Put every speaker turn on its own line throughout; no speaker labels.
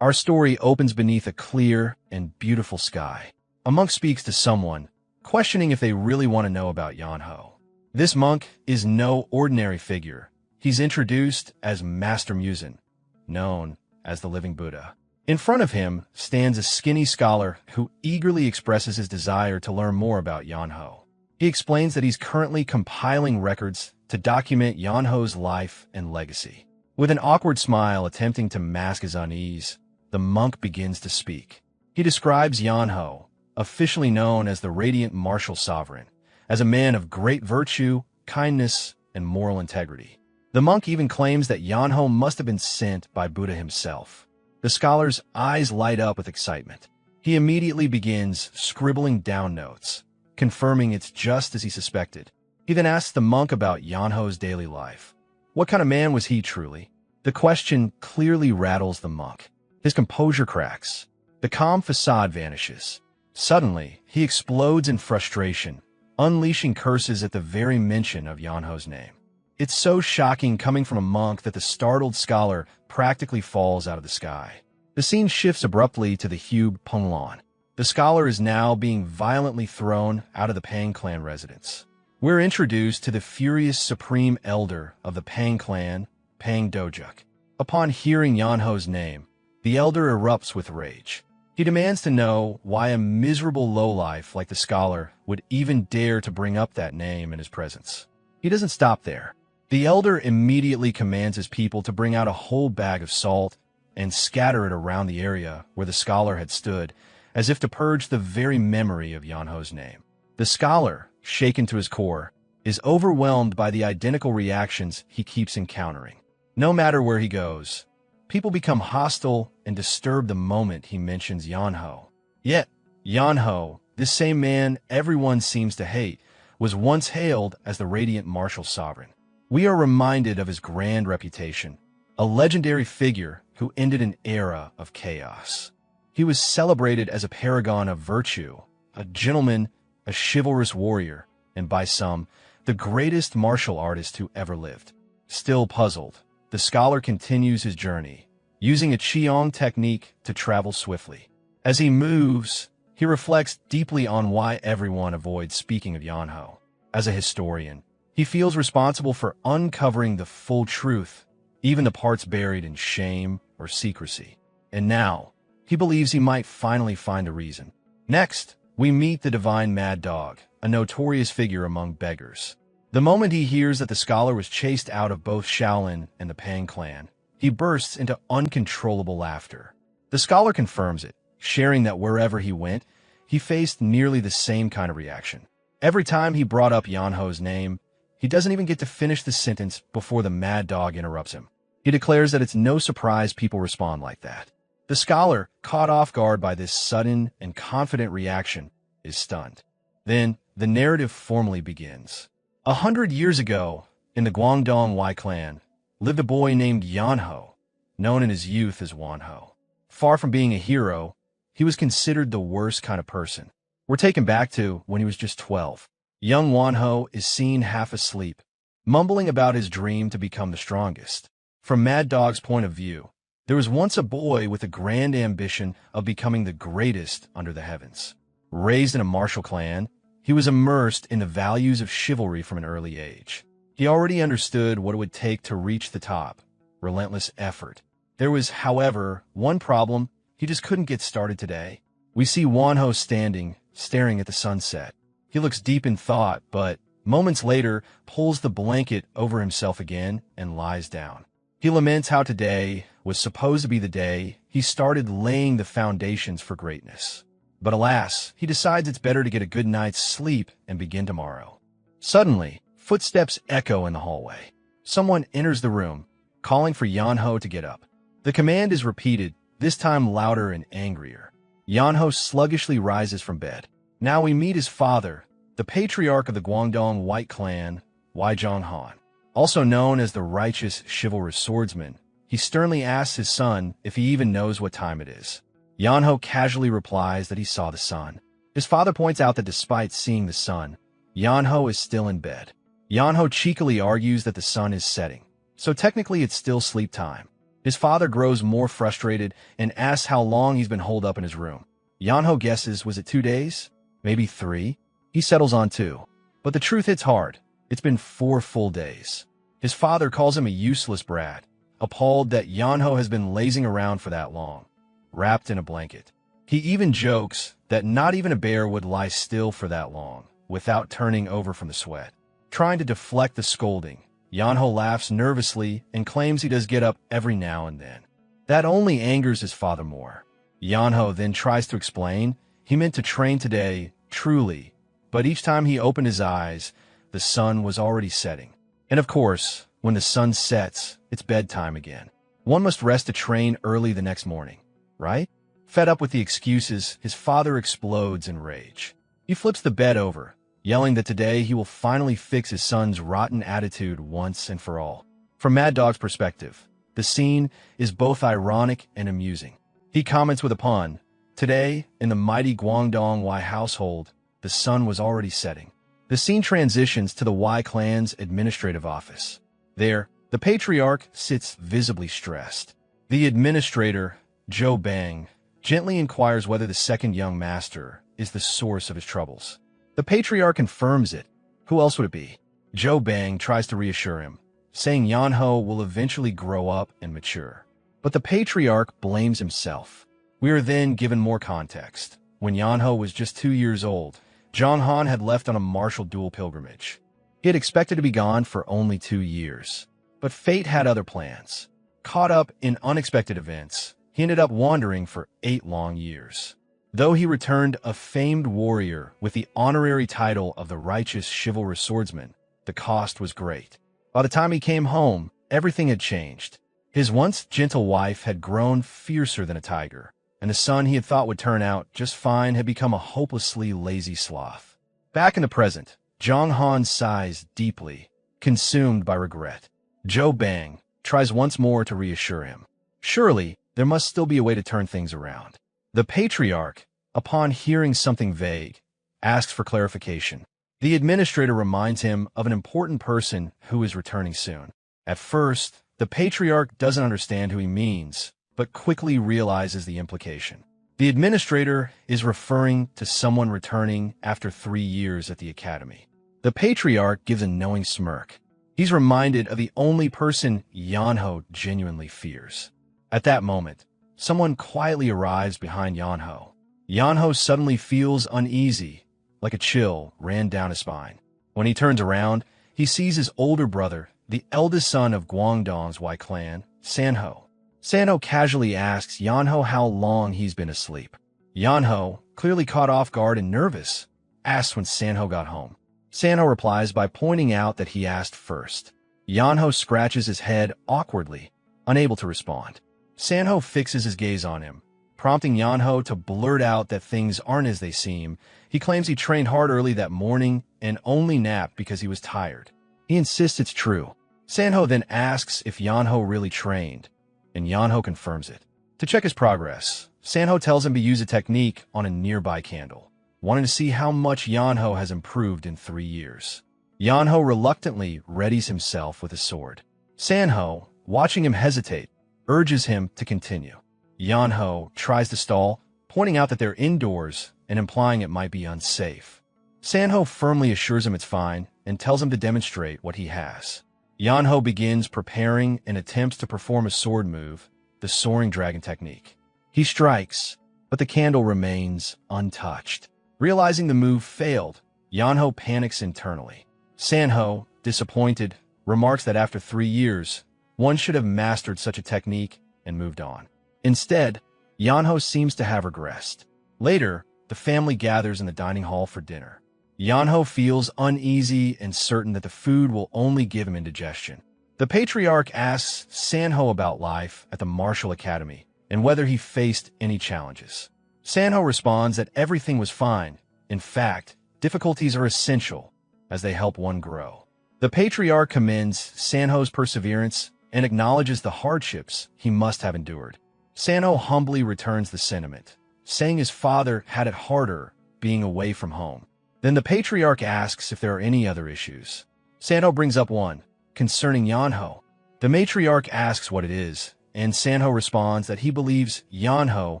Our story opens beneath a clear and beautiful sky. A monk speaks to someone, questioning if they really want to know about Yanho. This monk is no ordinary figure. He's introduced as Master Musin, known as the Living Buddha. In front of him stands a skinny scholar who eagerly expresses his desire to learn more about Yanho. He explains that he's currently compiling records to document Yanho's life and legacy. With an awkward smile attempting to mask his unease, the monk begins to speak. He describes Yanho, officially known as the Radiant Martial Sovereign, as a man of great virtue, kindness, and moral integrity. The monk even claims that Yanho must have been sent by Buddha himself. The scholar's eyes light up with excitement. He immediately begins scribbling down notes, confirming it's just as he suspected. He then asks the monk about Yanho's daily life. What kind of man was he truly? The question clearly rattles the monk. His composure cracks. The calm facade vanishes. Suddenly, he explodes in frustration, unleashing curses at the very mention of Yanho's name. It's so shocking coming from a monk that the startled scholar practically falls out of the sky. The scene shifts abruptly to the Hube Punlan. The scholar is now being violently thrown out of the Pang clan residence. We're introduced to the furious supreme elder of the Pang clan, Pang Dojuk. Upon hearing Yanho's name, the elder erupts with rage. He demands to know why a miserable lowlife like the scholar would even dare to bring up that name in his presence. He doesn't stop there. The elder immediately commands his people to bring out a whole bag of salt and scatter it around the area where the scholar had stood, as if to purge the very memory of Yanho's name. The scholar, shaken to his core, is overwhelmed by the identical reactions he keeps encountering. No matter where he goes, people become hostile and disturbed the moment he mentions Yanho. Yet, Yanho, this same man everyone seems to hate, was once hailed as the Radiant Martial Sovereign. We are reminded of his grand reputation, a legendary figure who ended an era of chaos. He was celebrated as a paragon of virtue, a gentleman, a chivalrous warrior, and by some, the greatest martial artist who ever lived. Still puzzled, the scholar continues his journey, using a Qigong technique to travel swiftly. As he moves, he reflects deeply on why everyone avoids speaking of Yanho. As a historian, he feels responsible for uncovering the full truth, even the parts buried in shame or secrecy. And now, he believes he might finally find a reason. Next, we meet the Divine Mad Dog, a notorious figure among beggars. The moment he hears that the scholar was chased out of both Shaolin and the Pang clan, he bursts into uncontrollable laughter. The scholar confirms it, sharing that wherever he went, he faced nearly the same kind of reaction. Every time he brought up Yanho's name, he doesn't even get to finish the sentence before the Mad Dog interrupts him. He declares that it's no surprise people respond like that. The scholar, caught off guard by this sudden and confident reaction, is stunned. Then, the narrative formally begins. 100 years ago, in the Guangdong Wai clan, lived a boy named Yanho, known in his youth as Wanho. Far from being a hero, he was considered the worst kind of person. We're taken back to when he was just 12. Young Wanho is seen half asleep, mumbling about his dream to become the strongest. From Mad Dog's point of view, there was once a boy with a grand ambition of becoming the greatest under the heavens. Raised in a martial clan, he was immersed in the values of chivalry from an early age. He already understood what it would take to reach the top, relentless effort. There was, however, one problem: he just couldn't get started today. We see Wanho standing, staring at the sunset. He looks deep in thought, but moments later pulls the blanket over himself again and lies down. He laments how today was supposed to be the day he started laying the foundations for greatness. But alas, he decides it's better to get a good night's sleep and begin tomorrow. Suddenly, footsteps echo in the hallway. Someone enters the room, calling for Yanho to get up. The command is repeated, this time louder and angrier. Yanho sluggishly rises from bed. Now we meet his father, the patriarch of the Guangdong White clan, Wai Zhonghan. Also known as the righteous chivalrous swordsman, he sternly asks his son if he even knows what time it is. Yanho casually replies that he saw the sun. His father points out that despite seeing the sun, Yanho is still in bed. Yanho cheekily argues that the sun is setting, so technically it's still sleep time. His father grows more frustrated and asks how long he's been holed up in his room. Yanho guesses, was it 2 days? Maybe 3? He settles on 2. But the truth hits hard. It's been 4 full days. His father calls him a useless brat, appalled that Yanho has been lazing around for that long, wrapped in a blanket. He even jokes that not even a bear would lie still for that long without turning over from the sweat. Trying to deflect the scolding, Yanho laughs nervously and claims he does get up every now and then. That only angers his father more. Yanho then tries to explain he meant to train today, truly, but each time he opened his eyes, the sun was already setting. And of course, when the sun sets, it's bedtime again. One must rest to train early the next morning, right? Fed up with the excuses, his father explodes in rage. He flips the bed over, yelling that today he will finally fix his son's rotten attitude once and for all. From Mad Dog's perspective, the scene is both ironic and amusing. He comments with a pun, "Today, in the mighty Guangdong Y household, the sun was already setting." The scene transitions to the Y clan's administrative office. There, the patriarch sits visibly stressed. The administrator, Zhou Bang, gently inquires whether the second young master is the source of his troubles. The patriarch confirms it. Who else would it be? Zhou Bang tries to reassure him, saying Yanho will eventually grow up and mature. But the patriarch blames himself. We are then given more context. When Yanho was just 2 years old, Zhang Han had left on a martial dual pilgrimage. He had expected to be gone for only 2 years. But fate had other plans. Caught up in unexpected events, he ended up wandering for 8 long years. Though he returned a famed warrior with the honorary title of the righteous chivalrous swordsman, the cost was great. By the time he came home, everything had changed. His once gentle wife had grown fiercer than a tiger, and the son he had thought would turn out just fine had become a hopelessly lazy sloth. Back in the present, Zhang Han sighs deeply, consumed by regret. Zhou Bang tries once more to reassure him. Surely, there must still be a way to turn things around. The patriarch, upon hearing something vague, asks for clarification. The administrator reminds him of an important person who is returning soon. At first, the patriarch doesn't understand who he means, but quickly realizes the implication. The administrator is referring to someone returning after 3 years at the academy. The patriarch gives a knowing smirk. He's reminded of the only person Yanho genuinely fears. At that moment, someone quietly arrives behind Yanho. Yanho suddenly feels uneasy, like a chill ran down his spine. When he turns around, he sees his older brother, the eldest son of Guangdong's Y clan, Sanho. Sanho casually asks Yanho how long he's been asleep. Yanho, clearly caught off guard and nervous, asks when Sanho got home. Sanho replies by pointing out that he asked first. Yanho scratches his head awkwardly, unable to respond. Sanho fixes his gaze on him, prompting Yanho to blurt out that things aren't as they seem. He claims he trained hard early that morning and only napped because he was tired. He insists it's true. Sanho then asks if Yanho really trained, and Yanho confirms it. To check his progress, Sanho tells him to use a technique on a nearby candle, wanting to see how much Yanho has improved in 3 years. Yanho reluctantly readies himself with a sword. Sanho, watching him hesitate, urges him to continue. Yanho tries to stall, pointing out that they're indoors and implying it might be unsafe. Sanho firmly assures him it's fine and tells him to demonstrate what he has. Yanho begins preparing and attempts to perform a sword move, the soaring dragon technique. He strikes, but the candle remains untouched. Realizing the move failed, Yanho panics internally. Sanho, disappointed, remarks that after 3 years, one should have mastered such a technique and moved on. Instead, Yanho seems to have regressed. Later, the family gathers in the dining hall for dinner. Yanho feels uneasy and certain that the food will only give him indigestion. The patriarch asks Sanho about life at the martial academy and whether he faced any challenges. Sanho responds that everything was fine. In fact, difficulties are essential as they help one grow. The patriarch commends Sanho's perseverance and acknowledges the hardships he must have endured. Sanho humbly returns the sentiment, saying his father had it harder being away from home. Then the patriarch asks if there are any other issues. Sanho brings up one, concerning Yanho. The matriarch asks what it is, and Sanho responds that he believes Yanho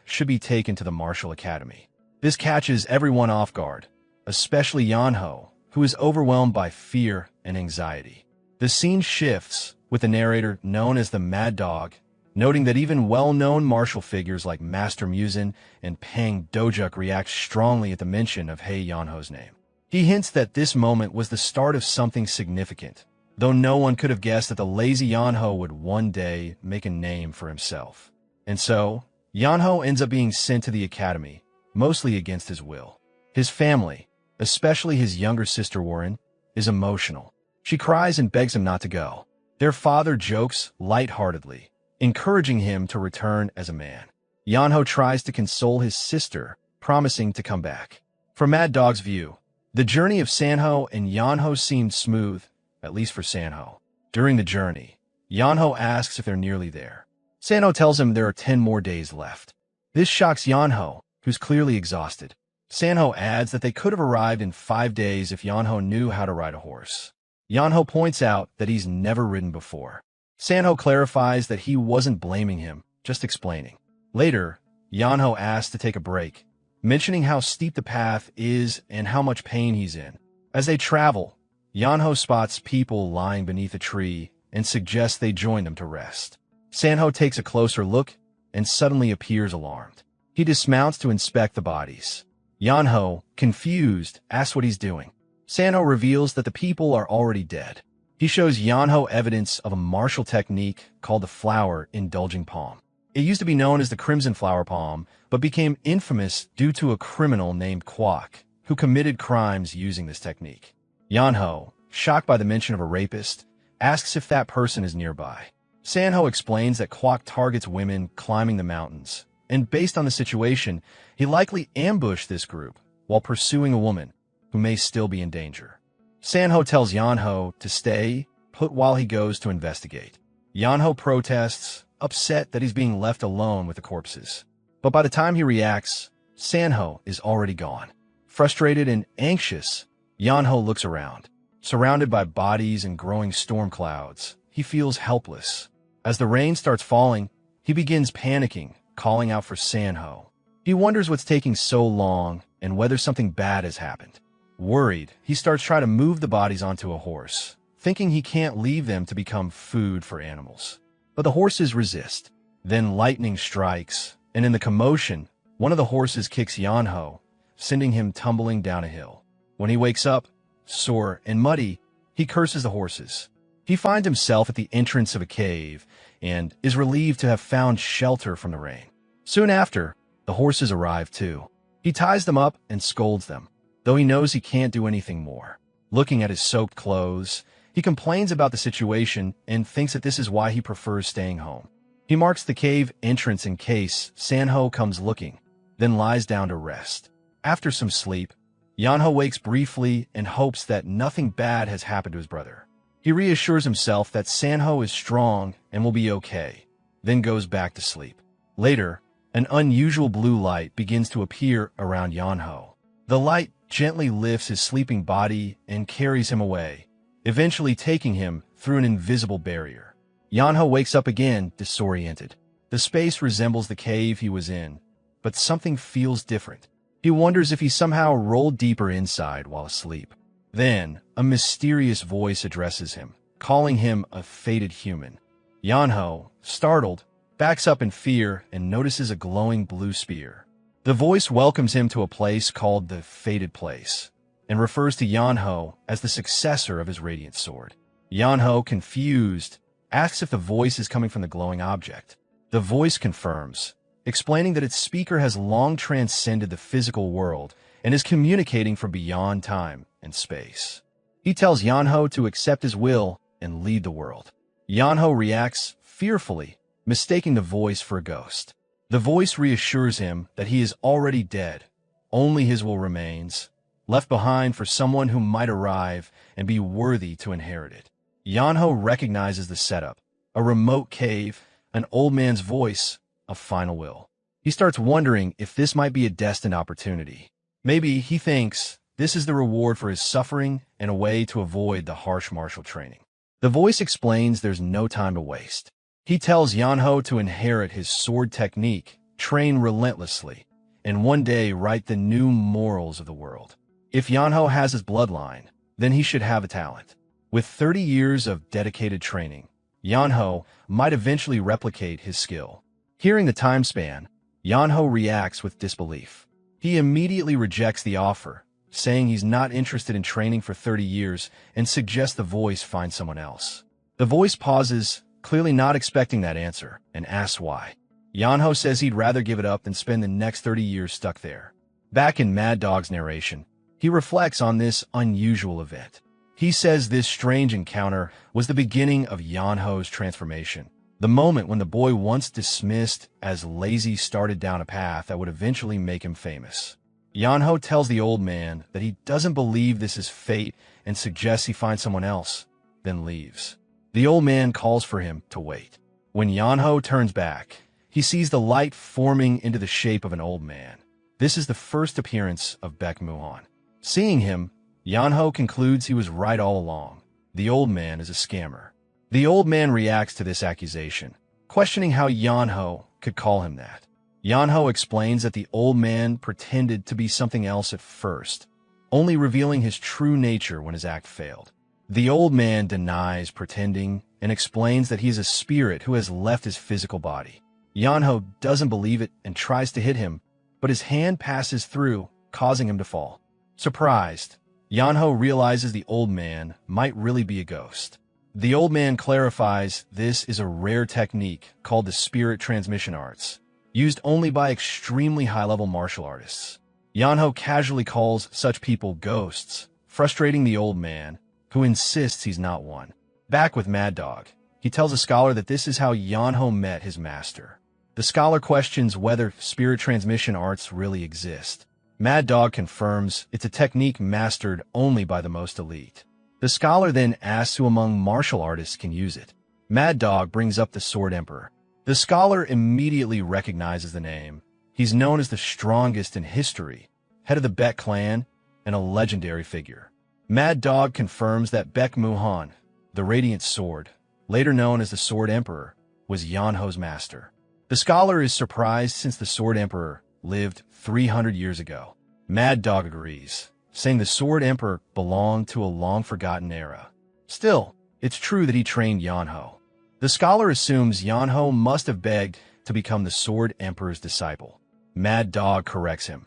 should be taken to the martial academy. This catches everyone off guard, especially Yanho, who is overwhelmed by fear and anxiety. The scene shifts, with the narrator known as the Mad Dog, noting that even well-known martial figures like Master Muzin and Pang Dojuk react strongly at the mention of Hei Yanho's name. He hints that this moment was the start of something significant, though no one could have guessed that the lazy Yanho would one day make a name for himself. And so, Yanho ends up being sent to the academy, mostly against his will. His family, especially his younger sister Warren, is emotional. She cries and begs him not to go. Their father jokes lightheartedly, encouraging him to return as a man. Yanho tries to console his sister, promising to come back. From Mad Dog's view, the journey of Sanho and Yanho seemed smooth, at least for Sanho. During the journey, Yanho asks if they're nearly there. Sanho tells him there are 10 more days left. This shocks Yanho, who's clearly exhausted. Sanho adds that they could have arrived in 5 days if Yanho knew how to ride a horse. Yanho points out that he's never ridden before. Sanho clarifies that he wasn't blaming him, just explaining. Later, Yanho asks to take a break, mentioning how steep the path is and how much pain he's in. As they travel, Yanho spots people lying beneath a tree and suggests they join them to rest. Sanho takes a closer look and suddenly appears alarmed. He dismounts to inspect the bodies. Yanho, confused, asks what he's doing. Sanho reveals that the people are already dead. He shows Yanho evidence of a martial technique called the flower indulging palm. It used to be known as the crimson flower palm, but became infamous due to a criminal named Kwok, who committed crimes using this technique. Yanho, shocked by the mention of a rapist, asks if that person is nearby. Sanho explains that Kwok targets women climbing the mountains, and based on the situation, he likely ambushed this group while pursuing a woman who may still be in danger. Sanho tells Yanho to stay put while he goes to investigate. Yanho protests, upset that he's being left alone with the corpses. But by the time he reacts, Sanho is already gone. Frustrated and anxious, Yanho looks around. Surrounded by bodies and growing storm clouds, he feels helpless. As the rain starts falling, he begins panicking, calling out for Sanho. He wonders what's taking so long and whether something bad has happened. Worried, he starts trying to move the bodies onto a horse, thinking he can't leave them to become food for animals. But the horses resist. Then lightning strikes, and in the commotion, one of the horses kicks Yanho, sending him tumbling down a hill. When he wakes up, sore and muddy, he curses the horses. He finds himself at the entrance of a cave and is relieved to have found shelter from the rain. Soon after, the horses arrive too. He ties them up and scolds them, though he knows he can't do anything more. Looking at his soaked clothes, he complains about the situation and thinks that this is why he prefers staying home. He marks the cave entrance in case Sanho comes looking, then lies down to rest. After some sleep, Yanho wakes briefly and hopes that nothing bad has happened to his brother. He reassures himself that Sanho is strong and will be okay, then goes back to sleep. Later, an unusual blue light begins to appear around Yanho. The light gently lifts his sleeping body and carries him away, eventually taking him through an invisible barrier. Yanho wakes up again, disoriented. The space resembles the cave he was in, but something feels different. He wonders if he somehow rolled deeper inside while asleep. Then, a mysterious voice addresses him, calling him a fated human. Yanho, startled, backs up in fear and notices a glowing blue spear. The voice welcomes him to a place called the Fated Place, and refers to Yanho as the successor of his radiant sword. Yanho, confused, asks if the voice is coming from the glowing object. The voice confirms, explaining that its speaker has long transcended the physical world and is communicating from beyond time and space. He tells Yanho to accept his will and lead the world. Yanho reacts fearfully, mistaking the voice for a ghost. The voice reassures him that he is already dead. Only his will remains, left behind for someone who might arrive and be worthy to inherit it. Yanho recognizes the setup: a remote cave, an old man's voice, a final will. He starts wondering if this might be a destined opportunity. Maybe, he thinks, this is the reward for his suffering and a way to avoid the harsh martial training. The voice explains there's no time to waste. He tells Yanho to inherit his sword technique, train relentlessly, and one day write the new morals of the world. If Yanho has his bloodline, then he should have a talent. With 30 years of dedicated training, Yanho might eventually replicate his skill. Hearing the time span, Yanho reacts with disbelief. He immediately rejects the offer, saying he's not interested in training for 30 years and suggests the voice find someone else. The voice pauses, clearly not expecting that answer, and asks why. Yanho says he'd rather give it up than spend the next 30 years stuck there. Back in Mad Dog's narration, he reflects on this unusual event. He says this strange encounter was the beginning of Yanho's transformation, the moment when the boy once dismissed as lazy started down a path that would eventually make him famous. Yanho tells the old man that he doesn't believe this is fate and suggests he find someone else, then leaves. The old man calls for him to wait. When Yanho turns back, he sees the light forming into the shape of an old man. This is the first appearance of Baek Muhan. Seeing him, Yanho concludes he was right all along. The old man is a scammer. The old man reacts to this accusation, questioning how Yanho could call him that. Yanho explains that the old man pretended to be something else at first, only revealing his true nature when his act failed. The old man denies pretending and explains that he is a spirit who has left his physical body. Yanho doesn't believe it and tries to hit him, but his hand passes through, causing him to fall. Surprised, Yanho realizes the old man might really be a ghost. The old man clarifies this is a rare technique called the spirit transmission arts, used only by extremely high-level martial artists. Yanho casually calls such people ghosts, frustrating the old man, who insists he's not one. Back with Mad Dog, he tells a scholar that this is how Yanho met his master. The scholar questions whether spirit transmission arts really exist. Mad Dog confirms it's a technique mastered only by the most elite. The scholar then asks who among martial artists can use it. Mad Dog brings up the Sword Emperor. The scholar immediately recognizes the name. He's known as the strongest in history, head of the Baek clan, and a legendary figure. Mad Dog confirms that Baek Muhan, the Radiant Sword, later known as the Sword Emperor, was Yanho's master. The scholar is surprised since the Sword Emperor lived 300 years ago. Mad Dog agrees, saying the Sword Emperor belonged to a long-forgotten era. Still, it's true that he trained Yanho. The scholar assumes Yanho must have begged to become the Sword Emperor's disciple. Mad Dog corrects him.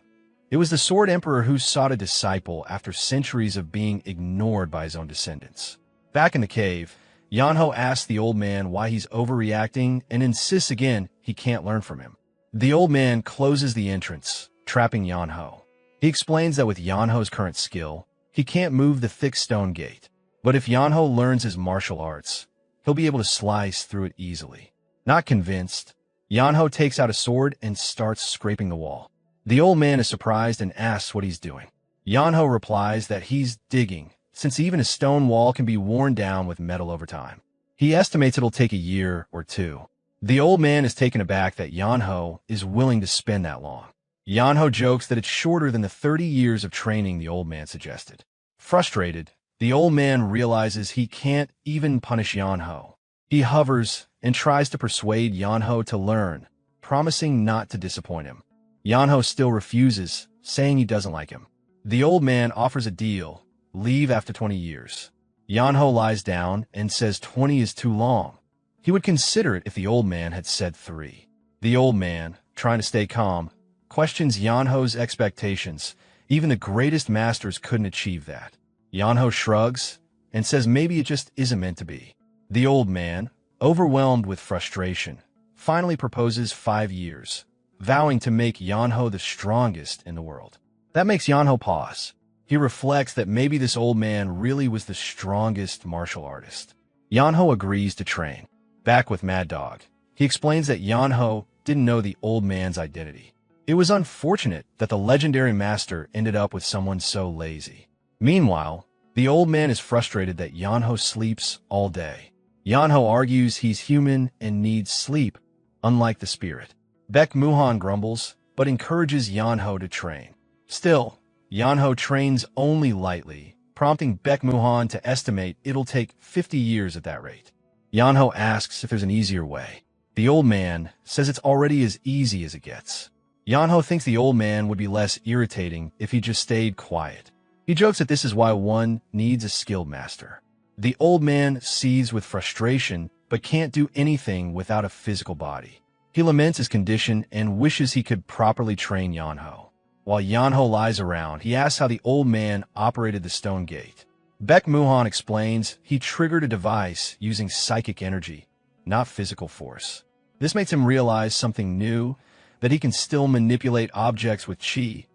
It was the Sword Emperor who sought a disciple after centuries of being ignored by his own descendants. Back in the cave, Yanho asks the old man why he's overreacting and insists again he can't learn from him. The old man closes the entrance, trapping Yanho. He explains that with Yanho's current skill, he can't move the thick stone gate. But if Yanho learns his martial arts, he'll be able to slice through it easily. Not convinced, Yanho takes out a sword and starts scraping the wall. The old man is surprised and asks what he's doing. Yanho replies that he's digging, since even a stone wall can be worn down with metal over time. He estimates it'll take a year or two. The old man is taken aback that Yanho is willing to spend that long. Yanho jokes that it's shorter than the 30 years of training the old man suggested. Frustrated, the old man realizes he can't even punish Yanho. He hovers and tries to persuade Yanho to learn, promising not to disappoint him. Yanho still refuses, saying he doesn't like him. The old man offers a deal, leave after 20 years. Yanho lies down and says 20 is too long. He would consider it if the old man had said 3. The old man, trying to stay calm, questions Yanho's expectations. Even the greatest masters couldn't achieve that. Yanho shrugs and says maybe it just isn't meant to be. The old man, overwhelmed with frustration, finally proposes 5 years, vowing to make Yanho the strongest in the world. That makes Yanho pause. He reflects that maybe this old man really was the strongest martial artist. Yanho agrees to train. Back with Mad Dog, he explains that Yanho didn't know the old man's identity. It was unfortunate that the legendary master ended up with someone so lazy. Meanwhile, the old man is frustrated that Yanho sleeps all day. Yanho argues he's human and needs sleep, unlike the spirit. Baek Muhan grumbles, but encourages Yanho to train. Still, Yanho trains only lightly, prompting Baek Muhan to estimate it'll take 50 years at that rate. Yanho asks if there's an easier way. The old man says it's already as easy as it gets. Yanho thinks the old man would be less irritating if he just stayed quiet. He jokes that this is why one needs a skilled master. The old man seethes with frustration but can't do anything without a physical body. He laments his condition and wishes he could properly train Yanho. While Yanho lies around, he asks how the old man operated the stone gate. Baek Muhan explains he triggered a device using psychic energy, not physical force. This makes him realize something new, that he can still manipulate objects with chi.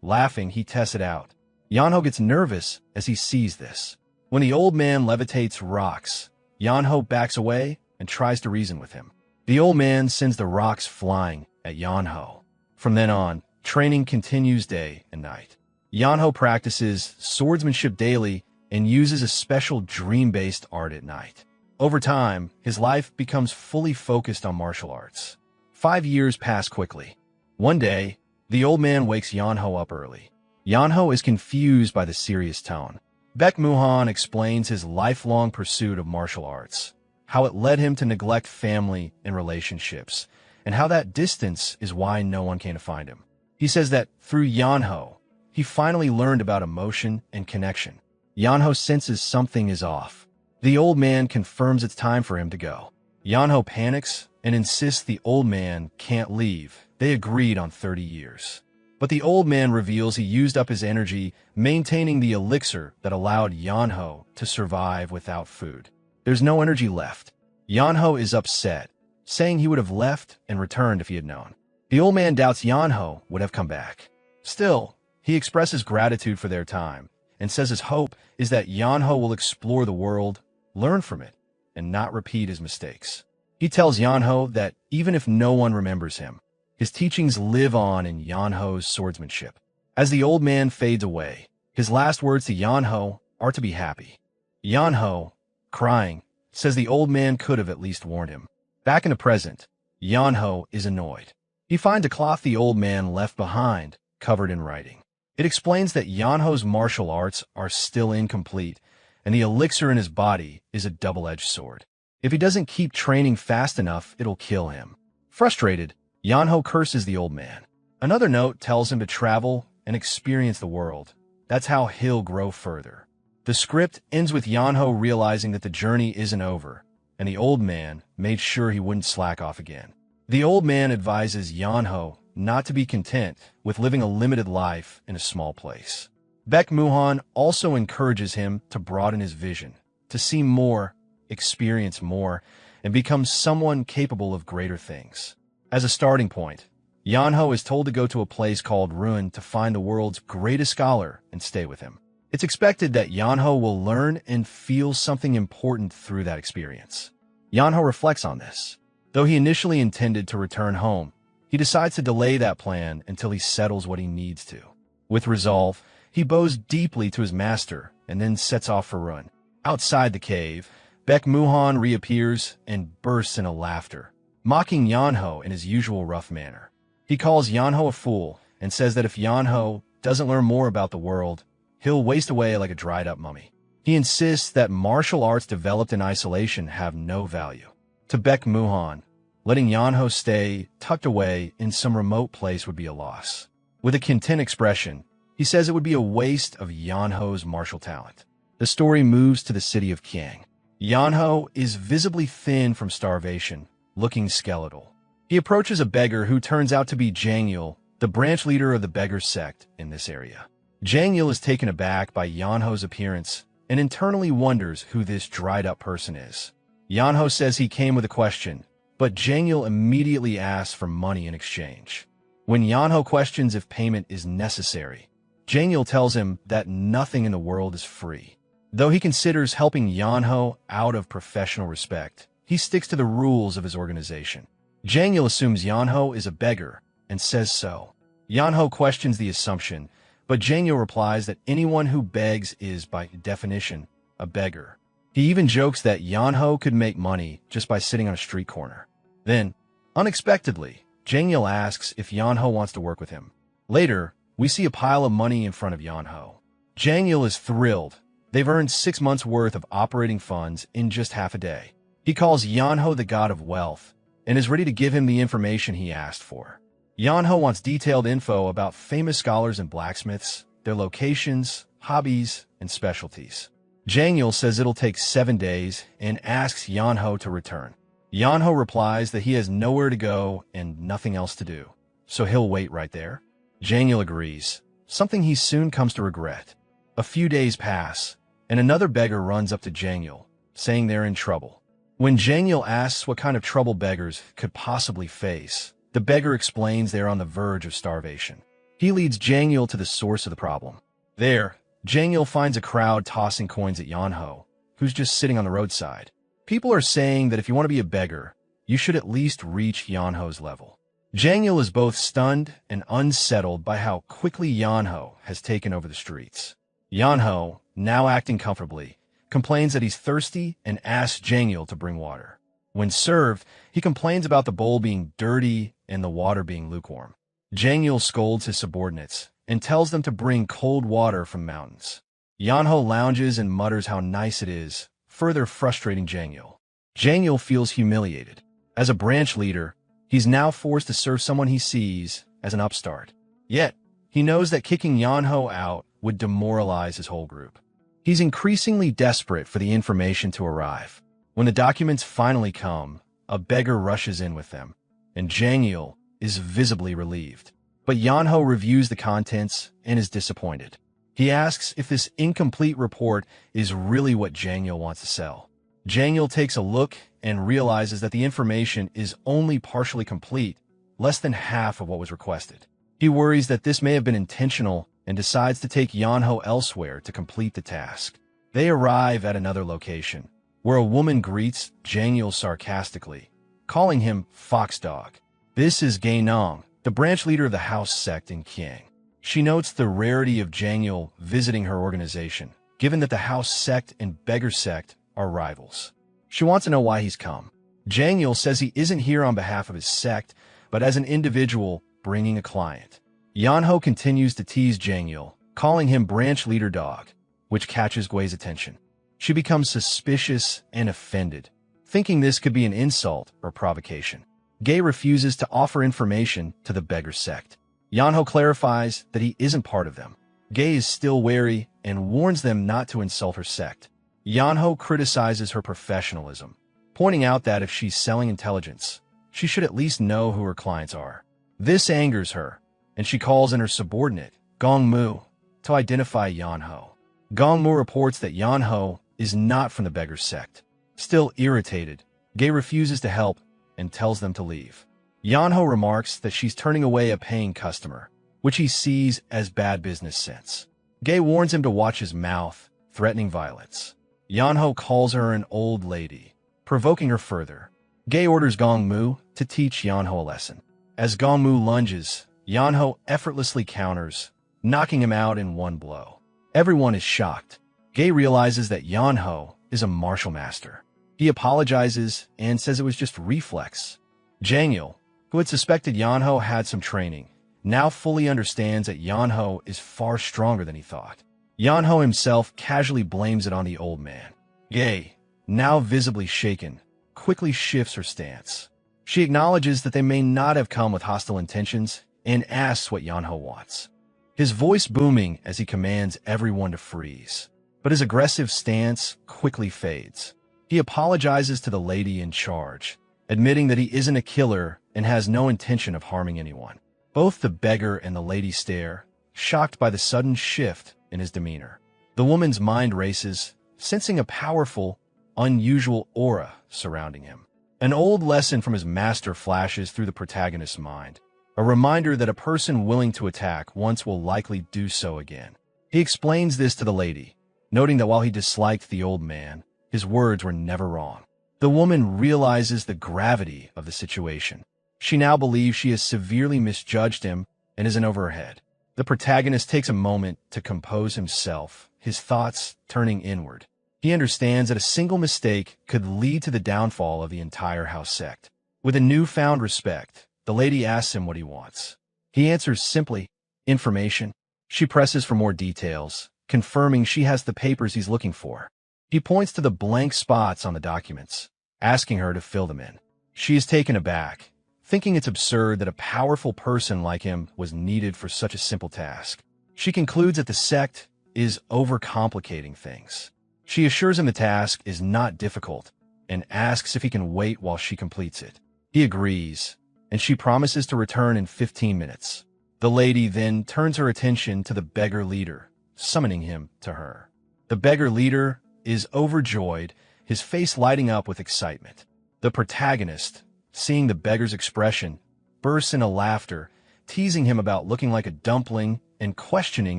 Laughing, he tests it out. Yanho gets nervous as he sees this. When the old man levitates rocks, Yanho backs away and tries to reason with him. The old man sends the rocks flying at Yanho. From then on, training continues day and night. Yanho practices swordsmanship daily and uses a special dream-based art at night. Over time, his life becomes fully focused on martial arts. 5 years pass quickly. One day, the old man wakes Yanho up early. Yanho is confused by the serious tone. Baek Muhan explains his lifelong pursuit of martial arts, how it led him to neglect family and relationships, and how that distance is why no one came to find him. He says that through Yanho, he finally learned about emotion and connection. Yanho senses something is off. The old man confirms it's time for him to go. Yanho panics and insists the old man can't leave. They agreed on 30 years. But the old man reveals he used up his energy maintaining the elixir that allowed Yanho to survive without food. There's no energy left. Yanho is upset, saying he would have left and returned if he had known. The old man doubts Yanho would have come back. Still, he expresses gratitude for their time and says his hope is that Yanho will explore the world, learn from it, and not repeat his mistakes. He tells Yanho that even if no one remembers him, his teachings live on in Yanho's swordsmanship. As the old man fades away, his last words to Yanho are to be happy. Yanho, crying, says the old man could have at least warned him. Back in the present, Yanho is annoyed. He finds a cloth the old man left behind, covered in writing. It explains that Yanho's martial arts are still incomplete, and the elixir in his body is a double-edged sword. If he doesn't keep training fast enough, it'll kill him. Frustrated, Yanho curses the old man. Another note tells him to travel and experience the world. That's how he'll grow further. The script ends with Yanho realizing that the journey isn't over, and the old man made sure he wouldn't slack off again. The old man advises Yanho not to be content with living a limited life in a small place. Baek Muhan also encourages him to broaden his vision, to see more, experience more, and become someone capable of greater things. As a starting point, Yanho is told to go to a place called Ruin to find the world's greatest scholar and stay with him. It's expected that Yanho will learn and feel something important through that experience. Yanho reflects on this. Though he initially intended to return home, he decides to delay that plan until he settles what he needs to. With resolve, he bows deeply to his master and then sets off for Ruin. Outside the cave, Baek Muhan reappears and bursts into laughter, mocking Yanho in his usual rough manner. He calls Yanho a fool and says that if Yanho doesn't learn more about the world, he'll waste away like a dried-up mummy. He insists that martial arts developed in isolation have no value. To Baek Muhan, letting Yanho stay tucked away in some remote place would be a loss. With a content expression, he says it would be a waste of Yanho's martial talent. The story moves to the city of Kiang. Yanho is visibly thin from starvation, looking skeletal. He approaches a beggar who turns out to be Jangyul, the branch leader of the beggar sect in this area. Jangyul is taken aback by Yanho's appearance and internally wonders who this dried-up person is. Yanho says he came with a question, but Jangyul immediately asks for money in exchange. When Yanho questions if payment is necessary, Jangyul tells him that nothing in the world is free. Though he considers helping Yanho out of professional respect, he sticks to the rules of his organization. Jangyul assumes Yanho is a beggar and says so. Yanho questions the assumption, but Jangyul replies that anyone who begs is, by definition, a beggar. He even jokes that Yanho could make money just by sitting on a street corner. Then, unexpectedly, Jangyul asks if Yanho wants to work with him. Later, we see a pile of money in front of Yanho. Jangyul is thrilled. They've earned 6 months' worth of operating funds in just half a day. He calls Yanho the god of wealth and is ready to give him the information he asked for. Yanho wants detailed info about famous scholars and blacksmiths, their locations, hobbies, and specialties. Jangul says it'll take 7 days and asks Yanho to return. Yanho replies that he has nowhere to go and nothing else to do, so he'll wait right there. Jangul agrees, something he soon comes to regret. A few days pass, and another beggar runs up to Jangul, saying they're in trouble. When Jangul asks what kind of trouble beggars could possibly face, the beggar explains they're on the verge of starvation. He leads Jangul to the source of the problem. There, Jangul finds a crowd tossing coins at Yanho, who's just sitting on the roadside. People are saying that if you want to be a beggar, you should at least reach Yanho's level. Jangul is both stunned and unsettled by how quickly Yanho has taken over the streets. Yanho, now acting comfortably, complains that he's thirsty and asks Jangul to bring water. When served, he complains about the bowl being dirty and the water being lukewarm. Jangul scolds his subordinates and tells them to bring cold water from mountains. Yanho lounges and mutters how nice it is, further frustrating Jangul. Jangul feels humiliated. As a branch leader, he's now forced to serve someone he sees as an upstart. Yet, he knows that kicking Yanho out would demoralize his whole group. He's increasingly desperate for the information to arrive. When the documents finally come, a beggar rushes in with them, and Jangul is visibly relieved. But Yanho reviews the contents and is disappointed. He asks if this incomplete report is really what Jangul wants to sell. Jangul takes a look and realizes that the information is only partially complete, less than half of what was requested. He worries that this may have been intentional and decides to take Yanho elsewhere to complete the task. They arrive at another location, where a woman greets Jangul sarcastically, calling him Fox Dog. This is Gainong, the branch leader of the house sect in Kiang. She notes the rarity of Jangul visiting her organization, given that the house sect and beggar sect are rivals. She wants to know why he's come. Jangul says he isn't here on behalf of his sect, but as an individual bringing a client. Yanho continues to tease Jangul, calling him branch leader dog, which catches Gui's attention. She becomes suspicious and offended, thinking this could be an insult or provocation. Gay refuses to offer information to the beggar sect. Yanho clarifies that he isn't part of them. Gay is still wary and warns them not to insult her sect. Yanho criticizes her professionalism, pointing out that if she's selling intelligence, she should at least know who her clients are. This angers her, and she calls in her subordinate, Gongmu, to identify Yanho. Gongmu reports that Yanho is not from the beggar sect. Still irritated, Gay refuses to help and tells them to leave. Yanho remarks that she's turning away a paying customer, which he sees as bad business sense. Gay warns him to watch his mouth, threatening violence. Yanho calls her an old lady, provoking her further. Gay orders Gongmu to teach Yanho a lesson. As Gongmu lunges, Yanho effortlessly counters, knocking him out in one blow. Everyone is shocked. Gay realizes that Yanho is a martial master. He apologizes and says it was just reflex. Jangul, who had suspected Yanho had some training, now fully understands that Yanho is far stronger than he thought. Yanho himself casually blames it on the old man. Gay, now visibly shaken, quickly shifts her stance. She acknowledges that they may not have come with hostile intentions and asks what Yanho wants. His voice booming as he commands everyone to freeze. But his aggressive stance quickly fades. He apologizes to the lady in charge, admitting that he isn't a killer and has no intention of harming anyone. Both the beggar and the lady stare, shocked by the sudden shift in his demeanor. The woman's mind races, sensing a powerful, unusual aura surrounding him. An old lesson from his master flashes through the protagonist's mind, a reminder that a person willing to attack once will likely do so again. He explains this to the lady, noting that while he disliked the old man, his words were never wrong. The woman realizes the gravity of the situation. She now believes she has severely misjudged him and is in over her head. The protagonist takes a moment to compose himself, his thoughts turning inward. He understands that a single mistake could lead to the downfall of the entire house sect. With a newfound respect, the lady asks him what he wants. He answers simply, information. She presses for more details, confirming she has the papers he's looking for. He points to the blank spots on the documents. asking her to fill them in. She is taken aback, thinking it's absurd that a powerful person like him was needed for such a simple task. She concludes that the sect is overcomplicating things. She assures him the task is not difficult and asks if he can wait while she completes it. He agrees, and she promises to return in 15 minutes. The lady then turns her attention to the beggar leader, summoning him to her. The beggar leader is overjoyed, his face lighting up with excitement. The protagonist, seeing the beggar's expression, bursts into laughter, teasing him about looking like a dumpling and questioning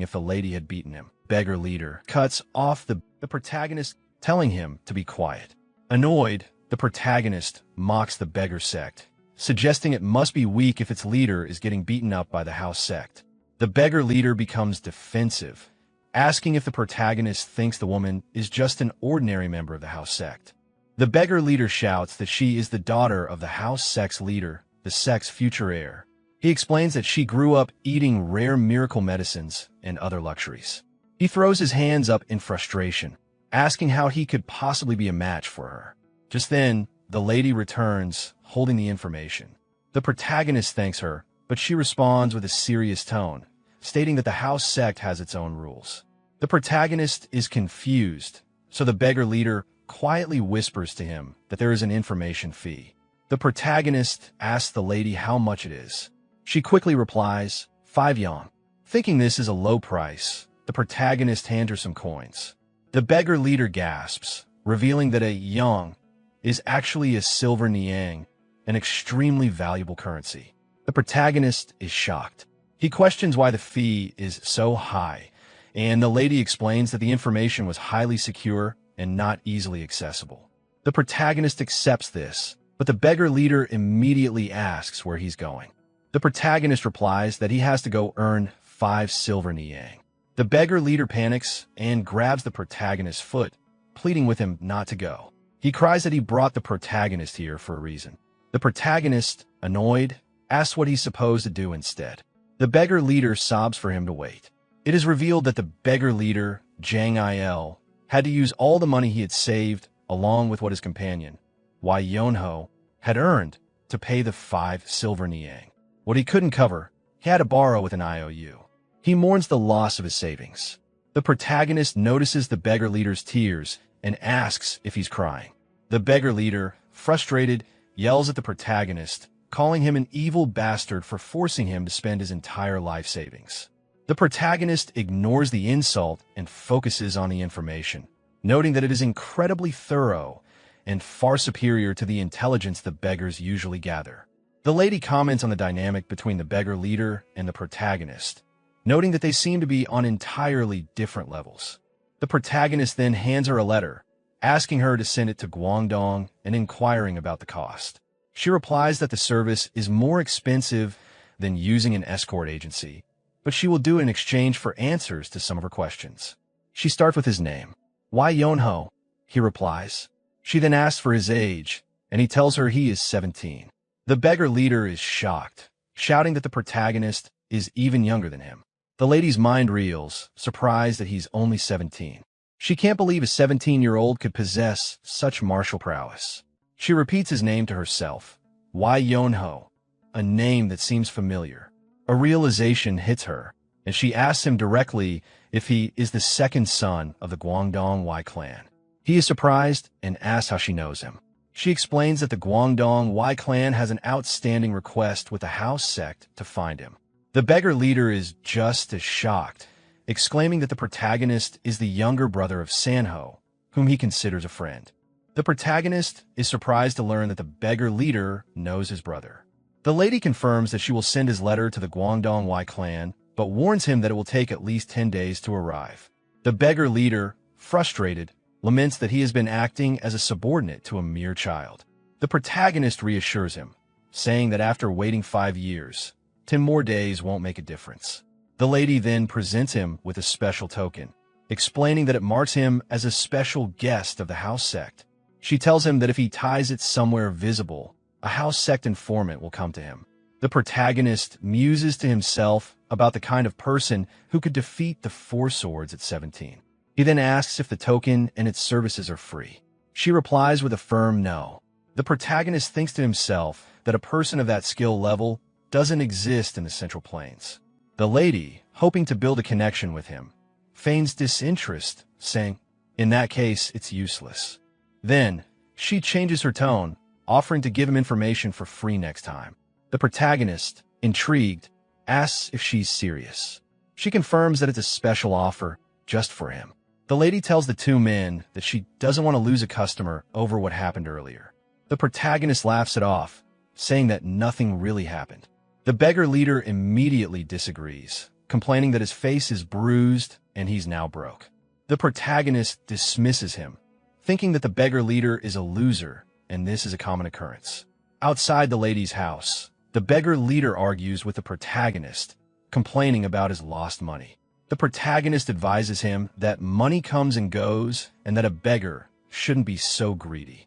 if the lady had beaten him. Beggar leader cuts off the protagonist, telling him to be quiet. Annoyed, the protagonist mocks the beggar sect, suggesting it must be weak if its leader is getting beaten up by the house sect. The beggar leader becomes defensive, asking if the protagonist thinks the woman is just an ordinary member of the house sect. The beggar leader shouts that she is the daughter of the house sect's leader, the sect's future heir. He explains that she grew up eating rare miracle medicines and other luxuries. He throws his hands up in frustration, asking how he could possibly be a match for her. Just then, the lady returns, holding the information. The protagonist thanks her, but she responds with a serious tone, stating that the house sect has its own rules. The protagonist is confused, so the beggar leader quietly whispers to him that there is an information fee. The protagonist asks the lady how much it is. She quickly replies, 5 yuan. Thinking this is a low price, the protagonist hands her some coins. The beggar leader gasps, revealing that a yuan is actually a silver niang, an extremely valuable currency. The protagonist is shocked. He questions why the fee is so high, and the lady explains that the information was highly secure and not easily accessible. The protagonist accepts this, but the beggar leader immediately asks where he's going. The protagonist replies that he has to go earn 5 silver niang. The beggar leader panics and grabs the protagonist's foot, pleading with him not to go. He cries that he brought the protagonist here for a reason. The protagonist, annoyed, asks what he's supposed to do instead. The beggar leader sobs for him to wait. It is revealed that the beggar leader, Jang Il, had to use all the money he had saved, along with what his companion, Wai Yonho, had earned to pay the 5 silver niang. What he couldn't cover, he had to borrow with an IOU. He mourns the loss of his savings. The protagonist notices the beggar leader's tears and asks if he's crying. The beggar leader, frustrated, yells at the protagonist, calling him an evil bastard for forcing him to spend his entire life savings. The protagonist ignores the insult and focuses on the information, noting that it is incredibly thorough and far superior to the intelligence the beggars usually gather. The lady comments on the dynamic between the beggar leader and the protagonist, noting that they seem to be on entirely different levels. The protagonist then hands her a letter, asking her to send it to Guangdong and inquiring about the cost. She replies that the service is more expensive than using an escort agency, but she will do it in exchange for answers to some of her questions. She starts with his name. Why Yonho? He replies. She then asks for his age, and he tells her he is 17. The beggar leader is shocked, shouting that the protagonist is even younger than him. The lady's mind reels, surprised that he's only 17. She can't believe a 17-year-old could possess such martial prowess. She repeats his name to herself, Wai Yonho, a name that seems familiar. A realization hits her, and she asks him directly if he is the second son of the Guangdong Wai clan. He is surprised and asks how she knows him. She explains that the Guangdong Wai clan has an outstanding request with the house sect to find him. The beggar leader is just as shocked, exclaiming that the protagonist is the younger brother of Sanho, whom he considers a friend. The protagonist is surprised to learn that the beggar leader knows his brother. The lady confirms that she will send his letter to the Guangdong Wai clan, but warns him that it will take at least 10 days to arrive. The beggar leader, frustrated, laments that he has been acting as a subordinate to a mere child. The protagonist reassures him, saying that after waiting 5 years, 10 more days won't make a difference. The lady then presents him with a special token, explaining that it marks him as a special guest of the house sect. She tells him that if he ties it somewhere visible, a house sect informant will come to him. The protagonist muses to himself about the kind of person who could defeat the 4 swords at 17. He then asks if the token and its services are free. She replies with a firm no. The protagonist thinks to himself that a person of that skill level doesn't exist in the Central Plains. The lady, hoping to build a connection with him, feigns disinterest, saying, "In that case, it's useless." Then, she changes her tone, offering to give him information for free next time. The protagonist, intrigued, asks if she's serious. She confirms that it's a special offer just for him. The lady tells the two men that she doesn't want to lose a customer over what happened earlier. The protagonist laughs it off, saying that nothing really happened. The beggar leader immediately disagrees, complaining that his face is bruised and he's now broke. The protagonist dismisses him, thinking that the beggar leader is a loser and this is a common occurrence. Outside the lady's house, the beggar leader argues with the protagonist, complaining about his lost money. The protagonist advises him that money comes and goes and that a beggar shouldn't be so greedy.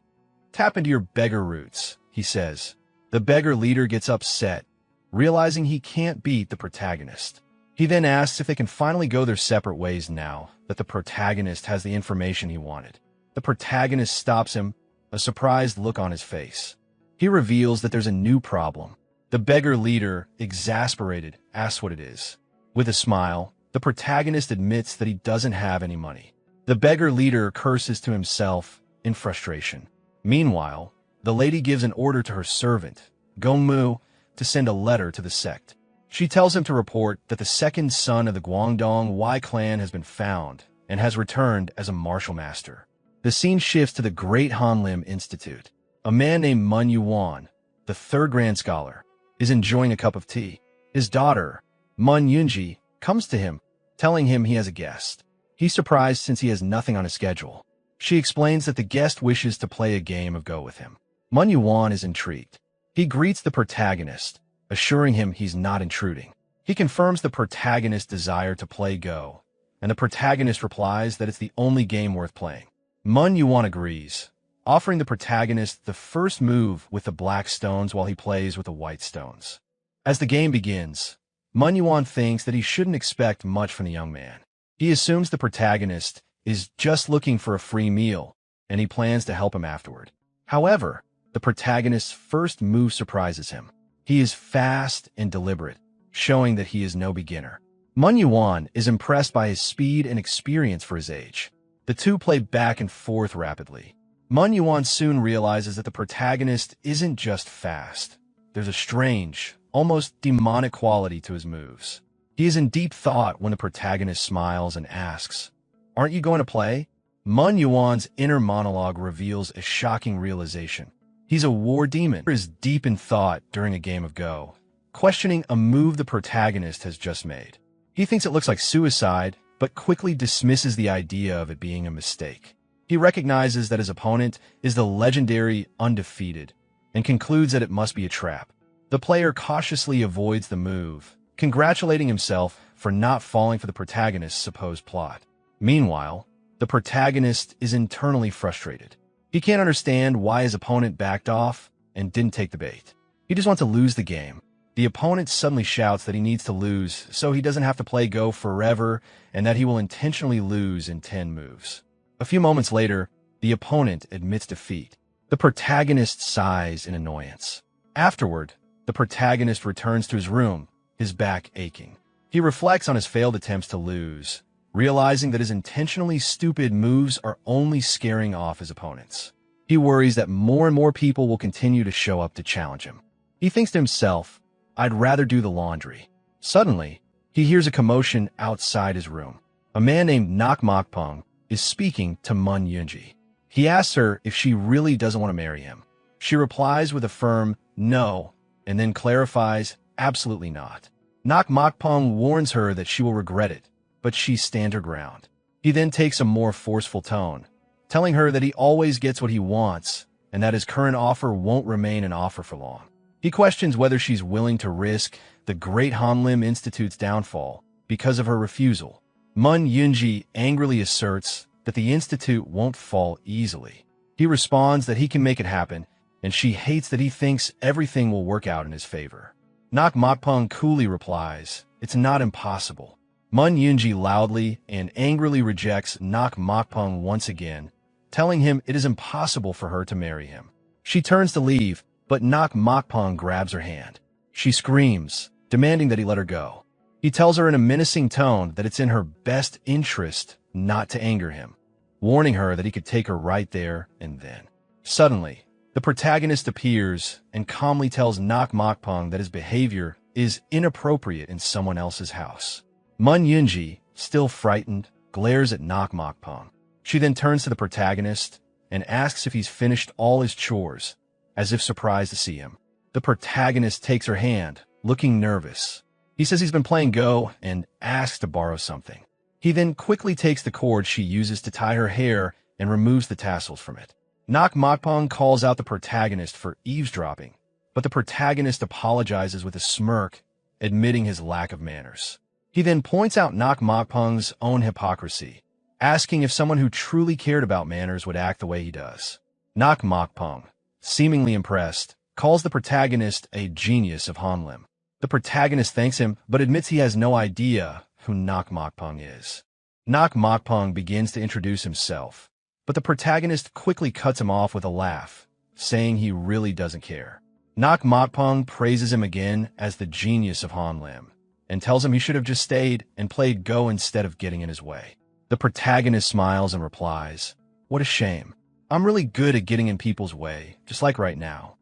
"Tap into your beggar roots," he says. The beggar leader gets upset, realizing he can't beat the protagonist. He then asks if they can finally go their separate ways now that the protagonist has the information he wanted. The protagonist stops him, a surprised look on his face. He reveals that there's a new problem. The beggar leader, exasperated, asks what it is. With a smile, the protagonist admits that he doesn't have any money. The beggar leader curses to himself in frustration. Meanwhile, the lady gives an order to her servant, Gongmu, to send a letter to the sect. She tells him to report that the second son of the Guangdong Y clan has been found and has returned as a martial master. The scene shifts to the Great Hanlim Institute. A man named Mun Yuan, the third grand scholar, is enjoying a cup of tea. His daughter, Mun Yunji, comes to him, telling him he has a guest. He's surprised since he has nothing on his schedule. She explains that the guest wishes to play a game of Go with him. Mun Yuan is intrigued. He greets the protagonist, assuring him he's not intruding. He confirms the protagonist's desire to play Go, and the protagonist replies that it's the only game worth playing. Mun Yuan agrees, offering the protagonist the first move with the black stones while he plays with the white stones. As the game begins, Mun Yuan thinks that he shouldn't expect much from the young man. He assumes the protagonist is just looking for a free meal, and he plans to help him afterward. However, the protagonist's first move surprises him. He is fast and deliberate, showing that he is no beginner. Mun Yuan is impressed by his speed and experience for his age. The two play back and forth rapidly. Mun Yuan soon realizes that the protagonist isn't just fast. There's a strange, almost demonic quality to his moves. He is in deep thought when the protagonist smiles and asks, "Aren't you going to play?" Mun Yuan's inner monologue reveals a shocking realization. He's a war demon who is deep in thought during a game of Go, questioning a move the protagonist has just made. He thinks it looks like suicide, but quickly dismisses the idea of it being a mistake. He recognizes that his opponent is the legendary Undefeated, and concludes that it must be a trap. The player cautiously avoids the move, congratulating himself for not falling for the protagonist's supposed plot. Meanwhile, the protagonist is internally frustrated. He can't understand why his opponent backed off and didn't take the bait. He just wants to lose the game. The opponent suddenly shouts that he needs to lose so he doesn't have to play Go forever and that he will intentionally lose in 10 moves. A few moments later, the opponent admits defeat. The protagonist sighs in annoyance. Afterward, the protagonist returns to his room, his back aching. He reflects on his failed attempts to lose, realizing that his intentionally stupid moves are only scaring off his opponents. He worries that more and more people will continue to show up to challenge him. He thinks to himself, "I'd rather do the laundry." Suddenly, he hears a commotion outside his room. A man named Nak Mokpung is speaking to Mun Yunji. He asks her if she really doesn't want to marry him. She replies with a firm no, and then clarifies, absolutely not. Nak Mokpung warns her that she will regret it, but she stands her ground. He then takes a more forceful tone, telling her that he always gets what he wants and that his current offer won't remain an offer for long. He questions whether she's willing to risk the Great Hanlim Institute's downfall because of her refusal. Mun Yunji angrily asserts that the institute won't fall easily. He responds that he can make it happen, and she hates that he thinks everything will work out in his favor. Nak Mokpung coolly replies, "It's not impossible." Mun Yunji loudly and angrily rejects Nak Mokpung once again, telling him it is impossible for her to marry him. She turns to leave, but Nak Mokpong grabs her hand. She screams, demanding that he let her go. He tells her in a menacing tone that it's in her best interest not to anger him, warning her that he could take her right there and then. Suddenly, the protagonist appears and calmly tells Nak Mokpong that his behavior is inappropriate in someone else's house. Mun Yunji, still frightened, glares at Nak Mokpong. She then turns to the protagonist and asks if he's finished all his chores, as if surprised to see him. The protagonist takes her hand, looking nervous. He says he's been playing Go and asks to borrow something. He then quickly takes the cord she uses to tie her hair and removes the tassels from it. Nak Mokpong calls out the protagonist for eavesdropping, but the protagonist apologizes with a smirk, admitting his lack of manners. He then points out Nak Mokpong's own hypocrisy, asking if someone who truly cared about manners would act the way he does. Nak Mokpong, seemingly impressed, calls the protagonist a genius of Hanlim. The protagonist thanks him, but admits he has no idea who Nak Mokpong is. Nak Mokpong begins to introduce himself, but the protagonist quickly cuts him off with a laugh, saying he really doesn't care. Nak Mokpong praises him again as the genius of Hanlim, and tells him he should have just stayed and played Go instead of getting in his way. The protagonist smiles and replies, "What a shame. I'm really good at getting in people's way, just like right now."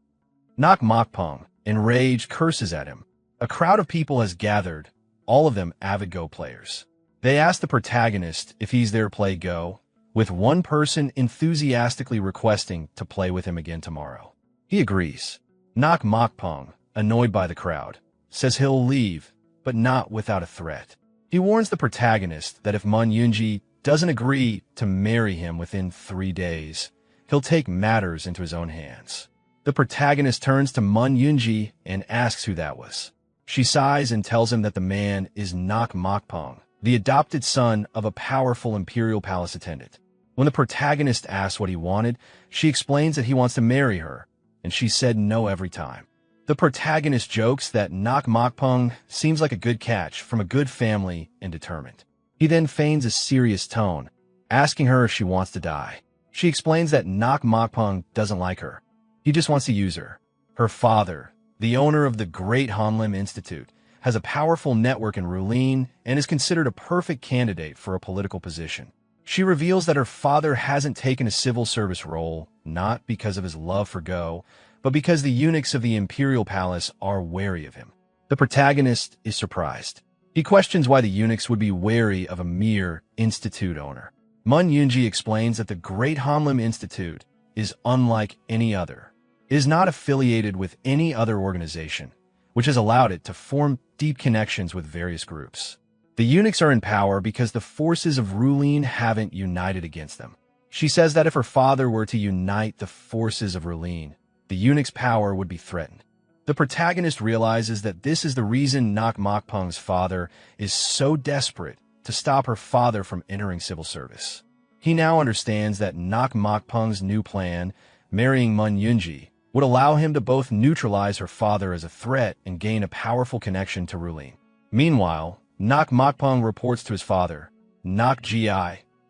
Nak Mokpong, enraged, curses at him. A crowd of people has gathered, all of them avid Go players. They ask the protagonist if he's there to play Go, with one person enthusiastically requesting to play with him again tomorrow. He agrees. Nak Mokpong, annoyed by the crowd, says he'll leave, but not without a threat. He warns the protagonist that if Mun Yunji doesn't agree to marry him within 3 days, he'll take matters into his own hands. The protagonist turns to Mun Yunji and asks who that was. She sighs and tells him that the man is Nak Mokpong, the adopted son of a powerful imperial palace attendant. When the protagonist asks what he wanted, she explains that he wants to marry her, and she said no every time. The protagonist jokes that Nak Mokpong seems like a good catch from a good family and determined. He then feigns a serious tone, asking her if she wants to die. She explains that Nak Mokpong doesn't like her. He just wants to use her. Her father, the owner of the Great Hanlim Institute, has a powerful network in Rulin and is considered a perfect candidate for a political position. She reveals that her father hasn't taken a civil service role, not because of his love for Go, but because the eunuchs of the imperial palace are wary of him. The protagonist is surprised. He questions why the eunuchs would be wary of a mere institute owner. Mun Yunji explains that the Great Hanlim Institute is unlike any other. It is not affiliated with any other organization, which has allowed it to form deep connections with various groups. The eunuchs are in power because the forces of Rulin haven't united against them. She says that if her father were to unite the forces of Rulin, the eunuch's power would be threatened. The protagonist realizes that this is the reason Nak Mokpong's father is so desperate to stop her father from entering civil service. He now understands that Nak Mokpong's new plan, marrying Mun Yunji, would allow him to both neutralize her father as a threat and gain a powerful connection to Rulin. Meanwhile, Nak Mokpong reports to his father, Nak Gi,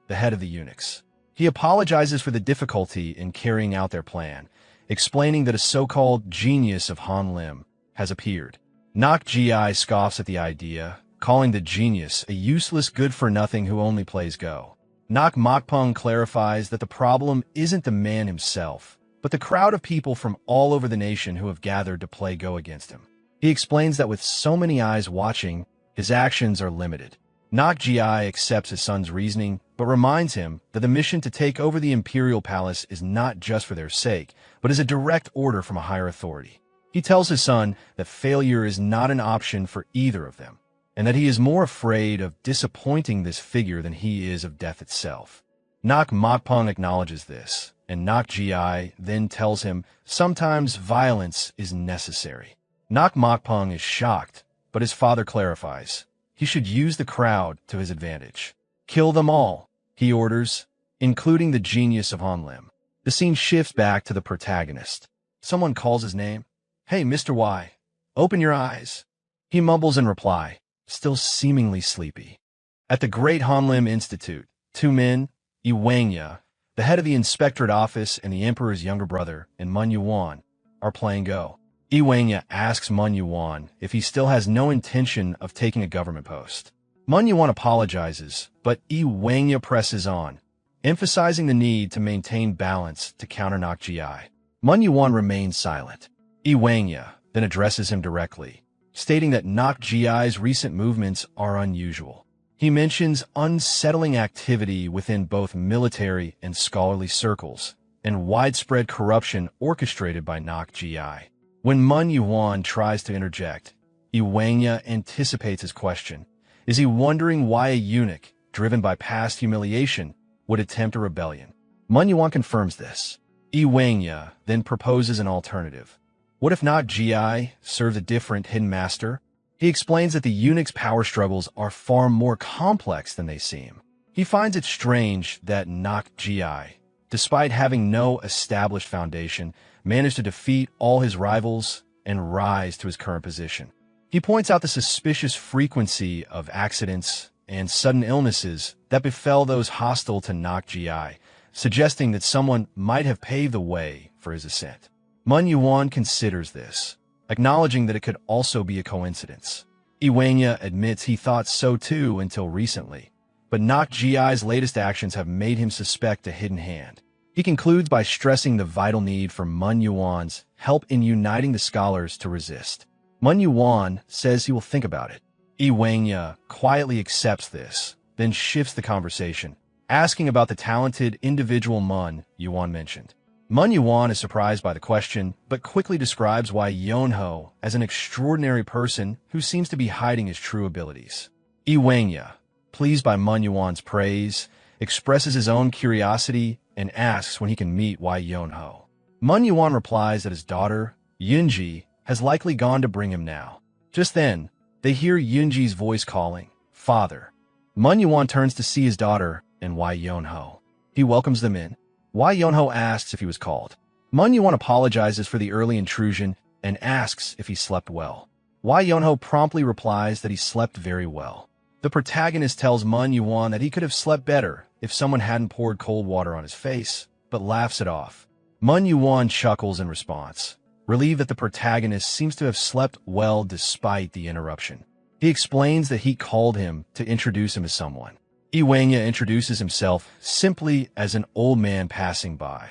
the head of the eunuchs. He apologizes for the difficulty in carrying out their plan, explaining that a so-called genius of Hanlim has appeared. Nak Gi scoffs at the idea, calling the genius a useless good-for-nothing who only plays Go. Nak Mokpong clarifies that the problem isn't the man himself, but the crowd of people from all over the nation who have gathered to play Go against him. He explains that with so many eyes watching, his actions are limited. Nak Gi accepts his son's reasoning, but reminds him that the mission to take over the imperial palace is not just for their sake, but is a direct order from a higher authority. He tells his son that failure is not an option for either of them, and that he is more afraid of disappointing this figure than he is of death itself. Nak Mokpong acknowledges this, and Nak Gi then tells him sometimes violence is necessary. Nak Mokpong is shocked, but his father clarifies. He should use the crowd to his advantage. Kill them all, he orders, including the genius of Hanlim. The scene shifts back to the protagonist. Someone calls his name. "Hey, Mr. Y, open your eyes." He mumbles in reply, still seemingly sleepy. At the Great Hanlim Institute, 2 men, Iwangya, The head of the inspectorate office and the emperor's younger brother, and Mun Yuan, are playing Go. Wangya asks Mun Yuan if he still has no intention of taking a government post. Mun Yuan apologizes, but Wangya presses on, emphasizing the need to maintain balance to counter Nakji. Mun Yuan remains silent. Wangya then addresses him directly, stating that Nakji's recent movements are unusual. He mentions unsettling activity within both military and scholarly circles, and widespread corruption orchestrated by Nakji. When Mun Yuan tries to interject, Wangya anticipates his question. Is he wondering why a eunuch, driven by past humiliation, would attempt a rebellion? Mun Yuan confirms this. Wangya then proposes an alternative. What if Nakji serves a different hidden master? He explains that the eunuch's power struggles are far more complex than they seem. He finds it strange that Nakji, despite having no established foundation, managed to defeat all his rivals and rise to his current position. He points out the suspicious frequency of accidents and sudden illnesses that befell those hostile to Nakji, suggesting that someone might have paved the way for his ascent. Mun Yuan considers this, acknowledging that it could also be a coincidence. Wangya admits he thought so too until recently, but Nakji's latest actions have made him suspect a hidden hand. He concludes by stressing the vital need for Mun Yuan's help in uniting the scholars to resist. Mun Yuan says he will think about it. Wangya quietly accepts this, then shifts the conversation, asking about the talented individual Mun Yuan mentioned. Mun Yuan is surprised by the question, but quickly describes why Yonho as an extraordinary person who seems to be hiding his true abilities. Wangya, pleased by Mun Yuan's praise, expresses his own curiosity and asks when he can meet Wai Yonho. Mun Yuan replies that his daughter, Yunji, has likely gone to bring him now. Just then, they hear Yunji's voice calling, "Father." Mun Yuan turns to see his daughter and Wai Yonho. He welcomes them in. Wai Yonho asks if he was called. Mun Yuan apologizes for the early intrusion and asks if he slept well. Wai Yonho promptly replies that he slept very well. The protagonist tells Mun Yuan that he could have slept better if someone hadn't poured cold water on his face, but laughs it off. Mun Yuan chuckles in response, relieved that the protagonist seems to have slept well despite the interruption. He explains that he called him to introduce him to someone. Wangya introduces himself simply as an old man passing by.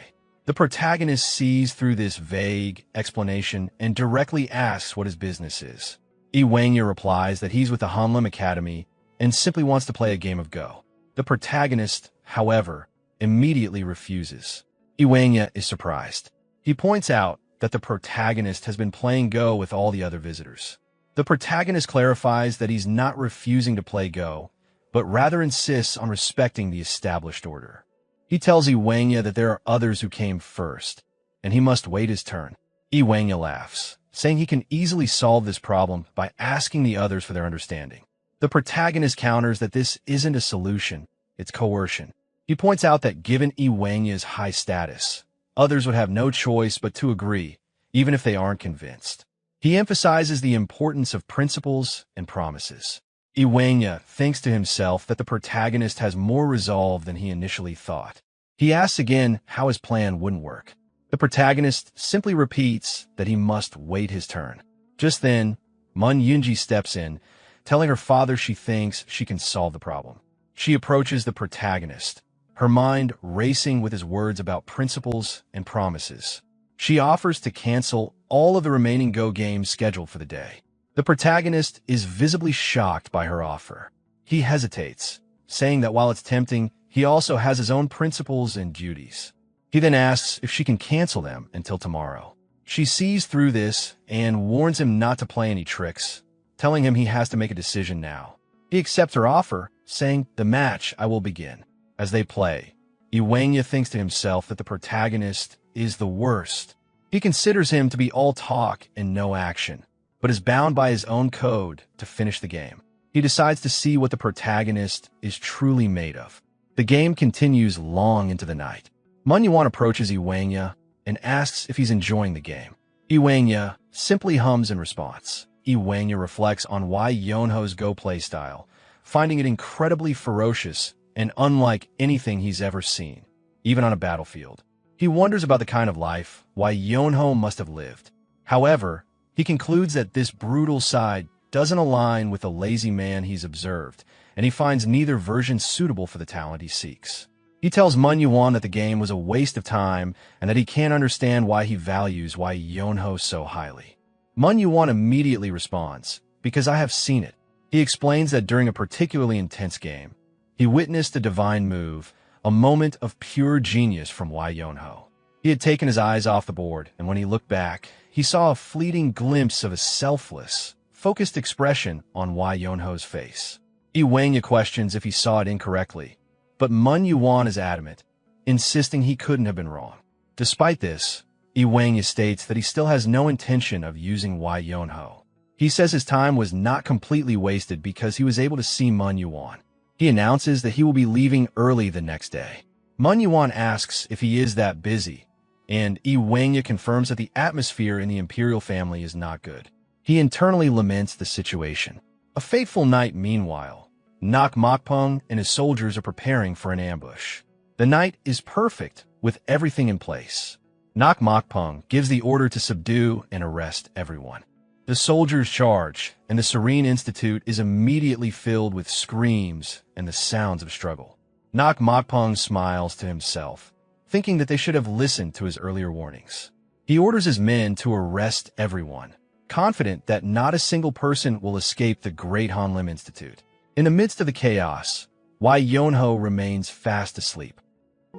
The protagonist sees through this vague explanation and directly asks what his business is. Wangya replies that he's with the Hanlim Academy and simply wants to play a game of Go. The protagonist, however, immediately refuses. Wangya is surprised. He points out that the protagonist has been playing Go with all the other visitors. The protagonist clarifies that he's not refusing to play Go, but rather insists on respecting the established order. He tells Wangya that there are others who came first, and he must wait his turn. Wangya laughs, saying he can easily solve this problem by asking the others for their understanding. The protagonist counters that this isn't a solution, it's coercion. He points out that given Wangya's high status, others would have no choice but to agree, even if they aren't convinced. He emphasizes the importance of principles and promises. Wangya thinks to himself that the protagonist has more resolve than he initially thought. He asks again how his plan wouldn't work. The protagonist simply repeats that he must wait his turn. Just then, Mun Yunji steps in, telling her father she thinks she can solve the problem. She approaches the protagonist, her mind racing with his words about principles and promises. She offers to cancel all of the remaining Go games scheduled for the day. The protagonist is visibly shocked by her offer. He hesitates, saying that while it's tempting, he also has his own principles and duties. He then asks if she can cancel them until tomorrow. She sees through this and warns him not to play any tricks, telling him he has to make a decision now. He accepts her offer, saying, "The match I will begin." As they play, Wangya thinks to himself that the protagonist is the worst. He considers him to be all talk and no action, but is bound by his own code to finish the game. He decides to see what the protagonist is truly made of. The game continues long into the night. Mun Yuan approaches Wangya and asks if he's enjoying the game. Wangya simply hums in response. Wangya reflects on Wai Yonho's Go playstyle, finding it incredibly ferocious and unlike anything he's ever seen. even on a battlefield. He wonders about the kind of life Yonho must have lived. However, he concludes that this brutal side doesn't align with the lazy man he's observed, and he finds neither version suitable for the talent he seeks. He tells Mun Yuan that the game was a waste of time and that he can't understand why he values Yonho so highly. Mun Yuan immediately responds, "Because I have seen it." He explains that during a particularly intense game, he witnessed a divine move, a moment of pure genius from Yonho. He had taken his eyes off the board, and when he looked back, he saw a fleeting glimpse of a selfless, focused expression on Yonho's face. Wangya questions if he saw it incorrectly, but Mun Yuan is adamant, insisting he couldn't have been wrong. Despite this, Wangya states that he still has no intention of using Yonho. He says his time was not completely wasted because he was able to see Mun Yuan. He announces that he will be leaving early the next day. Mun Yuan asks if he is that busy, and Wangya confirms that the atmosphere in the imperial family is not good. He internally laments the situation. A fateful night, meanwhile, Nak Mokpung and his soldiers are preparing for an ambush. The night is perfect, with everything in place. Nak Mokpung gives the order to subdue and arrest everyone. The soldiers charge, and the Serene Institute is immediately filled with screams and the sounds of struggle. Nak Mokpung smiles to himself, thinking that they should have listened to his earlier warnings. He orders his men to arrest everyone, confident that not a single person will escape the Great Hanlim Institute. In the midst of the chaos, Yonho remains fast asleep.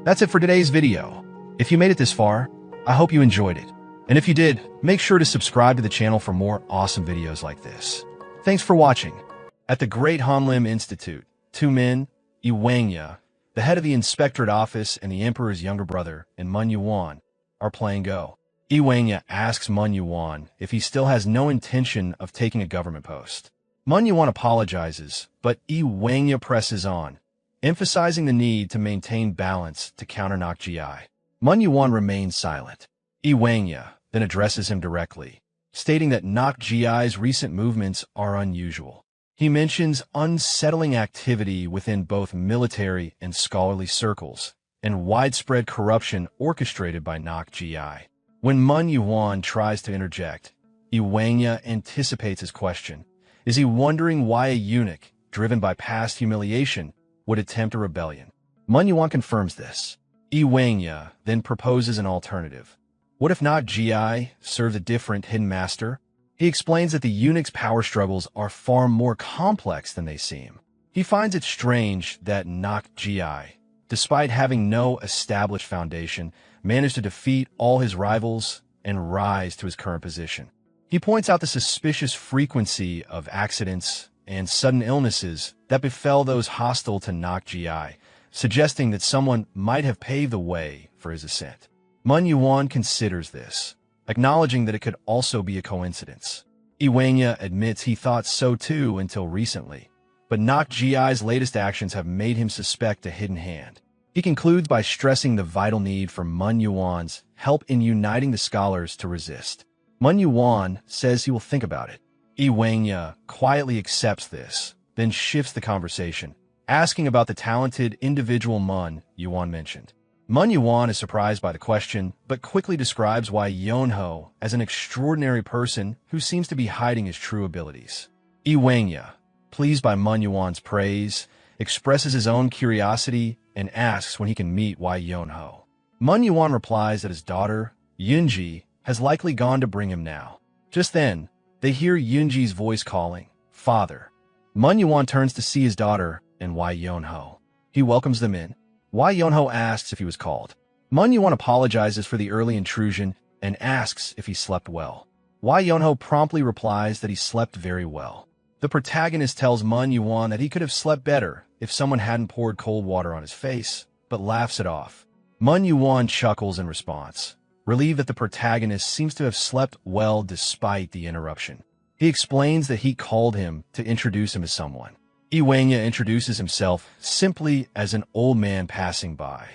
That's it for today's video. If you made it this far, I hope you enjoyed it. And if you did, make sure to subscribe to the channel for more awesome videos like this. Thanks for watching. At the Great Hanlim Institute, two men, Wangya, the head of the inspectorate office and the emperor's younger brother, and Mun Yuan, are playing Go. Wangya asks Mun Yuan if he still has no intention of taking a government post. Mun Yuan apologizes, but Wangya presses on, emphasizing the need to maintain balance to counter Nok Gi. Mun Yuan remains silent. Wangya then addresses him directly, stating that Nok Gi's recent movements are unusual. He mentions unsettling activity within both military and scholarly circles, and widespread corruption orchestrated by Nok Gi. When Mun Yuan tries to interject, Wangya anticipates his question. Is he wondering why a eunuch, driven by past humiliation, would attempt a rebellion? Mun Yuan confirms this. Wangya then proposes an alternative. What if Nok Gi serves a different hidden master? He explains that the eunuch's power struggles are far more complex than they seem. He finds it strange that Nok Gi, despite having no established foundation, managed to defeat all his rivals and rise to his current position. He points out the suspicious frequency of accidents and sudden illnesses that befell those hostile to Nok Gi, suggesting that someone might have paved the way for his ascent. Mun Yuan considers this, acknowledging that it could also be a coincidence. Wangya admits he thought so too until recently, but Nok Gi's latest actions have made him suspect a hidden hand. He concludes by stressing the vital need for Mun Yuan's help in uniting the scholars to resist. Mun Yuan says he will think about it. Wangya quietly accepts this, then shifts the conversation, asking about the talented individual Mun Yuan mentioned. Mun Yuan is surprised by the question, but quickly describes Yonho as an extraordinary person who seems to be hiding his true abilities. Wangya, pleased by Mun Yuan's praise, expresses his own curiosity and asks when he can meet Yonho. Mun Yuan replies that his daughter, Yunji, has likely gone to bring him now. Just then, they hear Yunji's voice calling, "Father." Mun Yuan turns to see his daughter and Yonho. He welcomes them in. Yonho asks if he was called. Mun Yuan apologizes for the early intrusion and asks if he slept well. Yonho promptly replies that he slept very well. The protagonist tells Mun Yuan that he could have slept better if someone hadn't poured cold water on his face, but laughs it off. Mun Yuan chuckles in response, relieved that the protagonist seems to have slept well despite the interruption. He explains that he called him to introduce him as someone. Wangya introduces himself simply as an old man passing by.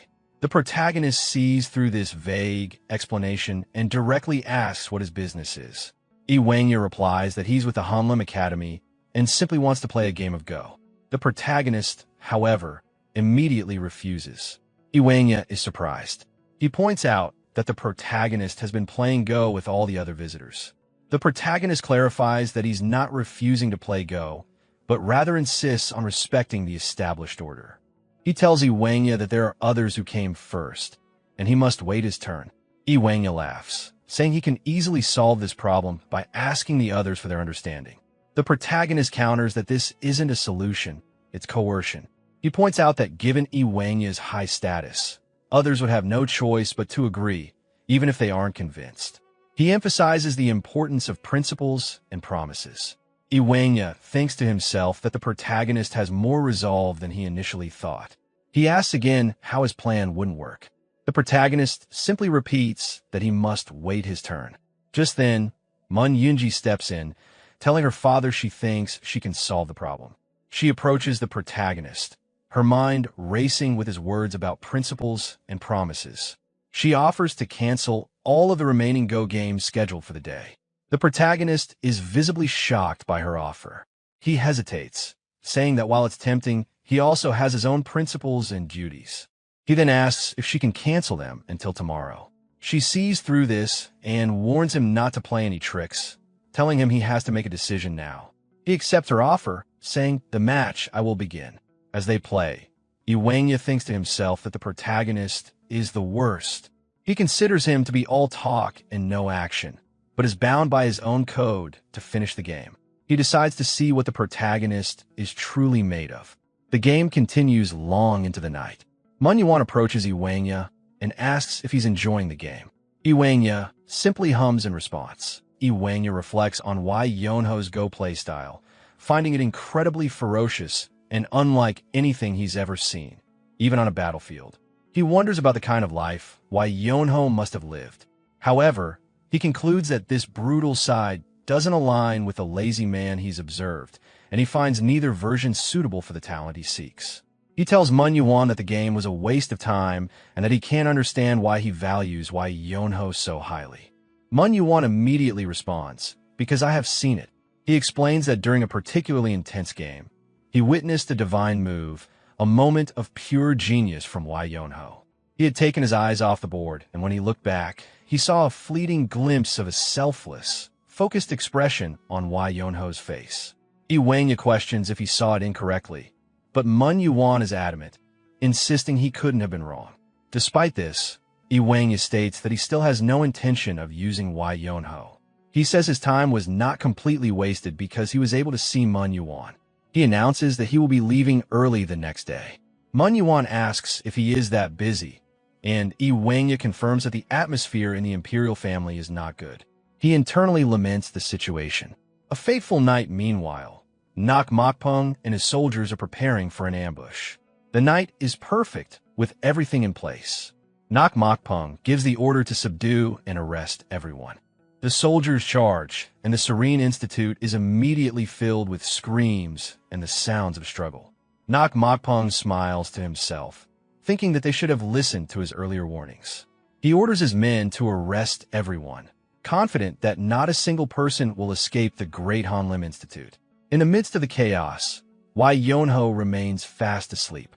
The protagonist sees through this vague explanation and directly asks what his business is. Wangya replies that he's with the Hanlim Academy and simply wants to play a game of Go. The protagonist, however, immediately refuses. Iwanya is surprised. He points out that the protagonist has been playing Go with all the other visitors. The protagonist clarifies that he's not refusing to play Go, but rather insists on respecting the established order. He tells Iwanya that there are others who came first, and he must wait his turn. Iwanya laughs, saying he can easily solve this problem by asking the others for their understanding. The protagonist counters that this isn't a solution, it's coercion. He points out that given Iwanya's high status, others would have no choice but to agree, even if they aren't convinced. He emphasizes the importance of principles and promises. Iwanya thinks to himself that the protagonist has more resolve than he initially thought. He asks again how his plan wouldn't work. The protagonist simply repeats that he must wait his turn. Just then, Mun Yunji steps in, telling her father she thinks she can solve the problem. She approaches the protagonist, her mind racing with his words about principles and promises. She offers to cancel all of the remaining Go games scheduled for the day. The protagonist is visibly shocked by her offer. He hesitates, saying that while it's tempting, he also has his own principles and duties. He then asks if she can cancel them until tomorrow. She sees through this and warns him not to play any tricks, telling him he has to make a decision now. He accepts her offer, saying, "The match I will begin." As they play, Iwanya thinks to himself that the protagonist is the worst. He considers him to be all talk and no action, but is bound by his own code to finish the game. He decides to see what the protagonist is truly made of. The game continues long into the night. Manhwa approaches Iwanya and asks if he's enjoying the game. Iwanya simply hums in response. Iwanya reflects on why Yonho's Go playstyle, finding it incredibly ferocious and unlike anything he's ever seen, even on a battlefield. He wonders about the kind of life why Yonho must have lived. However, he concludes that this brutal side doesn't align with the lazy man he's observed, and he finds neither version suitable for the talent he seeks. He tells Manhwa that the game was a waste of time and that he can't understand why he values Yonho so highly. Manhwa immediately responds, "Because I have seen it." He explains that during a particularly intense game, he witnessed a divine move, a moment of pure genius from Yonho. He had taken his eyes off the board, and when he looked back, he saw a fleeting glimpse of a selfless, focused expression on Yonho's face. Iwanya questions if he saw it incorrectly, but Manhwa is adamant, insisting he couldn't have been wrong. Despite this, Iwanya states that he still has no intention of using Yonho. He says his time was not completely wasted because he was able to see Manhwa. He announces that he will be leaving early the next day. Manhwa asks if he is that busy, and Iwanya confirms that the atmosphere in the imperial family is not good. He internally laments the situation. A fateful night meanwhile, Nak Mokpung and his soldiers are preparing for an ambush. The night is perfect, with everything in place. Nak Mokpung gives the order to subdue and arrest everyone. The soldiers charge, and the Serene Institute is immediately filled with screams and the sounds of struggle. Nak Mokpung smiles to himself, thinking that they should have listened to his earlier warnings. He orders his men to arrest everyone, confident that not a single person will escape the Great Hanlim Institute. In the midst of the chaos, Yonho remains fast asleep.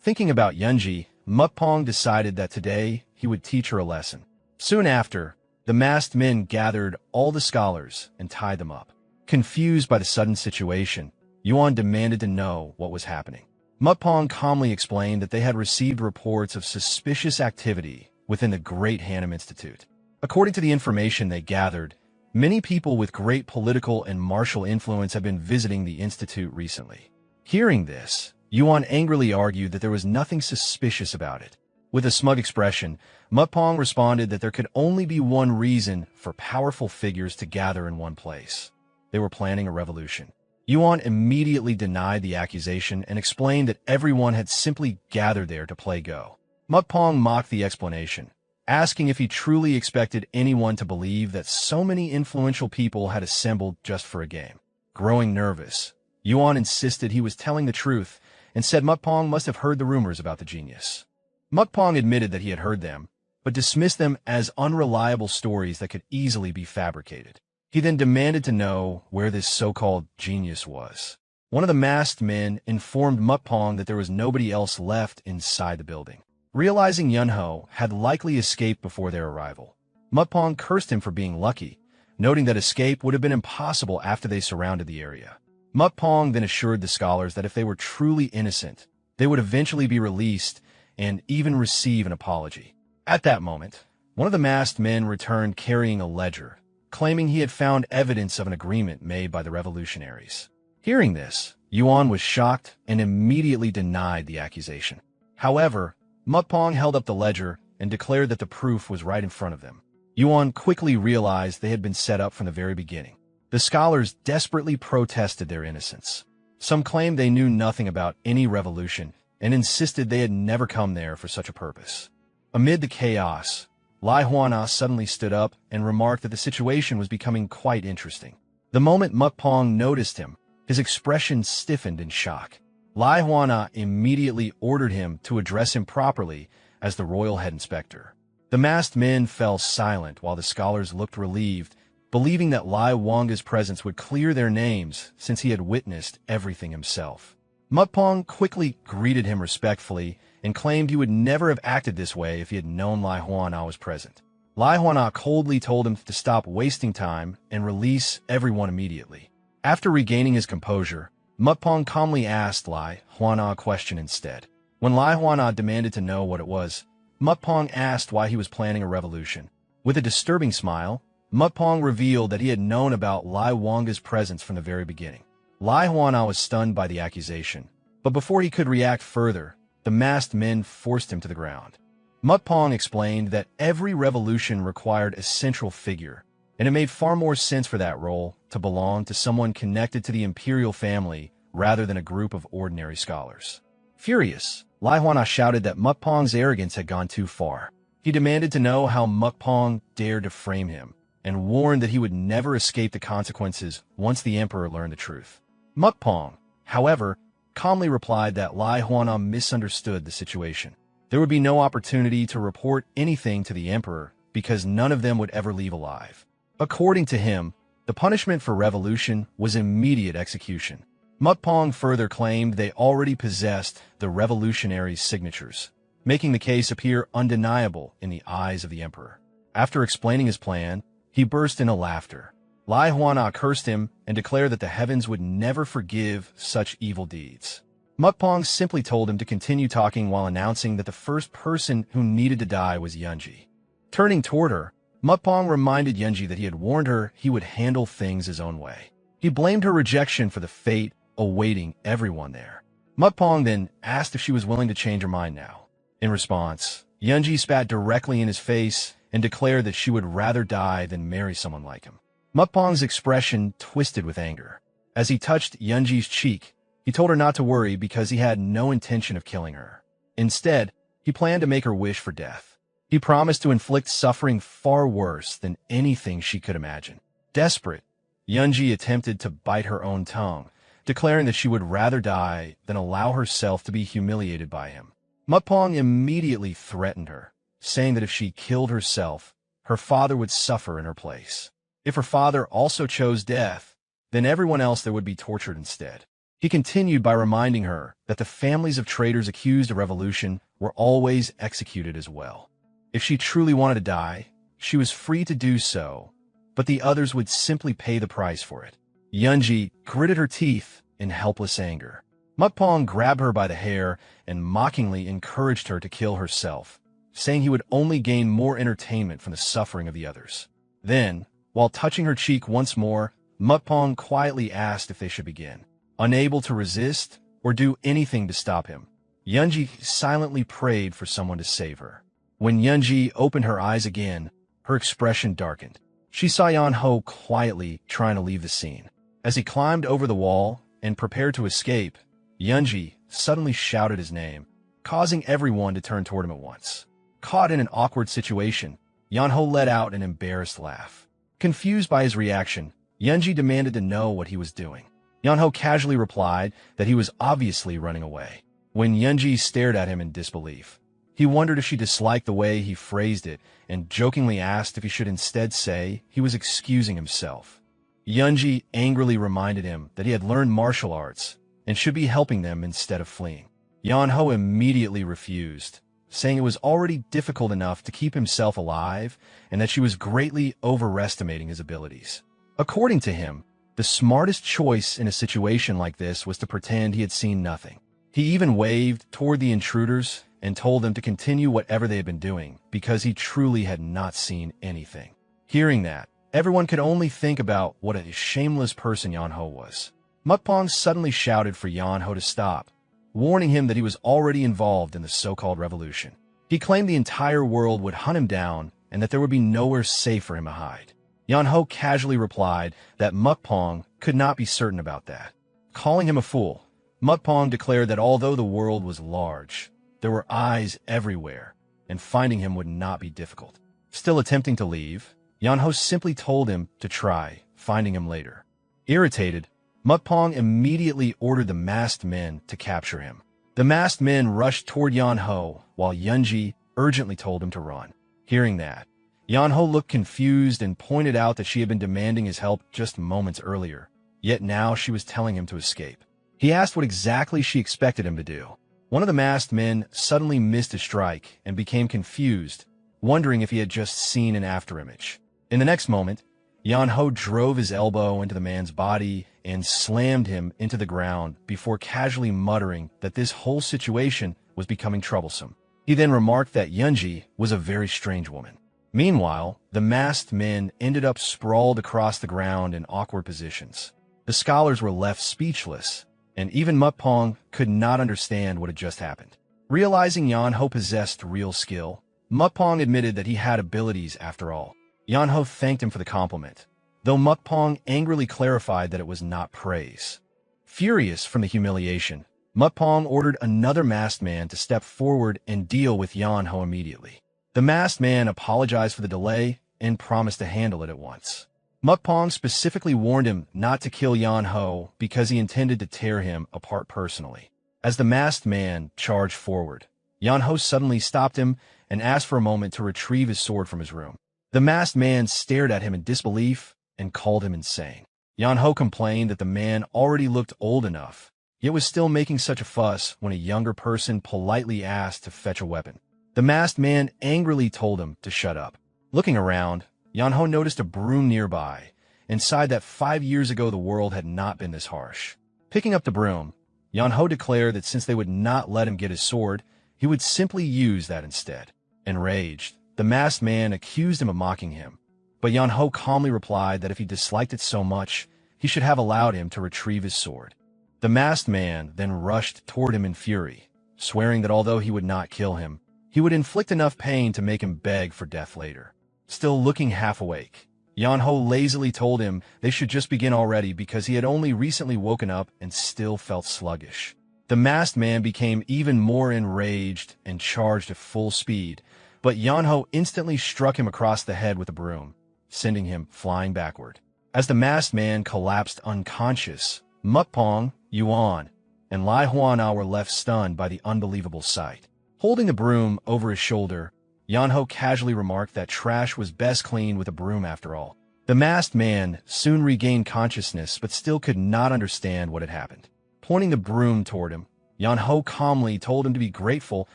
Thinking about Yunji, Mukpong decided that today he would teach her a lesson. Soon after, the masked men gathered all the scholars and tied them up. Confused by the sudden situation, Yuan demanded to know what was happening. Mukpong calmly explained that they had received reports of suspicious activity within the Great Hanlim Institute. According to the information they gathered, many people with great political and martial influence have been visiting the institute recently. Hearing this, Yuan angrily argued that there was nothing suspicious about it. With a smug expression, Mukpong responded that there could only be one reason for powerful figures to gather in one place. They were planning a revolution. Yuan immediately denied the accusation and explained that everyone had simply gathered there to play Go. Mukpong mocked the explanation, asking if he truly expected anyone to believe that so many influential people had assembled just for a game. Growing nervous, Yuan insisted he was telling the truth and said Mukpong must have heard the rumors about the genius. Mukpong admitted that he had heard them, but dismissed them as unreliable stories that could easily be fabricated. He then demanded to know where this so-called genius was. One of the masked men informed Mukpong that there was nobody else left inside the building. Realizing Yunho had likely escaped before their arrival, Mukpong cursed him for being lucky, noting that escape would have been impossible after they surrounded the area. Mukpong then assured the scholars that if they were truly innocent, they would eventually be released and even receive an apology. At that moment, one of the masked men returned carrying a ledger, claiming he had found evidence of an agreement made by the revolutionaries. Hearing this, Yuan was shocked and immediately denied the accusation. However, Mukpong held up the ledger and declared that the proof was right in front of them. Yuan quickly realized they had been set up from the very beginning. The scholars desperately protested their innocence. Some claimed they knew nothing about any revolution and insisted they had never come there for such a purpose. Amid the chaos, Lai Huana suddenly stood up and remarked that the situation was becoming quite interesting. The moment Mukpong noticed him, his expression stiffened in shock. Lai Huana immediately ordered him to address him properly as the royal head inspector. The masked men fell silent while the scholars looked relieved, believing that Lai Wanga's presence would clear their names since he had witnessed everything himself. Mukpong quickly greeted him respectfully and claimed he would never have acted this way if he had known Lai Huana was present. Lai Huana coldly told him to stop wasting time and release everyone immediately. After regaining his composure, Mukpong calmly asked Lai Huana a question instead. When Lai Huana demanded to know what it was, Mukpong asked why he was planning a revolution. With a disturbing smile, Mukpong revealed that he had known about Lai Wanga's presence from the very beginning. Lai Huana was stunned by the accusation, but before he could react further, the masked men forced him to the ground. Mukpong explained that every revolution required a central figure, and it made far more sense for that role to belong to someone connected to the imperial family rather than a group of ordinary scholars. Furious, Lai Huana shouted that Mukpong's arrogance had gone too far. He demanded to know how Mukpong dared to frame him, and warned that he would never escape the consequences once the emperor learned the truth. Mukpong, however, calmly replied that Lai Huana misunderstood the situation. There would be no opportunity to report anything to the emperor because none of them would ever leave alive. According to him, the punishment for revolution was immediate execution. Mukpong further claimed they already possessed the revolutionaries' signatures, making the case appear undeniable in the eyes of the emperor. After explaining his plan, he burst into laughter. Lai Huana cursed him and declared that the heavens would never forgive such evil deeds. Mukpong simply told him to continue talking while announcing that the first person who needed to die was Yunji. Turning toward her, Mukpong reminded Yunji that he had warned her he would handle things his own way. He blamed her rejection for the fate awaiting everyone there. Mukpong then asked if she was willing to change her mind now. In response, Yunji spat directly in his face and declared that she would rather die than marry someone like him. Mukpong's expression twisted with anger. As he touched Yunji's cheek, he told her not to worry because he had no intention of killing her. Instead, he planned to make her wish for death. He promised to inflict suffering far worse than anything she could imagine. Desperate, Yunji attempted to bite her own tongue, declaring that she would rather die than allow herself to be humiliated by him. Mukpong immediately threatened her, saying that if she killed herself, her father would suffer in her place. If her father also chose death, then everyone else there would be tortured instead. He continued by reminding her that the families of traitors accused of revolution were always executed as well. If she truly wanted to die, she was free to do so, but the others would simply pay the price for it. Yunji gritted her teeth in helpless anger. Mukpong grabbed her by the hair and mockingly encouraged her to kill herself, saying he would only gain more entertainment from the suffering of the others. Then, while touching her cheek once more, Mukpong quietly asked if they should begin. Unable to resist or do anything to stop him, Yunji silently prayed for someone to save her. When Yunji opened her eyes again, her expression darkened. She saw Yanho quietly trying to leave the scene. As he climbed over the wall and prepared to escape, Yunji suddenly shouted his name, causing everyone to turn toward him at once. Caught in an awkward situation, Yanho let out an embarrassed laugh. Confused by his reaction, Yunji demanded to know what he was doing. Yanho casually replied that he was obviously running away. When Yunji stared at him in disbelief, he wondered if she disliked the way he phrased it and jokingly asked if he should instead say he was excusing himself. Yunji angrily reminded him that he had learned martial arts and should be helping them instead of fleeing. Yanho immediately refused, saying it was already difficult enough to keep himself alive and that she was greatly overestimating his abilities. According to him, the smartest choice in a situation like this was to pretend he had seen nothing. He even waved toward the intruders and told them to continue whatever they had been doing because he truly had not seen anything. Hearing that, everyone could only think about what a shameless person Yanho was. Mukpong suddenly shouted for Yanho to stop, warning him that he was already involved in the so-called revolution. He claimed the entire world would hunt him down and that there would be nowhere safe for him to hide. Yanho casually replied that Mukpong could not be certain about that. Calling him a fool, Mukpong declared that although the world was large, there were eyes everywhere, and finding him would not be difficult. Still attempting to leave, Yanho simply told him to try finding him later. Irritated, Mukpong immediately ordered the masked men to capture him. The masked men rushed toward Yanho, while Yunji urgently told him to run. Hearing that, Yanho looked confused and pointed out that she had been demanding his help just moments earlier, yet now she was telling him to escape. He asked what exactly she expected him to do. One of the masked men suddenly missed a strike and became confused, wondering if he had just seen an afterimage. In the next moment, Yanho drove his elbow into the man's body and slammed him into the ground before casually muttering that this whole situation was becoming troublesome. He then remarked that Yunji was a very strange woman. Meanwhile, the masked men ended up sprawled across the ground in awkward positions. The scholars were left speechless, and even Mukpong could not understand what had just happened. Realizing Yanho possessed real skill, Mukpong admitted that he had abilities after all. Yanho thanked him for the compliment, though Mukpong angrily clarified that it was not praise. Furious from the humiliation, Mukpong ordered another masked man to step forward and deal with Yanho immediately. The masked man apologized for the delay and promised to handle it at once. Mukpong specifically warned him not to kill Yanho because he intended to tear him apart personally. As the masked man charged forward, Yanho suddenly stopped him and asked for a moment to retrieve his sword from his room. The masked man stared at him in disbelief and called him insane. Yanho complained that the man already looked old enough, yet was still making such a fuss when a younger person politely asked to fetch a weapon. The masked man angrily told him to shut up. Looking around, Yanho noticed a broom nearby and sighed that 5 years ago the world had not been this harsh. Picking up the broom, Yanho declared that since they would not let him get his sword, he would simply use that instead. Enraged, the masked man accused him of mocking him, but Yanho calmly replied that if he disliked it so much, he should have allowed him to retrieve his sword. The masked man then rushed toward him in fury, swearing that although he would not kill him, he would inflict enough pain to make him beg for death later. Still looking half awake, Yanho lazily told him they should just begin already because he had only recently woken up and still felt sluggish. The masked man became even more enraged and charged at full speed, but Yanho instantly struck him across the head with a broom, sending him flying backward. As the masked man collapsed unconscious, Mukpong, Yuan, and Lai Huana were left stunned by the unbelievable sight. Holding the broom over his shoulder, Yanho casually remarked that trash was best cleaned with a broom after all. The masked man soon regained consciousness but still could not understand what had happened. Pointing the broom toward him, Yanho calmly told him to be grateful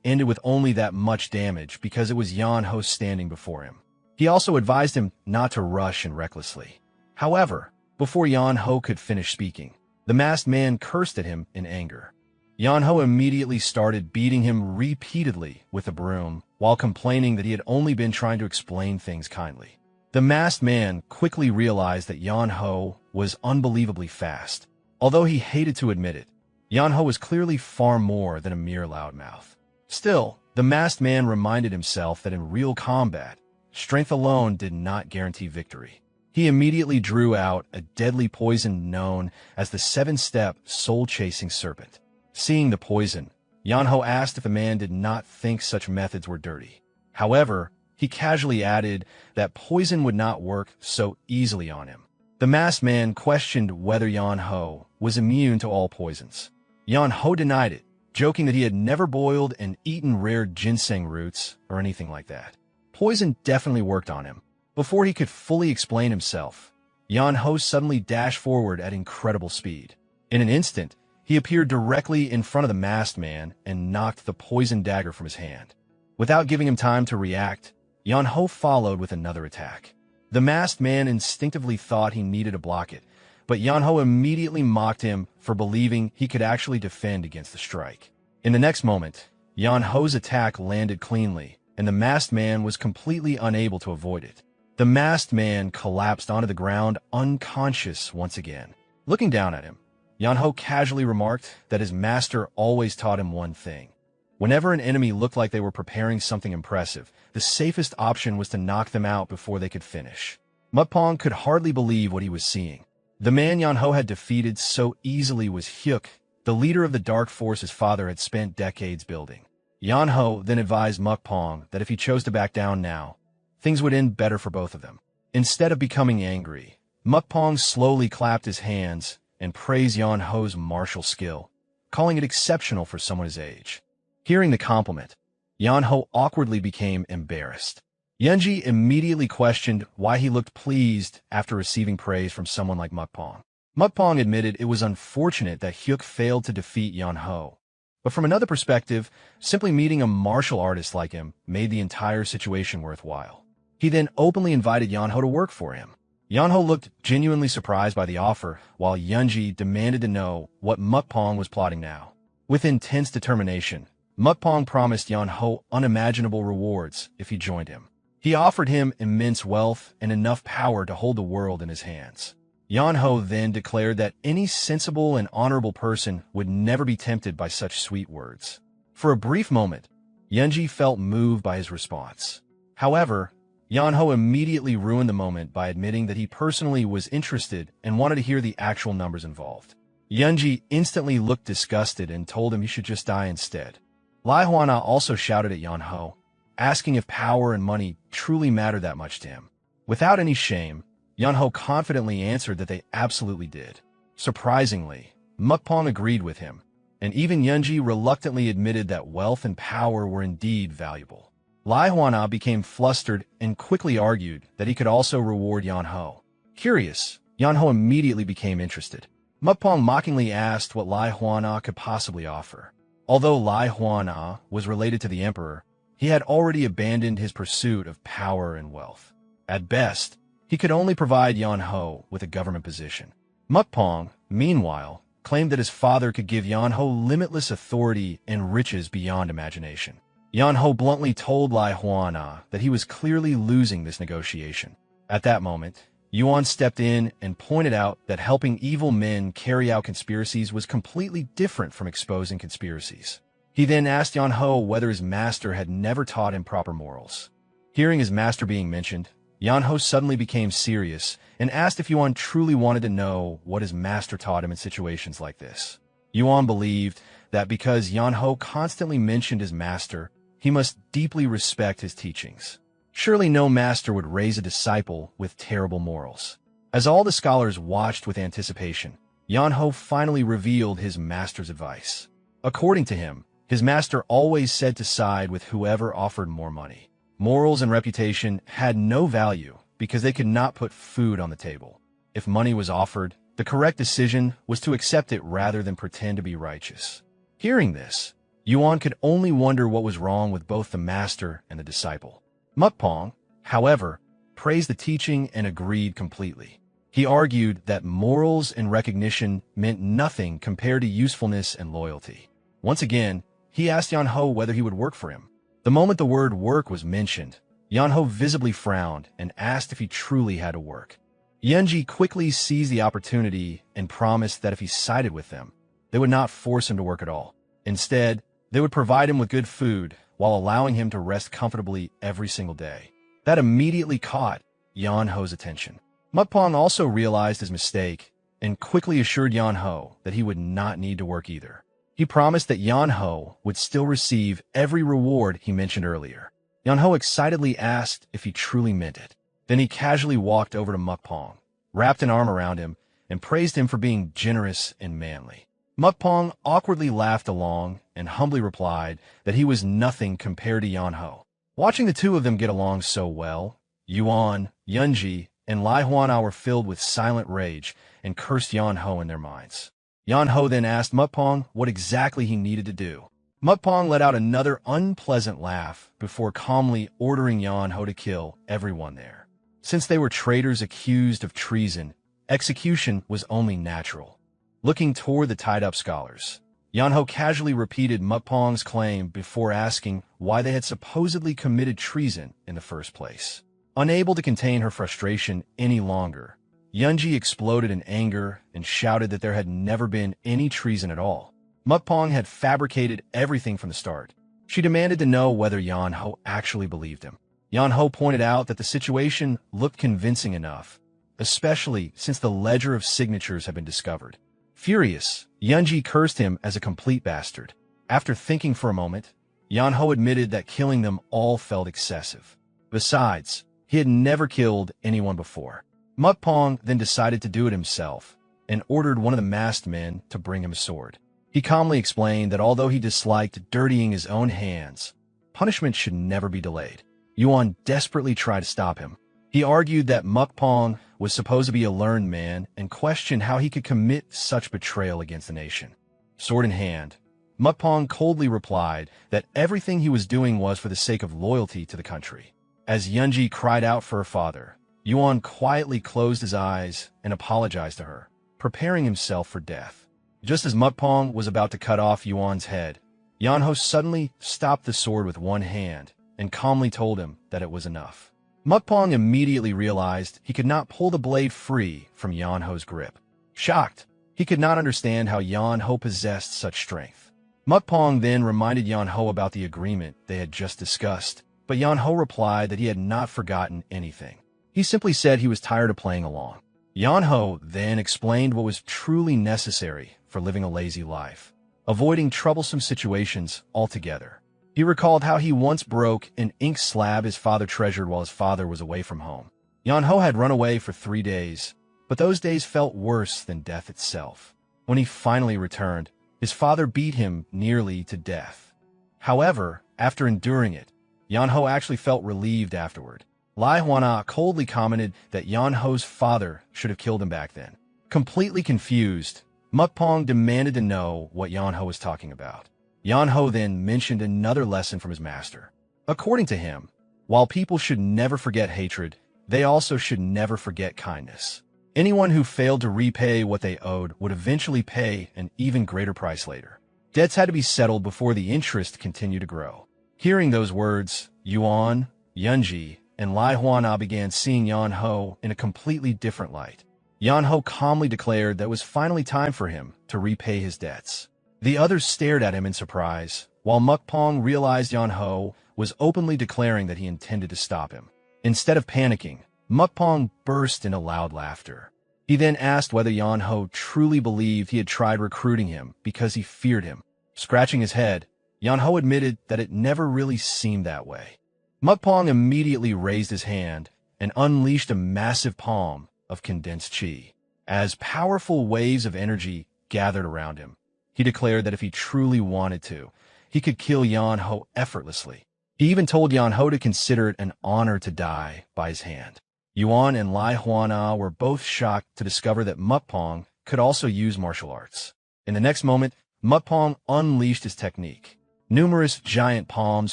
ended with only that much damage because it was Yanho standing before him. He also advised him not to rush and recklessly. However, before Yanho could finish speaking, the masked man cursed at him in anger. Yanho immediately started beating him repeatedly with a broom while complaining that he had only been trying to explain things kindly. The masked man quickly realized that Yanho was unbelievably fast. Although he hated to admit it, Yanho was clearly far more than a mere loudmouth. Still, the masked man reminded himself that in real combat, strength alone did not guarantee victory. He immediately drew out a deadly poison known as the 7-step soul-chasing serpent. Seeing the poison, Yanho asked if the man did not think such methods were dirty. However, he casually added that poison would not work so easily on him. The masked man questioned whether Yanho was immune to all poisons. Yanho denied it, joking that he had never boiled and eaten rare ginseng roots or anything like that. Poison definitely worked on him. Before he could fully explain himself, Yanho suddenly dashed forward at incredible speed. In an instant, He appeared directly in front of the masked man and knocked the poisoned dagger from his hand. Without giving him time to react, Yan-ho followed with another attack. The masked man instinctively thought he needed to block it, but Yan-ho immediately mocked him for believing he could actually defend against the strike. In the next moment, Yan-ho's attack landed cleanly, and the masked man was completely unable to avoid it. The masked man collapsed onto the ground unconscious once again. Looking down at him, Yan-ho casually remarked that his master always taught him one thing. Whenever an enemy looked like they were preparing something impressive, the safest option was to knock them out before they could finish. Mukpong could hardly believe what he was seeing. The man Yan-ho had defeated so easily was Hyuk, the leader of the dark force his father had spent decades building. Yan-ho then advised Mukpong that if he chose to back down now, things would end better for both of them. Instead of becoming angry, Mukpong slowly clapped his hands and praised Yan-ho's martial skill, calling it exceptional for someone his age. Hearing the compliment, Yan-ho awkwardly became embarrassed. Yunji immediately questioned why he looked pleased after receiving praise from someone like Mukpong. Mukpong admitted it was unfortunate that Hyuk failed to defeat Yan-ho. But from another perspective, simply meeting a martial artist like him made the entire situation worthwhile. He then openly invited Yan-ho to work for him. Yan-ho looked genuinely surprised by the offer, while Yunji demanded to know what Mukpong was plotting now. With intense determination, Mukpong promised Yan-ho unimaginable rewards if he joined him. He offered him immense wealth and enough power to hold the world in his hands. Yan-ho then declared that any sensible and honorable person would never be tempted by such sweet words. For a brief moment, Yunji felt moved by his response. However, Yan-ho immediately ruined the moment by admitting that he personally was interested and wanted to hear the actual numbers involved. Yunji instantly looked disgusted and told him he should just die instead. Lai Huana also shouted at Yan-ho, asking if power and money truly mattered that much to him. Without any shame, Yan-ho confidently answered that they absolutely did. Surprisingly, Mukpong agreed with him, and even Yunji reluctantly admitted that wealth and power were indeed valuable. Lai Huana became flustered and quickly argued that he could also reward Yan-ho. Curious, Yan-ho immediately became interested. Mukpong mockingly asked what Lai Huana could possibly offer. Although Lai Huana was related to the emperor, he had already abandoned his pursuit of power and wealth. At best, he could only provide Yan-ho with a government position. Mukpong, meanwhile, claimed that his father could give Yan-ho limitless authority and riches beyond imagination. Yan-ho bluntly told Lai Huana that he was clearly losing this negotiation. At that moment, Yuan stepped in and pointed out that helping evil men carry out conspiracies was completely different from exposing conspiracies. He then asked Yan-ho whether his master had never taught him proper morals. Hearing his master being mentioned, Yan-ho suddenly became serious and asked if Yuan truly wanted to know what his master taught him in situations like this. Yuan believed that because Yan-ho constantly mentioned his master, he must deeply respect his teachings. Surely no master would raise a disciple with terrible morals. As all the scholars watched with anticipation, Yan-ho finally revealed his master's advice. According to him, his master always said to side with whoever offered more money. Morals and reputation had no value because they could not put food on the table. If money was offered, the correct decision was to accept it rather than pretend to be righteous. Hearing this, Yuan could only wonder what was wrong with both the master and the disciple. Mukpong, however, praised the teaching and agreed completely. He argued that morals and recognition meant nothing compared to usefulness and loyalty. Once again, he asked Yan-ho whether he would work for him. The moment the word work was mentioned, Yan-ho visibly frowned and asked if he truly had to work. Yunji quickly seized the opportunity and promised that if he sided with them, they would not force him to work at all. Instead, they would provide him with good food while allowing him to rest comfortably every single day. That immediately caught Yan-ho's attention. Mukpong also realized his mistake and quickly assured Yan-ho that he would not need to work either. He promised that Yan-ho would still receive every reward he mentioned earlier. Yan-ho excitedly asked if he truly meant it. Then he casually walked over to Mukpong, wrapped an arm around him, and praised him for being generous and manly. Mukpong awkwardly laughed along and humbly replied that he was nothing compared to Yan-ho. Watching the two of them get along so well, Yuan, Yunji, and Lai Huana were filled with silent rage and cursed Yan-ho in their minds. Yan-ho then asked Mukpong what exactly he needed to do. Mukpong let out another unpleasant laugh before calmly ordering Yan-ho to kill everyone there. Since they were traitors accused of treason, execution was only natural. Looking toward the tied-up scholars, Yan-ho casually repeated Mukpong's claim before asking why they had supposedly committed treason in the first place. Unable to contain her frustration any longer, Yunji exploded in anger and shouted that there had never been any treason at all. Mukpong had fabricated everything from the start. She demanded to know whether Yan-ho actually believed him. Yan-ho pointed out that the situation looked convincing enough, especially since the ledger of signatures had been discovered. Furious, Yunji cursed him as a complete bastard. After thinking for a moment, Yan-ho admitted that killing them all felt excessive. Besides, he had never killed anyone before. Mukpong then decided to do it himself and ordered one of the masked men to bring him a sword. He calmly explained that although he disliked dirtying his own hands, punishment should never be delayed. Yuan desperately tried to stop him. He argued that Mukpong was supposed to be a learned man and questioned how he could commit such betrayal against the nation. Sword in hand, Mukpong coldly replied that everything he was doing was for the sake of loyalty to the country. As Yunji cried out for her father, Yuan quietly closed his eyes and apologized to her, preparing himself for death. Just as Mukpong was about to cut off Yuan's head, Yan-ho suddenly stopped the sword with one hand and calmly told him that it was enough. Mukpong immediately realized he could not pull the blade free from Yan-ho's grip. Shocked, he could not understand how Yan-ho possessed such strength. Mukpong then reminded Yan-ho about the agreement they had just discussed, but Yan-ho replied that he had not forgotten anything. He simply said he was tired of playing along. Yan-ho then explained what was truly necessary for living a lazy life, avoiding troublesome situations altogether. He recalled how he once broke an ink slab his father treasured while his father was away from home. Yan-ho had run away for 3 days, but those days felt worse than death itself. When he finally returned, his father beat him nearly to death. However, after enduring it, Yan-ho actually felt relieved afterward. Lai Huana coldly commented that Yan-ho's father should have killed him back then. Completely confused, Mukpong demanded to know what Yan-ho was talking about. Yan-ho then mentioned another lesson from his master. According to him, while people should never forget hatred, they also should never forget kindness. Anyone who failed to repay what they owed would eventually pay an even greater price later. Debts had to be settled before the interest continued to grow. Hearing those words, Yuan, Yunji, and Lai Huana began seeing Yan-ho in a completely different light. Yan-ho calmly declared that it was finally time for him to repay his debts. The others stared at him in surprise, while Mukpong realized Yan-ho was openly declaring that he intended to stop him. Instead of panicking, Mukpong burst into loud laughter. He then asked whether Yan-ho truly believed he had tried recruiting him because he feared him. Scratching his head, Yan-ho admitted that it never really seemed that way. Mukpong immediately raised his hand and unleashed a massive palm of condensed qi. As powerful waves of energy gathered around him, he declared that if he truly wanted to, he could kill Yan-ho effortlessly. He even told Yan-ho to consider it an honor to die by his hand. Yuan and Lai Huana were both shocked to discover that Mukpong could also use martial arts. In the next moment, Mukpong unleashed his technique. Numerous giant palms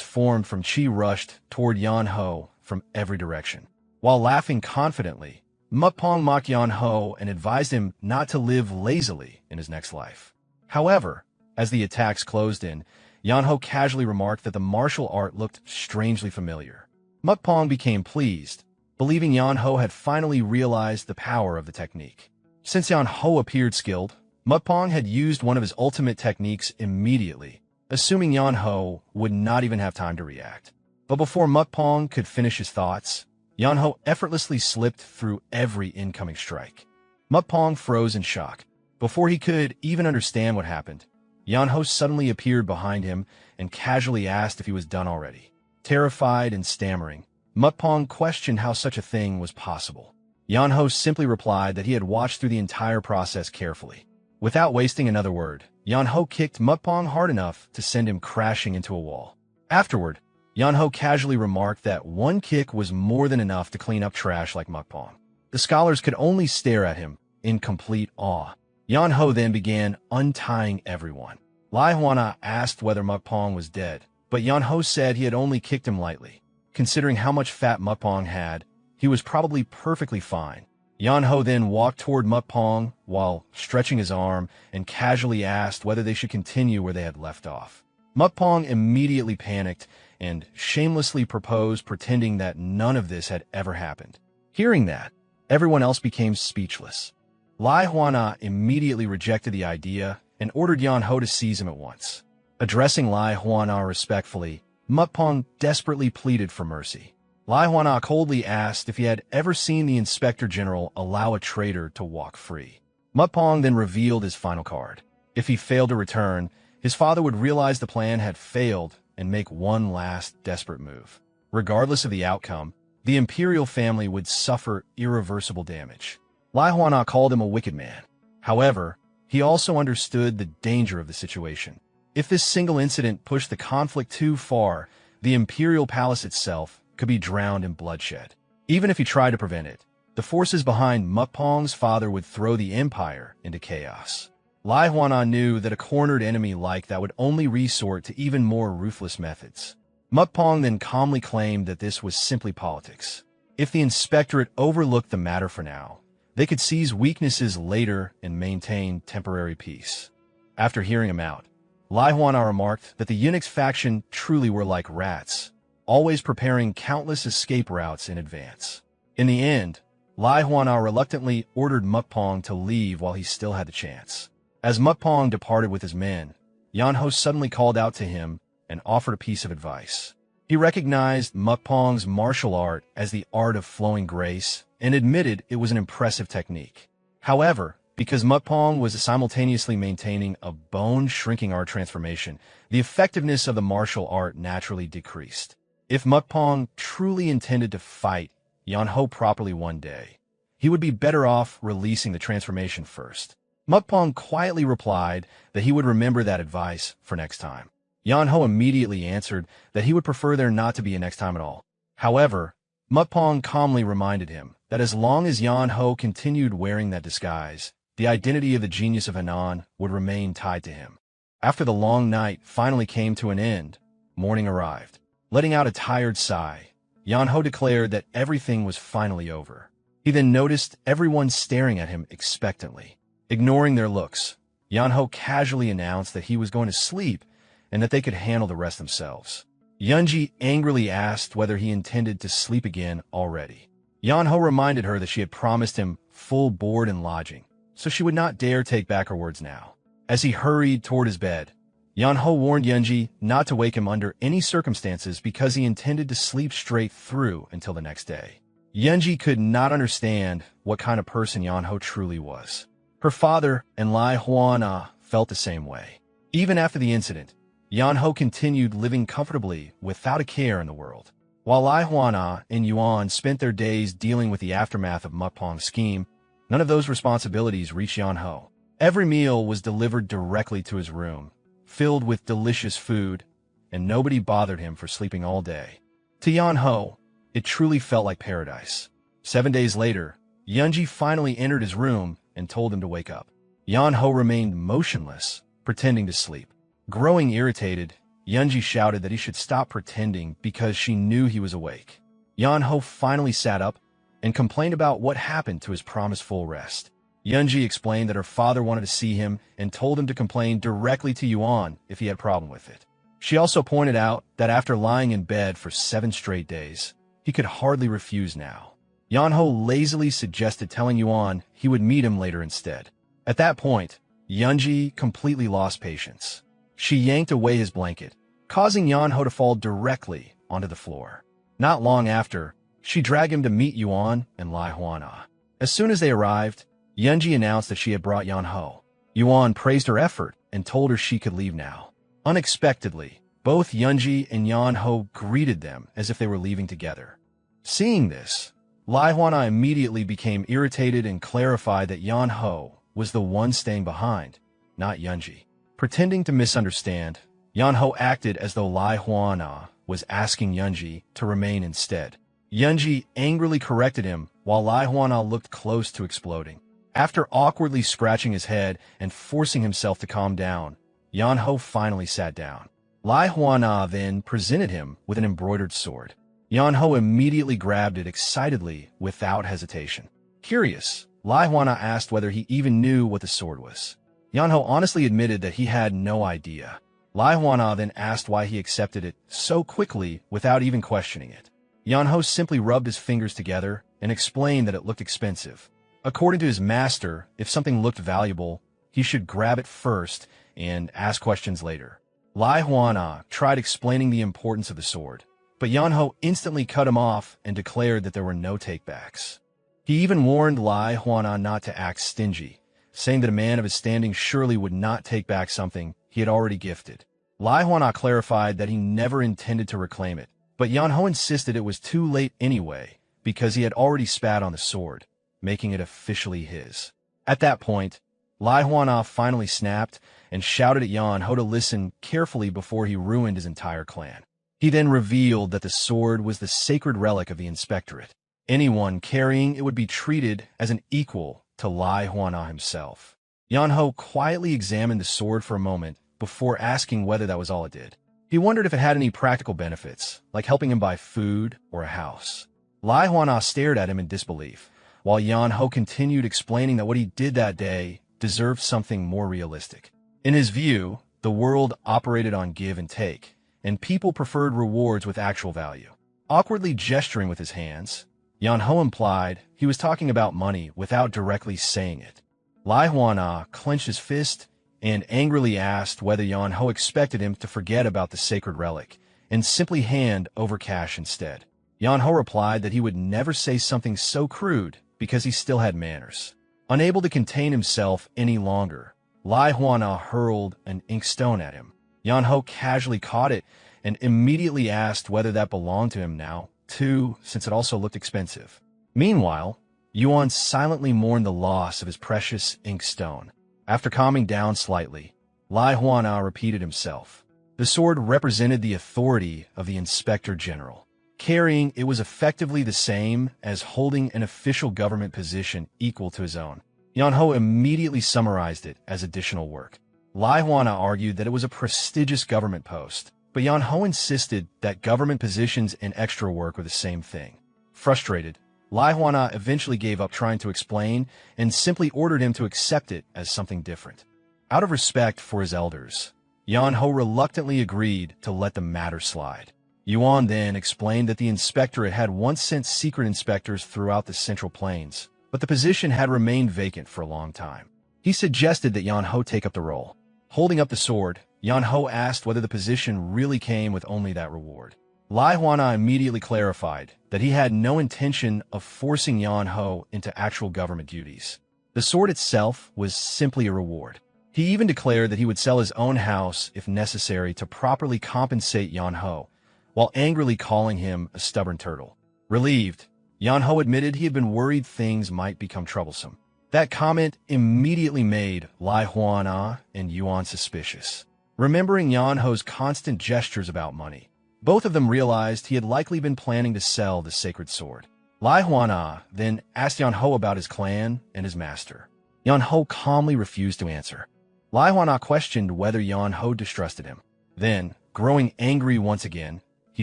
formed from qi rushed toward Yan-ho from every direction. While laughing confidently, Mukpong mocked Yan-ho and advised him not to live lazily in his next life. However, as the attacks closed in, Yan-ho casually remarked that the martial art looked strangely familiar. Mukpong became pleased, believing Yan-ho had finally realized the power of the technique. Since Yan-ho appeared skilled, Mukpong had used one of his ultimate techniques immediately, assuming Yan-ho would not even have time to react. But before Mukpong could finish his thoughts, Yan-ho effortlessly slipped through every incoming strike. Mukpong froze in shock. Before he could even understand what happened, Yan-ho suddenly appeared behind him and casually asked if he was done already. Terrified and stammering, Mukpong questioned how such a thing was possible. Yan-ho simply replied that he had watched through the entire process carefully. Without wasting another word, Yan-ho kicked Mukpong hard enough to send him crashing into a wall. Afterward, Yan-ho casually remarked that one kick was more than enough to clean up trash like Mukpong. The scholars could only stare at him in complete awe. Yan Ho then began untying everyone. Lai Huana asked whether Mukpong was dead, but Yan Ho said he had only kicked him lightly. Considering how much fat Mukpong had, he was probably perfectly fine. Yan Ho then walked toward Mukpong while stretching his arm and casually asked whether they should continue where they had left off. Mukpong immediately panicked and shamelessly proposed, pretending that none of this had ever happened. Hearing that, everyone else became speechless. Lai Huana immediately rejected the idea and ordered Yan Ho to seize him at once. Addressing Lai Huana respectfully, Mukpong desperately pleaded for mercy. Lai Huana coldly asked if he had ever seen the Inspector General allow a traitor to walk free. Mukpong then revealed his final card. If he failed to return, his father would realize the plan had failed and make one last desperate move. Regardless of the outcome, the imperial family would suffer irreversible damage. Lai Huana called him a wicked man. However, he also understood the danger of the situation. If this single incident pushed the conflict too far, the imperial palace itself could be drowned in bloodshed. Even if he tried to prevent it, the forces behind Mukpong's father would throw the empire into chaos. Lai Huana knew that a cornered enemy like that would only resort to even more ruthless methods. Mukpong then calmly claimed that this was simply politics. If the inspectorate overlooked the matter for now, they could seize weaknesses later and maintain temporary peace. After hearing him out, Lai Huana remarked that the eunuchs faction truly were like rats, always preparing countless escape routes in advance. In the end, Lai Huana reluctantly ordered Mukpong to leave while he still had the chance. As Mukpong departed with his men, Yan Ho suddenly called out to him and offered a piece of advice. He recognized Mukpong's martial art as the art of flowing grace and admitted it was an impressive technique. However, because Mukpong was simultaneously maintaining a bone-shrinking art transformation, the effectiveness of the martial art naturally decreased. If Mukpong truly intended to fight Yan Ho properly one day, he would be better off releasing the transformation first. Mukpong quietly replied that he would remember that advice for next time. Yan Ho immediately answered that he would prefer there not to be a next time at all. However, Mukpong calmly reminded him that as long as Yan Ho continued wearing that disguise, the identity of the genius of Henan would remain tied to him. After the long night finally came to an end, morning arrived. Letting out a tired sigh, Yan Ho declared that everything was finally over. He then noticed everyone staring at him expectantly. Ignoring their looks, Yan Ho casually announced that he was going to sleep and that they could handle the rest themselves. Yunji angrily asked whether he intended to sleep again already. Yan Ho reminded her that she had promised him full board and lodging, so she would not dare take back her words now. As he hurried toward his bed, Yan Ho warned Yunji not to wake him under any circumstances because he intended to sleep straight through until the next day. Yunji could not understand what kind of person Yan Ho truly was. Her father and Lai Huana felt the same way. Even after the incident, Yan Ho continued living comfortably without a care in the world. While Lai Huana and Yuan spent their days dealing with the aftermath of Mukpong's scheme, none of those responsibilities reached Yan Ho. Every meal was delivered directly to his room, filled with delicious food, and nobody bothered him for sleeping all day. To Yan Ho, it truly felt like paradise. 7 days later, Yunji finally entered his room and told him to wake up. Yan Ho remained motionless, pretending to sleep. Growing irritated, Yunji shouted that he should stop pretending because she knew he was awake. Yan Ho finally sat up and complained about what happened to his promised full rest. Yunji explained that her father wanted to see him and told him to complain directly to Yuan if he had a problem with it. She also pointed out that after lying in bed for 7 straight days, he could hardly refuse now. Yan Ho lazily suggested telling Yuan he would meet him later instead. At that point, Yunji completely lost patience. She yanked away his blanket, causing Yan Ho to fall directly onto the floor. Not long after, she dragged him to meet Yuan and Lai Huana. As soon as they arrived, Yunji announced that she had brought Yan Ho. Yuan praised her effort and told her she could leave now. Unexpectedly, both Yunji and Yan Ho greeted them as if they were leaving together. Seeing this, Lai Huana immediately became irritated and clarified that Yan Ho was the one staying behind, not Yunji. Pretending to misunderstand, Yan Ho acted as though Lai Huana was asking Yunji to remain instead. Yunji angrily corrected him while Lai Huana looked close to exploding. After awkwardly scratching his head and forcing himself to calm down, Yan-ho finally sat down. Lai Huana then presented him with an embroidered sword. Yan-ho immediately grabbed it excitedly without hesitation. Curious, Lai Huana asked whether he even knew what the sword was. Yan-ho honestly admitted that he had no idea. Lai Huana then asked why he accepted it so quickly without even questioning it. Yan-ho simply rubbed his fingers together and explained that it looked expensive. According to his master, if something looked valuable, he should grab it first and ask questions later. Lai Huana tried explaining the importance of the sword, but Yan-ho instantly cut him off and declared that there were no takebacks. He even warned Lai Huana not to act stingy, saying that a man of his standing surely would not take back something he had already gifted. Lai Huana clarified that he never intended to reclaim it, but Yan-ho insisted it was too late anyway because he had already spat on the sword, making it officially his. At that point, Lai Huana finally snapped and shouted at Yan-ho to listen carefully before he ruined his entire clan. He then revealed that the sword was the sacred relic of the inspectorate. Anyone carrying it would be treated as an equal to Lai Huana himself. Yan-ho quietly examined the sword for a moment before asking whether that was all it did. He wondered if it had any practical benefits, like helping him buy food or a house. Lai Huana stared at him in disbelief, while Yan-ho continued explaining that what he did that day deserved something more realistic. In his view, the world operated on give and take, and people preferred rewards with actual value. Awkwardly gesturing with his hands, Yan-ho implied he was talking about money without directly saying it. Lai Huana clenched his fist and angrily asked whether Yan-ho expected him to forget about the sacred relic and simply hand over cash instead. Yan-ho replied that he would never say something so crude because he still had manners. Unable to contain himself any longer, Lai Huana hurled an inkstone at him. Yan-ho casually caught it and immediately asked whether that belonged to him now, too, since it also looked expensive. Meanwhile, Yuan silently mourned the loss of his precious inkstone. After calming down slightly, Lai Huana repeated himself. The sword represented the authority of the Inspector General. Carrying it was effectively the same as holding an official government position equal to his own. Yan-ho immediately summarized it as additional work. Lai Huana argued that it was a prestigious government post, but Yan-ho insisted that government positions and extra work were the same thing. Frustrated, Lai Huana eventually gave up trying to explain and simply ordered him to accept it as something different. Out of respect for his elders, Yan-ho reluctantly agreed to let the matter slide. Yuan then explained that the inspectorate had once sent secret inspectors throughout the Central Plains, but the position had remained vacant for a long time. He suggested that Yan-ho take up the role. Holding up the sword, Yan-ho asked whether the position really came with only that reward. Lai Huana immediately clarified that he had no intention of forcing Yan-ho into actual government duties. The sword itself was simply a reward. He even declared that he would sell his own house if necessary to properly compensate Yan-ho, while angrily calling him a stubborn turtle. Relieved, Yan-ho admitted he had been worried things might become troublesome. That comment immediately made Lai Huana and Yuan suspicious. Remembering Yan-ho's constant gestures about money, both of them realized he had likely been planning to sell the sacred sword. Lai Huana then asked Yan-ho about his clan and his master. Yan-ho calmly refused to answer. Lai Huana questioned whether Yan-ho distrusted him. Then, growing angry once again, he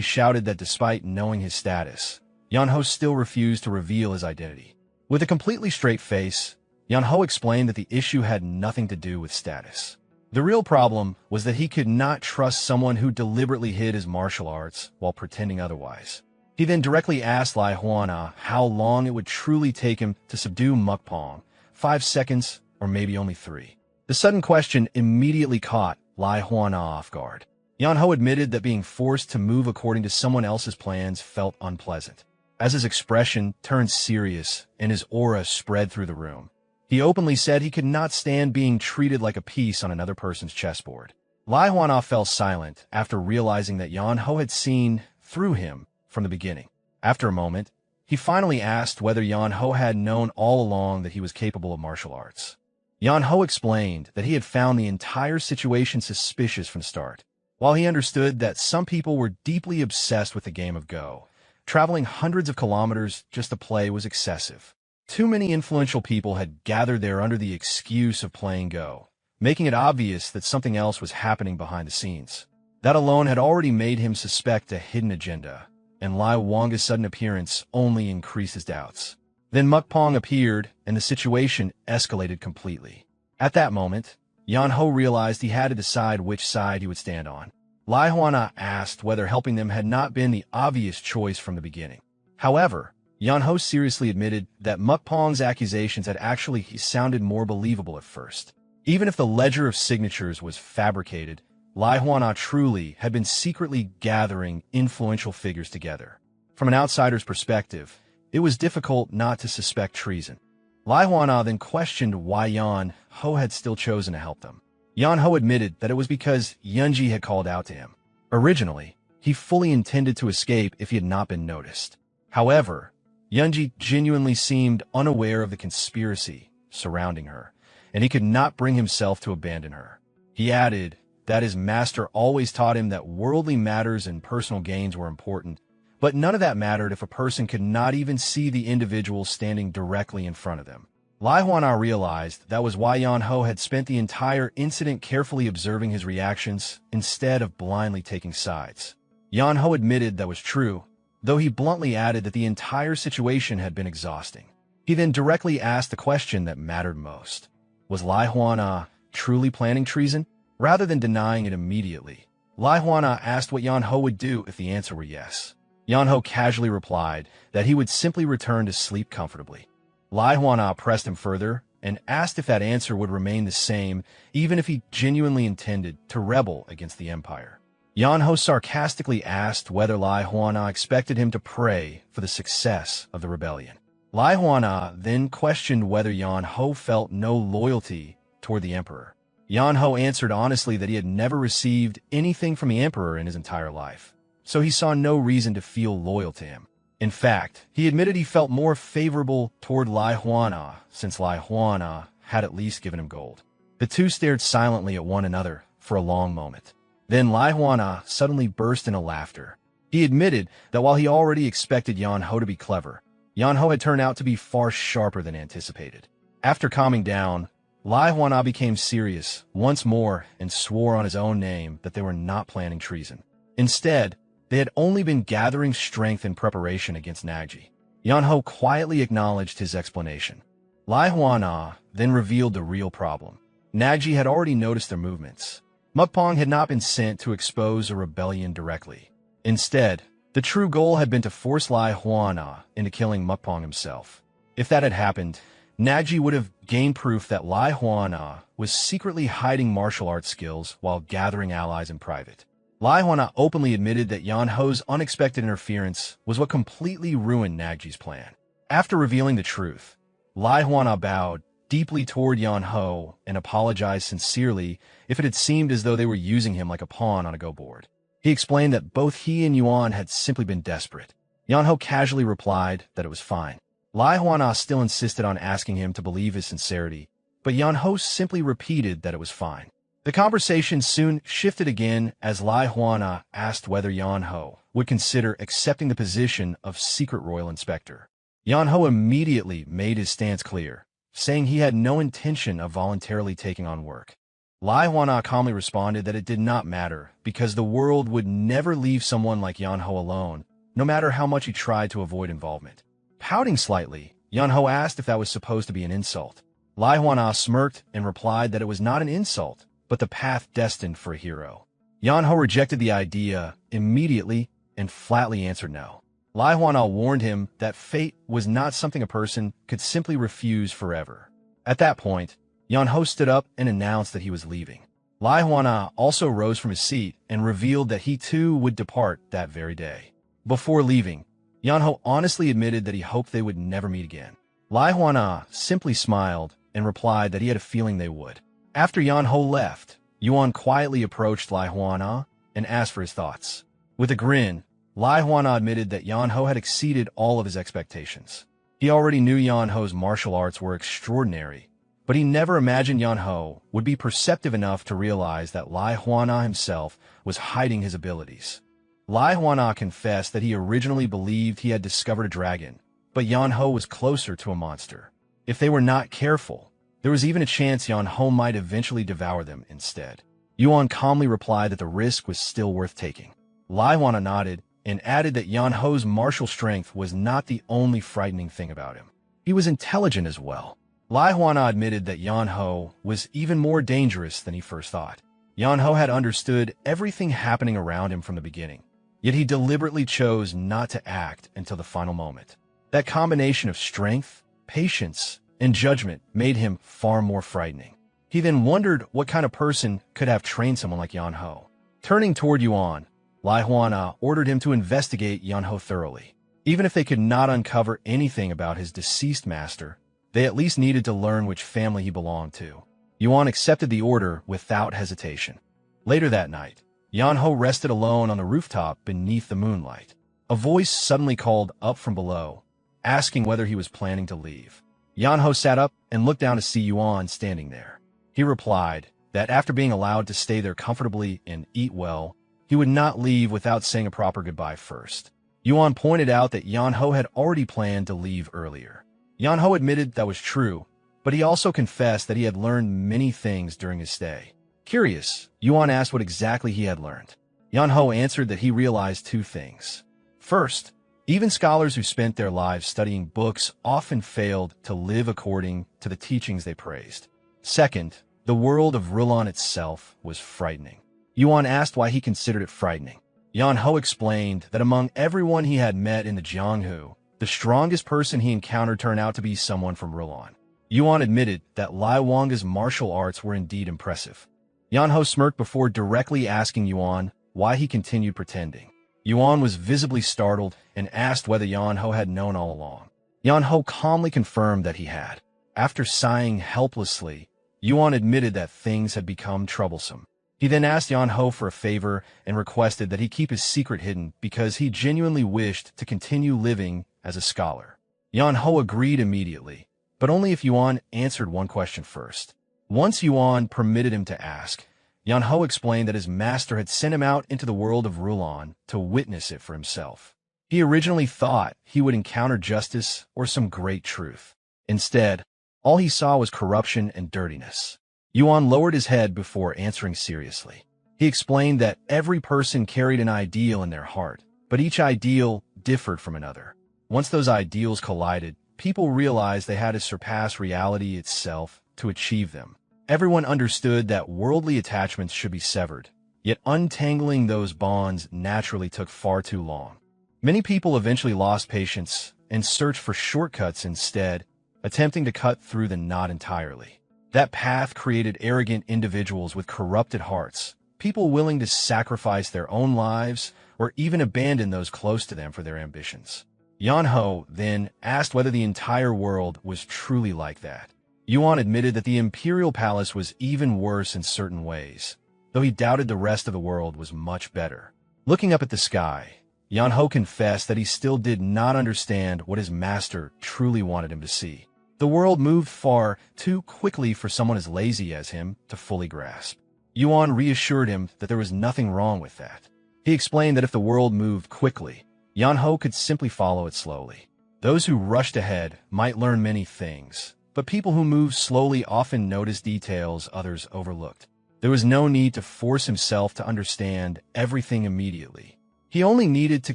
shouted that despite knowing his status, Yan-ho still refused to reveal his identity. With a completely straight face, Yan-ho explained that the issue had nothing to do with status. The real problem was that he could not trust someone who deliberately hid his martial arts while pretending otherwise. He then directly asked Lai Huana how long it would truly take him to subdue Mukpong, 5 seconds or maybe only 3. The sudden question immediately caught Lai Huana off guard. Yan-ho admitted that being forced to move according to someone else's plans felt unpleasant. As his expression turned serious and his aura spread through the room, he openly said he could not stand being treated like a piece on another person's chessboard. Lai Huana fell silent after realizing that Yan-ho had seen through him from the beginning. After a moment, he finally asked whether Yan-ho had known all along that he was capable of martial arts. Yan-ho explained that he had found the entire situation suspicious from the start. While he understood that some people were deeply obsessed with the game of Go, traveling hundreds of kilometers just to play was excessive. Too many influential people had gathered there under the excuse of playing Go, making it obvious that something else was happening behind the scenes. That alone had already made him suspect a hidden agenda, and Lai Wanga's sudden appearance only increased his doubts. Then Mukpong appeared, and the situation escalated completely. At that moment, Yan Ho realized he had to decide which side he would stand on. Lai Huana asked whether helping them had not been the obvious choice from the beginning. However, Yan Ho seriously admitted that Mukpong's accusations had actually sounded more believable at first. Even if the ledger of signatures was fabricated, Lai Huana truly had been secretly gathering influential figures together. From an outsider's perspective, it was difficult not to suspect treason. Lai Huana then questioned why Yan Ho had still chosen to help them. Yan Ho admitted that it was because Yunji had called out to him. Originally, he fully intended to escape if he had not been noticed. However, Yunji genuinely seemed unaware of the conspiracy surrounding her, and he could not bring himself to abandon her. He added that his master always taught him that worldly matters and personal gains were important, but none of that mattered if a person could not even see the individual standing directly in front of them. Lai Huana realized that was why Yan Ho had spent the entire incident carefully observing his reactions instead of blindly taking sides. Yan Ho admitted that was true, though he bluntly added that the entire situation had been exhausting. He then directly asked the question that mattered most. Was Lai Huana truly planning treason? Rather than denying it immediately, Lai Huana asked what Yan Ho would do if the answer were yes. Yan Ho casually replied that he would simply return to sleep comfortably. Lai Huana pressed him further and asked if that answer would remain the same even if he genuinely intended to rebel against the empire. Yan Ho sarcastically asked whether Lai Huana expected him to pray for the success of the rebellion. Lai Huana then questioned whether Yan Ho felt no loyalty toward the emperor. Yan Ho answered honestly that he had never received anything from the emperor in his entire life, so he saw no reason to feel loyal to him. In fact, he admitted he felt more favorable toward Lai Huana since Lai Huana had at least given him gold. The two stared silently at one another for a long moment. Then Lai Huana suddenly burst into laughter. He admitted that while he already expected Yan Ho to be clever, Yan Ho had turned out to be far sharper than anticipated. After calming down, Lai Huana became serious once more and swore on his own name that they were not planning treason. Instead, they had only been gathering strength in preparation against Nagji. Yan Ho quietly acknowledged his explanation. Lai Huana then revealed the real problem. Nagji had already noticed their movements. Mukpong had not been sent to expose a rebellion directly. Instead, the true goal had been to force Lai Huana into killing Mukpong himself. If that had happened, Nagji would have gained proof that Lai Huana was secretly hiding martial arts skills while gathering allies in private. Lai Huana openly admitted that Yan Ho's unexpected interference was what completely ruined Nagji's plan. After revealing the truth, Lai Huana bowed deeply toward Yan Ho and apologized sincerely if it had seemed as though they were using him like a pawn on a go board. He explained that both he and Yuan had simply been desperate. Yan Ho casually replied that it was fine. Lai Huana still insisted on asking him to believe his sincerity, but Yan Ho simply repeated that it was fine. The conversation soon shifted again as Lai Huana asked whether Yan Ho would consider accepting the position of secret royal inspector. Yan Ho immediately made his stance clear, saying he had no intention of voluntarily taking on work. Lai Huana calmly responded that it did not matter because the world would never leave someone like Yan Ho alone, no matter how much he tried to avoid involvement. Pouting slightly, Yan Ho asked if that was supposed to be an insult. Lai Huana smirked and replied that it was not an insult, but the path destined for a hero. Yan Ho rejected the idea immediately and flatly answered no. Lai Huana warned him that fate was not something a person could simply refuse forever. At that point, Yan Ho stood up and announced that he was leaving. Lai Huana also rose from his seat and revealed that he too would depart that very day. Before leaving, Yan Ho honestly admitted that he hoped they would never meet again. Lai Huana simply smiled and replied that he had a feeling they would. After Yan Ho left, Yuan quietly approached Lai Huana and asked for his thoughts. With a grin, Lai Huana admitted that Yan Ho had exceeded all of his expectations. He already knew Yan Ho's martial arts were extraordinary, but he never imagined Yan Ho would be perceptive enough to realize that Lai Huana himself was hiding his abilities. Lai Huana confessed that he originally believed he had discovered a dragon, but Yan-ho was closer to a monster. If they were not careful, there was even a chance Yan-ho might eventually devour them instead. Yuan calmly replied that the risk was still worth taking. Lai Huana nodded and added that Yan-ho's martial strength was not the only frightening thing about him. He was intelligent as well. Lai Huana admitted that Yan-ho was even more dangerous than he first thought. Yan-ho had understood everything happening around him from the beginning, yet he deliberately chose not to act until the final moment. That combination of strength, patience, and judgment made him far more frightening. He then wondered what kind of person could have trained someone like Yan-ho. Turning toward Yuan, Lai Huana ordered him to investigate Yan-ho thoroughly. Even if they could not uncover anything about his deceased master, they at least needed to learn which family he belonged to. Yuan accepted the order without hesitation. Later that night, Yan-ho rested alone on the rooftop beneath the moonlight. A voice suddenly called up from below, asking whether he was planning to leave. Yan-ho sat up and looked down to see Yuan standing there. He replied that after being allowed to stay there comfortably and eat well, he would not leave without saying a proper goodbye first. Yuan pointed out that Yan-ho had already planned to leave earlier. Yan-ho admitted that was true, but he also confessed that he had learned many things during his stay. Curious, Yuan asked what exactly he had learned. Yan-ho answered that he realized two things. First, even scholars who spent their lives studying books often failed to live according to the teachings they praised. Second, the world of Rulon itself was frightening. Yuan asked why he considered it frightening. Yan-ho explained that among everyone he had met in the Jianghu, the strongest person he encountered turned out to be someone from Rulon. Yuan admitted that Lai Wanga's martial arts were indeed impressive. Yan-ho smirked before directly asking Yuan why he continued pretending. Yuan was visibly startled and asked whether Yan-ho had known all along. Yan-ho calmly confirmed that he had. After sighing helplessly, Yuan admitted that things had become troublesome. He then asked Yan-ho for a favor and requested that he keep his secret hidden because he genuinely wished to continue living as a scholar. Yan-ho agreed immediately, but only if Yuan answered one question first. Once Yuan permitted him to ask, Yan-ho explained that his master had sent him out into the world of Rulon to witness it for himself. He originally thought he would encounter justice or some great truth. Instead, all he saw was corruption and dirtiness. Yuan lowered his head before answering seriously. He explained that every person carried an ideal in their heart, but each ideal differed from another. Once those ideals collided, people realized they had to surpass reality itself to achieve them. Everyone understood that worldly attachments should be severed, yet untangling those bonds naturally took far too long. Many people eventually lost patience and searched for shortcuts instead, attempting to cut through the knot entirely. That path created arrogant individuals with corrupted hearts, people willing to sacrifice their own lives or even abandon those close to them for their ambitions. Yan-ho then asked whether the entire world was truly like that. Yuan admitted that the imperial palace was even worse in certain ways, though he doubted the rest of the world was much better. Looking up at the sky, Yan-ho confessed that he still did not understand what his master truly wanted him to see. The world moved far too quickly for someone as lazy as him to fully grasp. Yuan reassured him that there was nothing wrong with that. He explained that if the world moved quickly, Yan-ho could simply follow it slowly. Those who rushed ahead might learn many things, but people who moved slowly often noticed details others overlooked. There was no need to force himself to understand everything immediately. He only needed to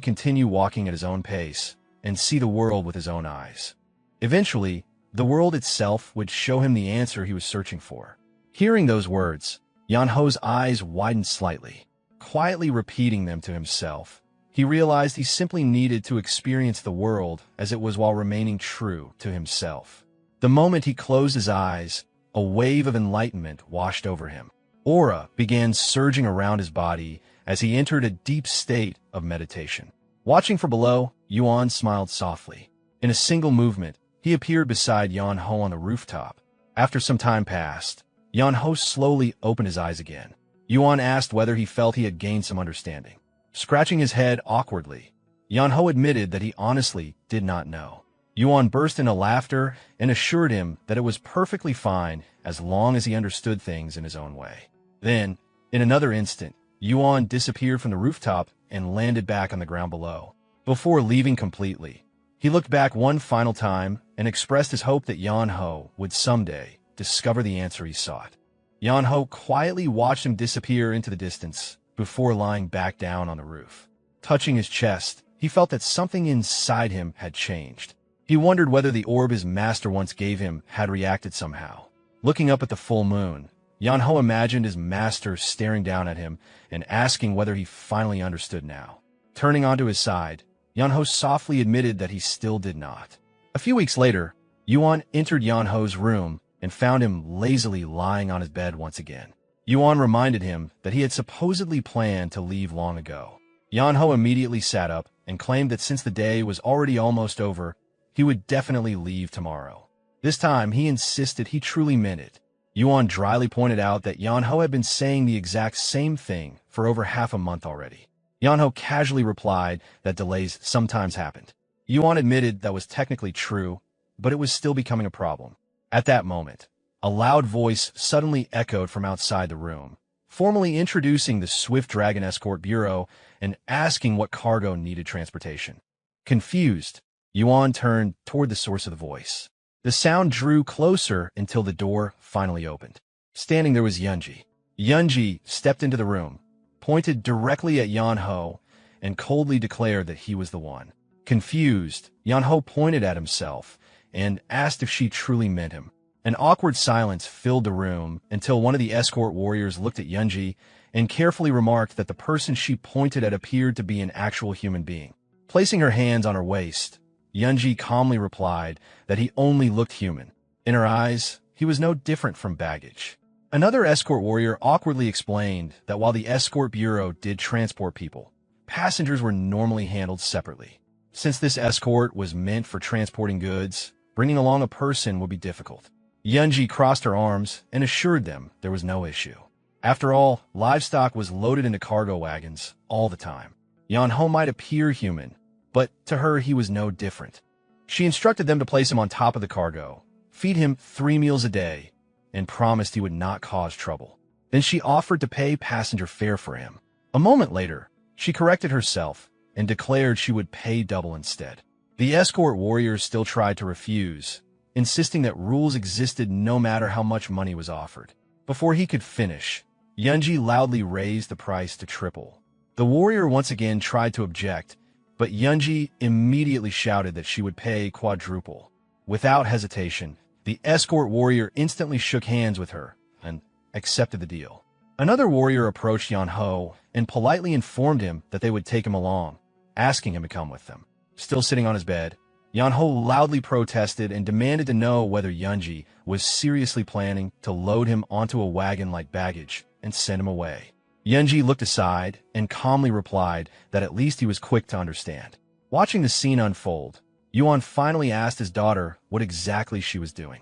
continue walking at his own pace and see the world with his own eyes. Eventually, the world itself would show him the answer he was searching for. Hearing those words, Yan-ho's eyes widened slightly. Quietly repeating them to himself, he realized he simply needed to experience the world as it was while remaining true to himself. The moment he closed his eyes, a wave of enlightenment washed over him. Aura began surging around his body as he entered a deep state of meditation. Watching from below, Yuan smiled softly. In a single movement, he appeared beside Yan-ho on the rooftop. After some time passed, Yan-ho slowly opened his eyes again. Yuan asked whether he felt he had gained some understanding. Scratching his head awkwardly, Yan-ho admitted that he honestly did not know. Yuan burst into laughter and assured him that it was perfectly fine as long as he understood things in his own way. Then, in another instant, Yuan disappeared from the rooftop and landed back on the ground below. Before leaving completely, He looked back one final time and expressed his hope that Yan-ho would someday discover the answer he sought. Yan-ho quietly watched him disappear into the distance before lying back down on the roof. Touching his chest, he felt that something inside him had changed. He wondered whether the orb his master once gave him had reacted somehow. Looking up at the full moon, Yan-ho imagined his master staring down at him and asking whether he finally understood now. Turning onto his side, Yan-ho softly admitted that he still did not. A few weeks later, Yuan entered Yan-ho's room and found him lazily lying on his bed once again. Yuan reminded him that he had supposedly planned to leave long ago. Yan-ho immediately sat up and claimed that since the day was already almost over, he would definitely leave tomorrow. This time, he insisted he truly meant it. Yuan dryly pointed out that Yan-ho had been saying the exact same thing for over half a month already. Yan-ho casually replied that delays sometimes happened. Yuan admitted that was technically true, but it was still becoming a problem. At that moment, a loud voice suddenly echoed from outside the room, formally introducing the Swift Dragon Escort Bureau and asking what cargo needed transportation. Confused, Yuan turned toward the source of the voice. The sound drew closer until the door finally opened. Standing there was Yunji. Yunji stepped into the room, pointed directly at Yan-ho, and coldly declared that he was the one. Confused, Yan-ho pointed at himself and asked if she truly meant him. An awkward silence filled the room until one of the escort warriors looked at Yunji and carefully remarked that the person she pointed at appeared to be an actual human being. Placing her hands on her waist, Yunji calmly replied that he only looked human. In her eyes, he was no different from baggage. Another escort warrior awkwardly explained that while the escort bureau did transport people, passengers were normally handled separately. Since this escort was meant for transporting goods, bringing along a person would be difficult. Yunji crossed her arms and assured them there was no issue. After all, livestock was loaded into cargo wagons all the time. Yan-ho might appear human, but to her he was no different. She instructed them to place him on top of the cargo, feed him 3 meals a day, and promised he would not cause trouble. Then she offered to pay passenger fare for him. A moment later, she corrected herself and declared she would pay double instead. The escort warriors still tried to refuse, insisting that rules existed no matter how much money was offered. Before he could finish, Yunji loudly raised the price to triple. The warrior once again tried to object, but Yunji immediately shouted that she would pay quadruple. Without hesitation, the escort warrior instantly shook hands with her and accepted the deal. Another warrior approached Yan-ho and politely informed him that they would take him along, asking him to come with them. Still sitting on his bed, Yan-ho loudly protested and demanded to know whether Yunji was seriously planning to load him onto a wagon like baggage and send him away. Yunji looked aside and calmly replied that at least he was quick to understand. Watching the scene unfold, Yuan finally asked his daughter what exactly she was doing.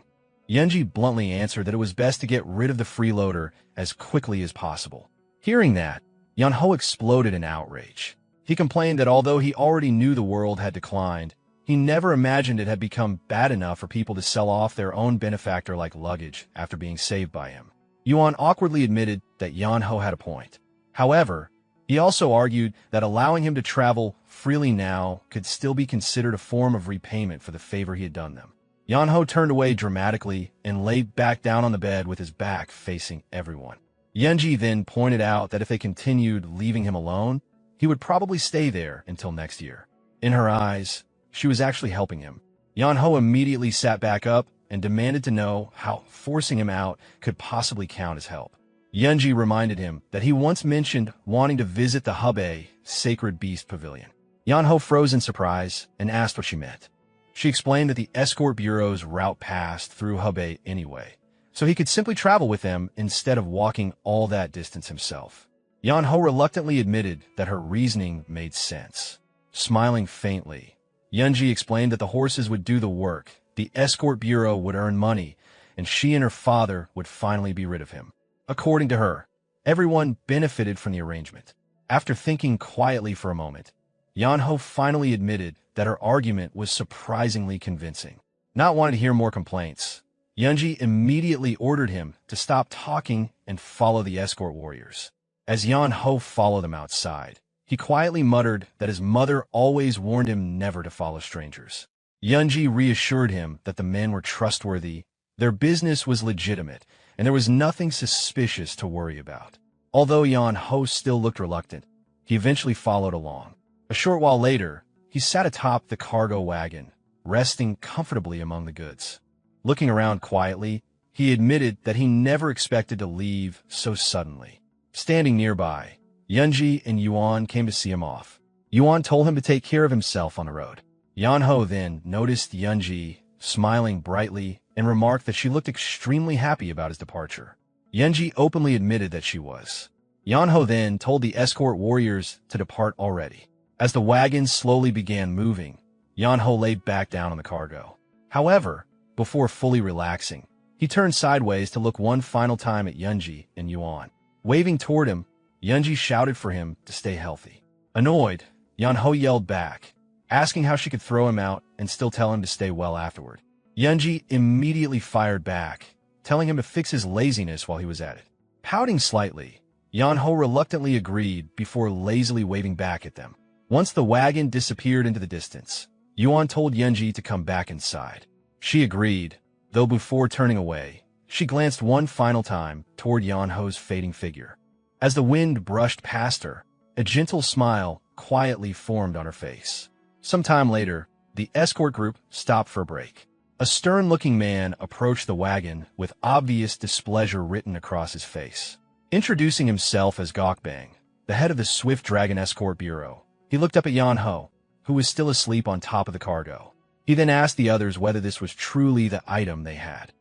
Yunji bluntly answered that it was best to get rid of the freeloader as quickly as possible. Hearing that, Yan-ho exploded in outrage. He complained that although he already knew the world had declined, he never imagined it had become bad enough for people to sell off their own benefactor like luggage after being saved by him. Yuan awkwardly admitted that Yan-ho had a point. However, he also argued that allowing him to travel freely now could still be considered a form of repayment for the favor he had done them. Yan-ho turned away dramatically and laid back down on the bed with his back facing everyone. Yunji then pointed out that if they continued leaving him alone, he would probably stay there until next year. In her eyes, she was actually helping him. Yan-ho immediately sat back up and demanded to know how forcing him out could possibly count as help. Yunji reminded him that he once mentioned wanting to visit the Hebei Sacred Beast Pavilion. Yan-ho froze in surprise and asked what she meant. She explained that the escort bureau's route passed through Hebei anyway, so he could simply travel with them instead of walking all that distance himself. Yan-ho reluctantly admitted that her reasoning made sense. Smiling faintly, Yunji explained that the horses would do the work, the escort bureau would earn money, and she and her father would finally be rid of him. According to her, everyone benefited from the arrangement. After thinking quietly for a moment, Yan-ho finally admitted that her argument was surprisingly convincing. Not wanting to hear more complaints, Yunji immediately ordered him to stop talking and follow the escort warriors. As Yan-ho followed them outside, He quietly muttered that his mother always warned him never to follow strangers. Yunji reassured him that the men were trustworthy, their business was legitimate, and there was nothing suspicious to worry about. Although Yan Ho still looked reluctant, he eventually followed along. A short while later, he sat atop the cargo wagon, resting comfortably among the goods. Looking around quietly, he admitted that he never expected to leave so suddenly. Standing nearby, Yunji and Yuan came to see him off. Yuan told him to take care of himself on the road. Yan Ho then noticed Yunji smiling brightly and remarked that she looked extremely happy about his departure. Yunji openly admitted that she was. Yan Ho then told the escort warriors to depart already. As the wagons slowly began moving, Yan Ho lay back down on the cargo. However, before fully relaxing, he turned sideways to look one final time at Yunji and Yuan. Waving toward him, Yunji shouted for him to stay healthy. Annoyed, Yan Ho yelled back, asking how she could throw him out and still tell him to stay well afterward. Yunji immediately fired back, telling him to fix his laziness while he was at it. Pouting slightly, Yan Ho reluctantly agreed before lazily waving back at them. Once the wagon disappeared into the distance, Yuan told Yunji to come back inside. She agreed, though before turning away, she glanced one final time toward Yan Ho's fading figure. As the wind brushed past her, a gentle smile quietly formed on her face. Some time later, the escort group stopped for a break. A stern-looking man approached the wagon with obvious displeasure written across his face. Introducing himself as Gokbang, the head of the Swift Dragon Escort Bureau, he looked up at Yan Ho, who was still asleep on top of the cargo. He then asked the others whether this was truly the item they had.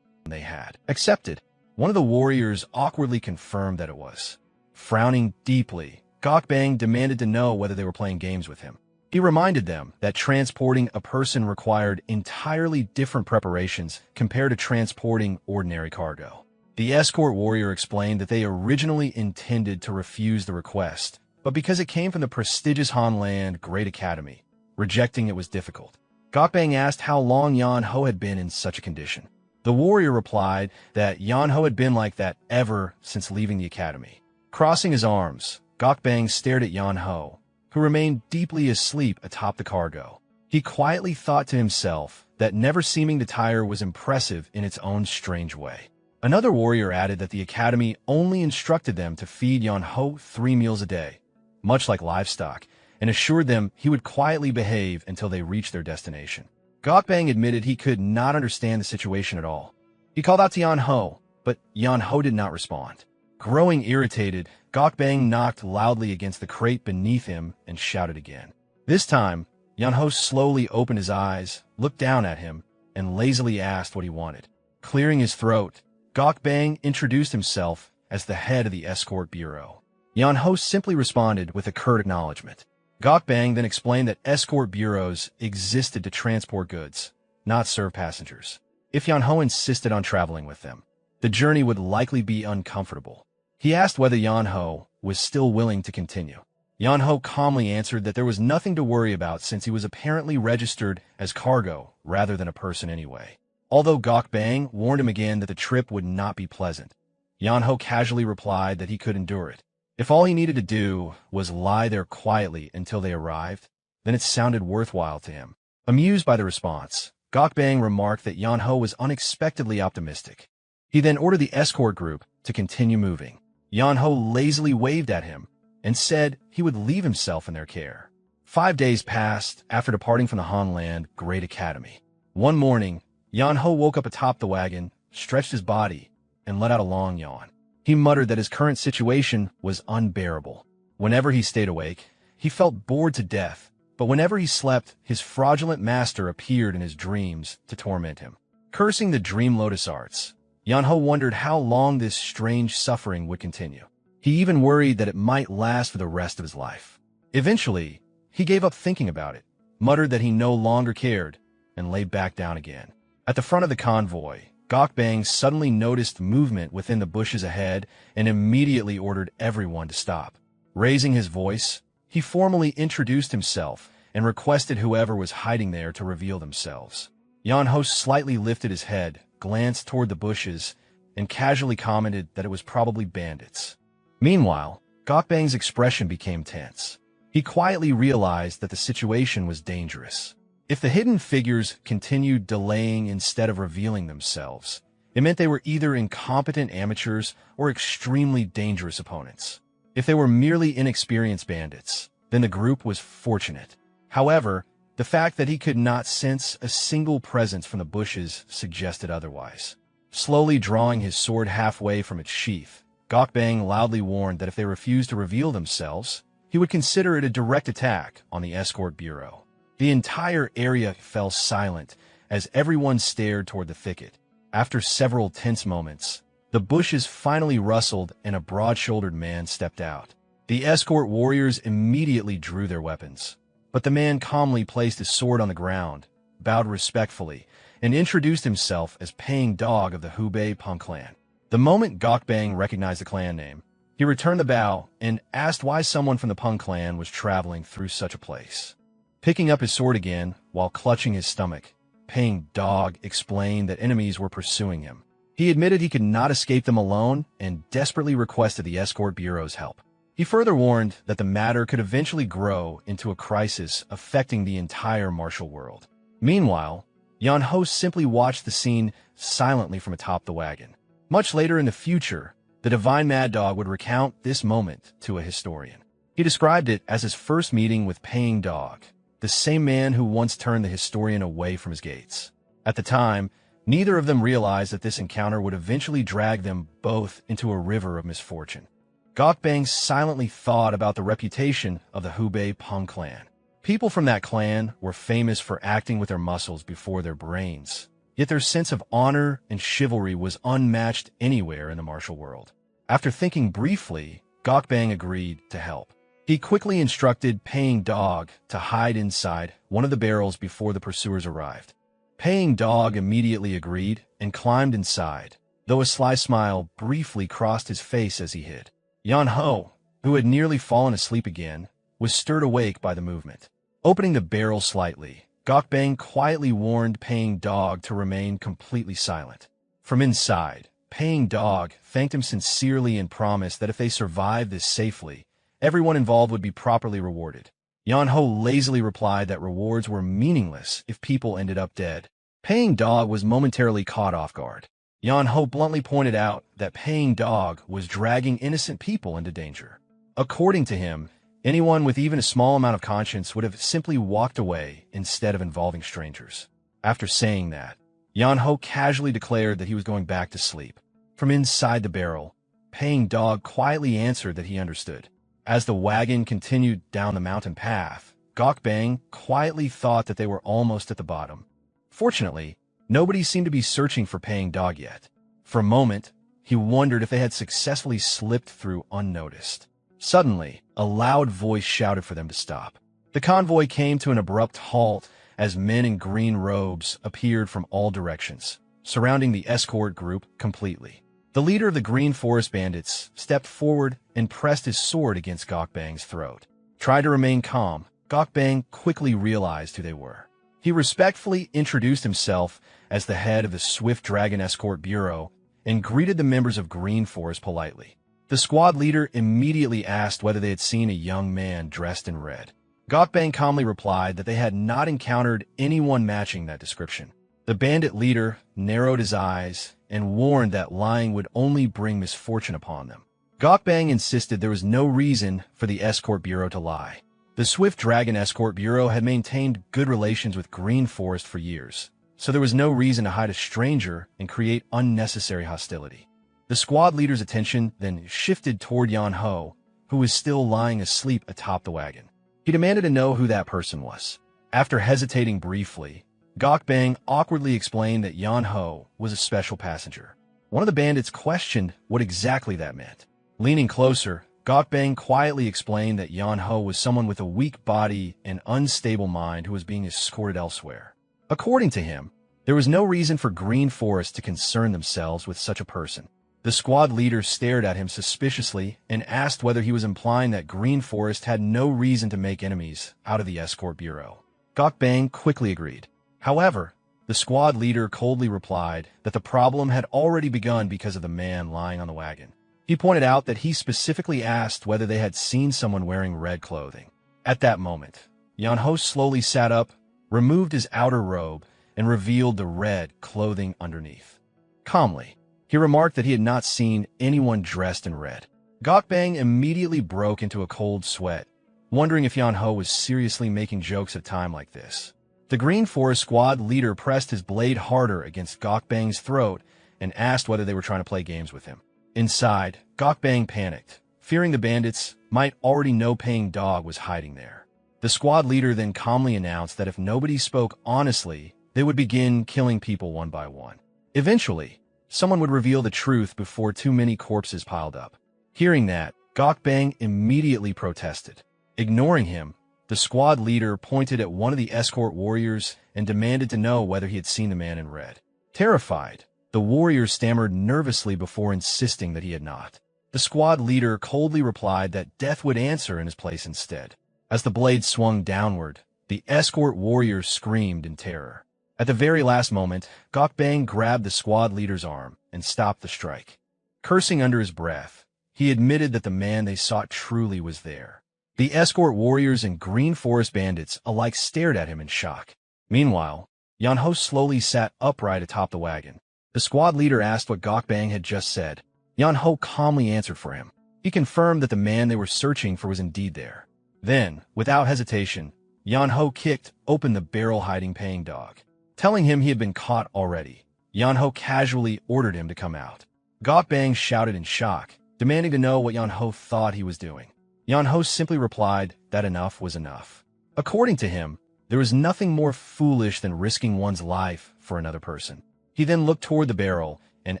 They had accepted. One of the warriors awkwardly confirmed that it was. Frowning deeply, Gokbang demanded to know whether they were playing games with him. He reminded them that transporting a person required entirely different preparations compared to transporting ordinary cargo. The escort warrior explained that they originally intended to refuse the request, but because it came from the prestigious Hanland Great Academy, rejecting it was difficult. Gokbang asked how long Yan Ho had been in such a condition. The warrior replied that Yan Ho had been like that ever since leaving the academy. Crossing his arms, Gokbang stared at Yan Ho, who remained deeply asleep atop the cargo. He quietly thought to himself that never seeming to tire was impressive in its own strange way. Another warrior added that the academy only instructed them to feed Yan Ho 3 meals a day, much like livestock, and assured them he would quietly behave until they reached their destination. Gokbang admitted he could not understand the situation at all. He called out to Yan Ho, but Yan Ho did not respond. Growing irritated, Gokbang knocked loudly against the crate beneath him and shouted again. This time, Yan Ho slowly opened his eyes, looked down at him, and lazily asked what he wanted. Clearing his throat, Gokbang introduced himself as the head of the escort bureau. Yan Ho simply responded with a curt acknowledgement. Gokbang then explained that escort bureaus existed to transport goods, not serve passengers. If Yan Ho insisted on traveling with them, the journey would likely be uncomfortable. He asked whether Yan Ho was still willing to continue. Yan Ho calmly answered that there was nothing to worry about since he was apparently registered as cargo rather than a person anyway. Although Gokbang warned him again that the trip would not be pleasant, Yan Ho casually replied that he could endure it. If all he needed to do was lie there quietly until they arrived, then it sounded worthwhile to him. Amused by the response, Gokbang remarked that Yan Ho was unexpectedly optimistic. He then ordered the escort group to continue moving. Yan Ho lazily waved at him and said he would leave himself in their care. 5 days passed after departing from the Hanland Great Academy. One morning, Yan Ho woke up atop the wagon, stretched his body, and let out a long yawn. He muttered that his current situation was unbearable. Whenever he stayed awake, he felt bored to death, but whenever he slept, his fraudulent master appeared in his dreams to torment him. Cursing the dream lotus arts, Yan Ho wondered how long this strange suffering would continue. He even worried that it might last for the rest of his life. Eventually, he gave up thinking about it, muttered that he no longer cared, and lay back down again. At the front of the convoy, Gokbang suddenly noticed movement within the bushes ahead and immediately ordered everyone to stop. Raising his voice, he formally introduced himself and requested whoever was hiding there to reveal themselves. Yan Ho slightly lifted his head, glanced toward the bushes, and casually commented that it was probably bandits. Meanwhile, Gokbang's expression became tense. He quietly realized that the situation was dangerous. If the hidden figures continued delaying instead of revealing themselves, it meant they were either incompetent amateurs or extremely dangerous opponents. If they were merely inexperienced bandits, then the group was fortunate. However, the fact that he could not sense a single presence from the bushes suggested otherwise. Slowly drawing his sword halfway from its sheath, Gokbang loudly warned that if they refused to reveal themselves, he would consider it a direct attack on the escort bureau. The entire area fell silent as everyone stared toward the thicket. After several tense moments, the bushes finally rustled and a broad-shouldered man stepped out. The escort warriors immediately drew their weapons, but the man calmly placed his sword on the ground, bowed respectfully, and introduced himself as Paying Dog of the Hubei Peng clan. The moment Gokbang recognized the clan name, he returned the bow and asked why someone from the Peng clan was traveling through such a place. Picking up his sword again while clutching his stomach, Paying Dog explained that enemies were pursuing him. He admitted he could not escape them alone and desperately requested the escort bureau's help. He further warned that the matter could eventually grow into a crisis affecting the entire martial world. Meanwhile, Yan Ho simply watched the scene silently from atop the wagon. Much later in the future, the Divine Mad Dog would recount this moment to a historian. He described it as his first meeting with Paying Dog, the same man who once turned the historian away from his gates. At the time, neither of them realized that this encounter would eventually drag them both into a river of misfortune. Gokbang silently thought about the reputation of the Hubei Peng clan. People from that clan were famous for acting with their muscles before their brains, yet their sense of honor and chivalry was unmatched anywhere in the martial world. After thinking briefly, Gokbang agreed to help. He quickly instructed Paying Dog to hide inside one of the barrels before the pursuers arrived. Paying Dog immediately agreed and climbed inside, though a sly smile briefly crossed his face as he hid. Yan Ho, who had nearly fallen asleep again, was stirred awake by the movement. Opening the barrel slightly, Gokbang quietly warned Paying Dog to remain completely silent. From inside, Paying Dog thanked him sincerely and promised that if they survived this safely, everyone involved would be properly rewarded. Yan Ho lazily replied that rewards were meaningless if people ended up dead. Paying Dog was momentarily caught off guard. Yan Ho bluntly pointed out that Paying Dog was dragging innocent people into danger. According to him, anyone with even a small amount of conscience would have simply walked away instead of involving strangers. After saying that, Yan Ho casually declared that he was going back to sleep. From inside the barrel, Paying Dog quietly answered that he understood. As the wagon continued down the mountain path, Gokbang quietly thought that they were almost at the bottom. Fortunately, nobody seemed to be searching for Paying Dog yet. For a moment, he wondered if they had successfully slipped through unnoticed. Suddenly, a loud voice shouted for them to stop. The convoy came to an abrupt halt as men in green robes appeared from all directions, surrounding the escort group completely. The leader of the Green Forest Bandits stepped forward and pressed his sword against Gokbang's throat. Trying to remain calm, Gokbang quickly realized who they were. He respectfully introduced himself as the head of the Swift Dragon Escort Bureau and greeted the members of Green Forest politely. The squad leader immediately asked whether they had seen a young man dressed in red. Gokbang calmly replied that they had not encountered anyone matching that description. The bandit leader narrowed his eyes and warned that lying would only bring misfortune upon them. Gokbang insisted there was no reason for the Escort Bureau to lie. The Swift Dragon Escort Bureau had maintained good relations with Green Forest for years, so there was no reason to hide a stranger and create unnecessary hostility. The squad leader's attention then shifted toward Yan Ho, who was still lying asleep atop the wagon. He demanded to know who that person was. After hesitating briefly, Gokbang awkwardly explained that Yan Ho was a special passenger. One of the bandits questioned what exactly that meant. Leaning closer, Gokbang quietly explained that Yan Ho was someone with a weak body and unstable mind who was being escorted elsewhere. According to him, there was no reason for Green Forest to concern themselves with such a person. The squad leader stared at him suspiciously and asked whether he was implying that Green Forest had no reason to make enemies out of the Escort Bureau. Gokbang quickly agreed. However, the squad leader coldly replied that the problem had already begun because of the man lying on the wagon. He pointed out that he specifically asked whether they had seen someone wearing red clothing. At that moment, Yanho slowly sat up, removed his outer robe, and revealed the red clothing underneath. Calmly, he remarked that he had not seen anyone dressed in red. Gokbang immediately broke into a cold sweat, wondering if Yanho was seriously making jokes at a time like this. The Green Forest Squad leader pressed his blade harder against Gokbang's throat and asked whether they were trying to play games with him. Inside, Gokbang panicked, fearing the bandits might already know Paying Dog was hiding there. The squad leader then calmly announced that if nobody spoke honestly, they would begin killing people one by one. Eventually, someone would reveal the truth before too many corpses piled up. Hearing that, Gokbang immediately protested. Ignoring him, the squad leader pointed at one of the escort warriors and demanded to know whether he had seen the man in red. Terrified, the warrior stammered nervously before insisting that he had not. The squad leader coldly replied that death would answer in his place instead. As the blade swung downward, the escort warrior screamed in terror. At the very last moment, Gokbang grabbed the squad leader's arm and stopped the strike. Cursing under his breath, he admitted that the man they sought truly was there. The escort warriors and Green Forest bandits alike stared at him in shock. Meanwhile, Yanho slowly sat upright atop the wagon. The squad leader asked what Gokbang had just said. Yanho calmly answered for him. He confirmed that the man they were searching for was indeed there. Then, without hesitation, Yanho kicked open the barrel hiding Paying Dog. Telling him he had been caught already, Yanho casually ordered him to come out. Gokbang shouted in shock, demanding to know what Yanho thought he was doing. Yanho simply replied that enough was enough. According to him, there was nothing more foolish than risking one's life for another person. He then looked toward the barrel and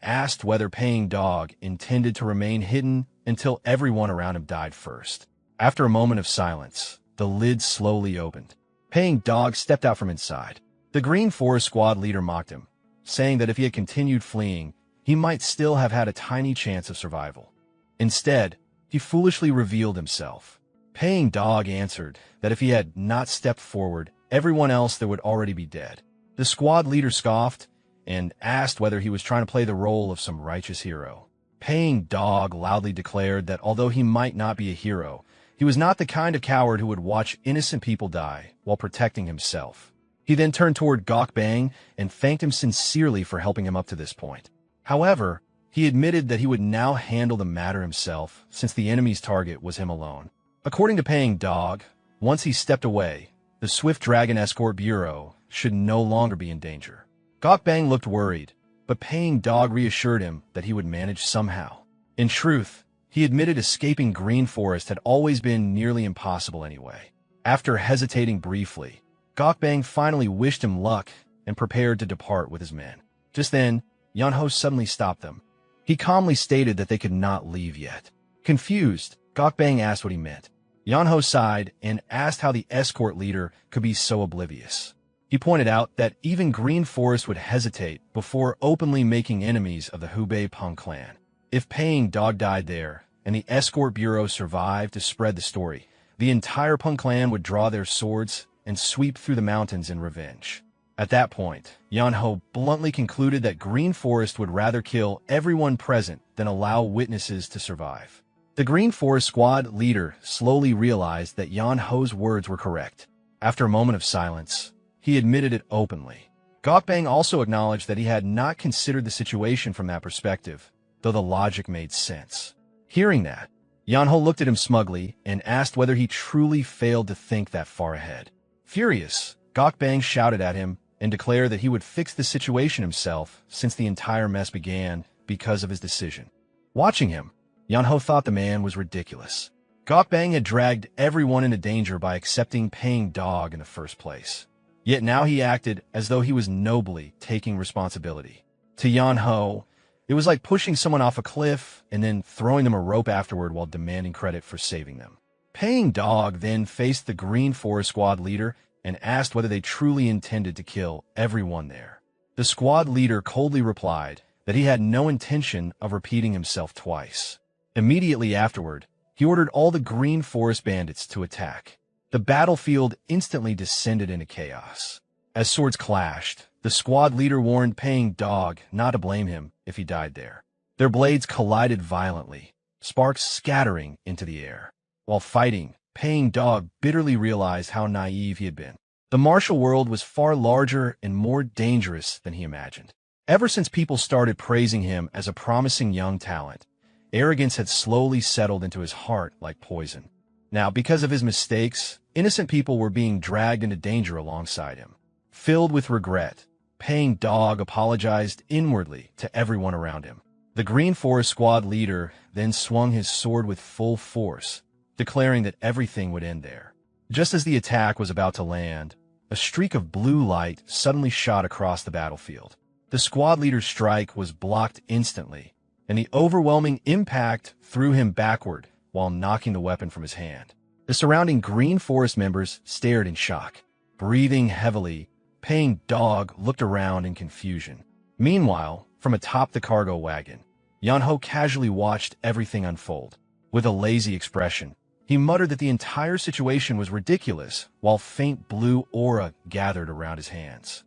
asked whether Paying Dog intended to remain hidden until everyone around him died first. After a moment of silence, the lid slowly opened. Paying Dog stepped out from inside. The Green Forest Squad leader mocked him, saying that if he had continued fleeing, he might still have had a tiny chance of survival. Instead, he foolishly revealed himself. Paying Dog answered that if he had not stepped forward, everyone else there would already be dead. The squad leader scoffed and asked whether he was trying to play the role of some righteous hero. Paying Dog loudly declared that although he might not be a hero, he was not the kind of coward who would watch innocent people die while protecting himself. He then turned toward Gokbang and thanked him sincerely for helping him up to this point. However, he admitted that he would now handle the matter himself since the enemy's target was him alone. According to Paying Dog, once he stepped away, the Swift Dragon Escort Bureau should no longer be in danger. Gokbang looked worried, but Paying Dog reassured him that he would manage somehow. In truth, he admitted escaping Green Forest had always been nearly impossible anyway. After hesitating briefly, Gokbang finally wished him luck and prepared to depart with his men. Just then, Yanho suddenly stopped them. He calmly stated that they could not leave yet. Confused, Gokbang asked what he meant. Yanho sighed and asked how the escort leader could be so oblivious. He pointed out that even Green Forest would hesitate before openly making enemies of the Hubei Peng clan. If Paying Dog died there, and the escort bureau survived to spread the story, the entire Peng clan would draw their swords and sweep through the mountains in revenge. At that point, Yanho bluntly concluded that Green Forest would rather kill everyone present than allow witnesses to survive. The Green Forest Squad leader slowly realized that Yanho's words were correct. After a moment of silence, he admitted it openly. Gokbang also acknowledged that he had not considered the situation from that perspective, though the logic made sense. Hearing that, Yanho looked at him smugly and asked whether he truly failed to think that far ahead. Furious, Gokbang shouted at him and declared that he would fix the situation himself since the entire mess began because of his decision. Watching him, Yanho thought the man was ridiculous. Gokbang had dragged everyone into danger by accepting Paying Dog in the first place. Yet now he acted as though he was nobly taking responsibility. To Yanho, it was like pushing someone off a cliff and then throwing them a rope afterward while demanding credit for saving them. Paying Dog then faced the Green Forest Squad leader and asked whether they truly intended to kill everyone there. The squad leader coldly replied that he had no intention of repeating himself twice. Immediately afterward, he ordered all the Green Forest bandits to attack. The battlefield instantly descended into chaos. As swords clashed, the squad leader warned Paying Dog not to blame him if he died there. Their blades collided violently, sparks scattering into the air. While fighting, Paying Dog bitterly realized how naive he had been. The martial world was far larger and more dangerous than he imagined. Ever since people started praising him as a promising young talent, arrogance had slowly settled into his heart like poison. Now, because of his mistakes, innocent people were being dragged into danger alongside him. Filled with regret, Paying Dog apologized inwardly to everyone around him. The Green Forest Squad leader then swung his sword with full force, declaring that everything would end there. Just as the attack was about to land, a streak of blue light suddenly shot across the battlefield. The squad leader's strike was blocked instantly, and the overwhelming impact threw him backward while knocking the weapon from his hand. The surrounding Green Forest members stared in shock. Breathing heavily, Paying Dog looked around in confusion. Meanwhile, from atop the cargo wagon, Yanho casually watched everything unfold. With a lazy expression, he muttered that the entire situation was ridiculous while faint blue aura gathered around his hands.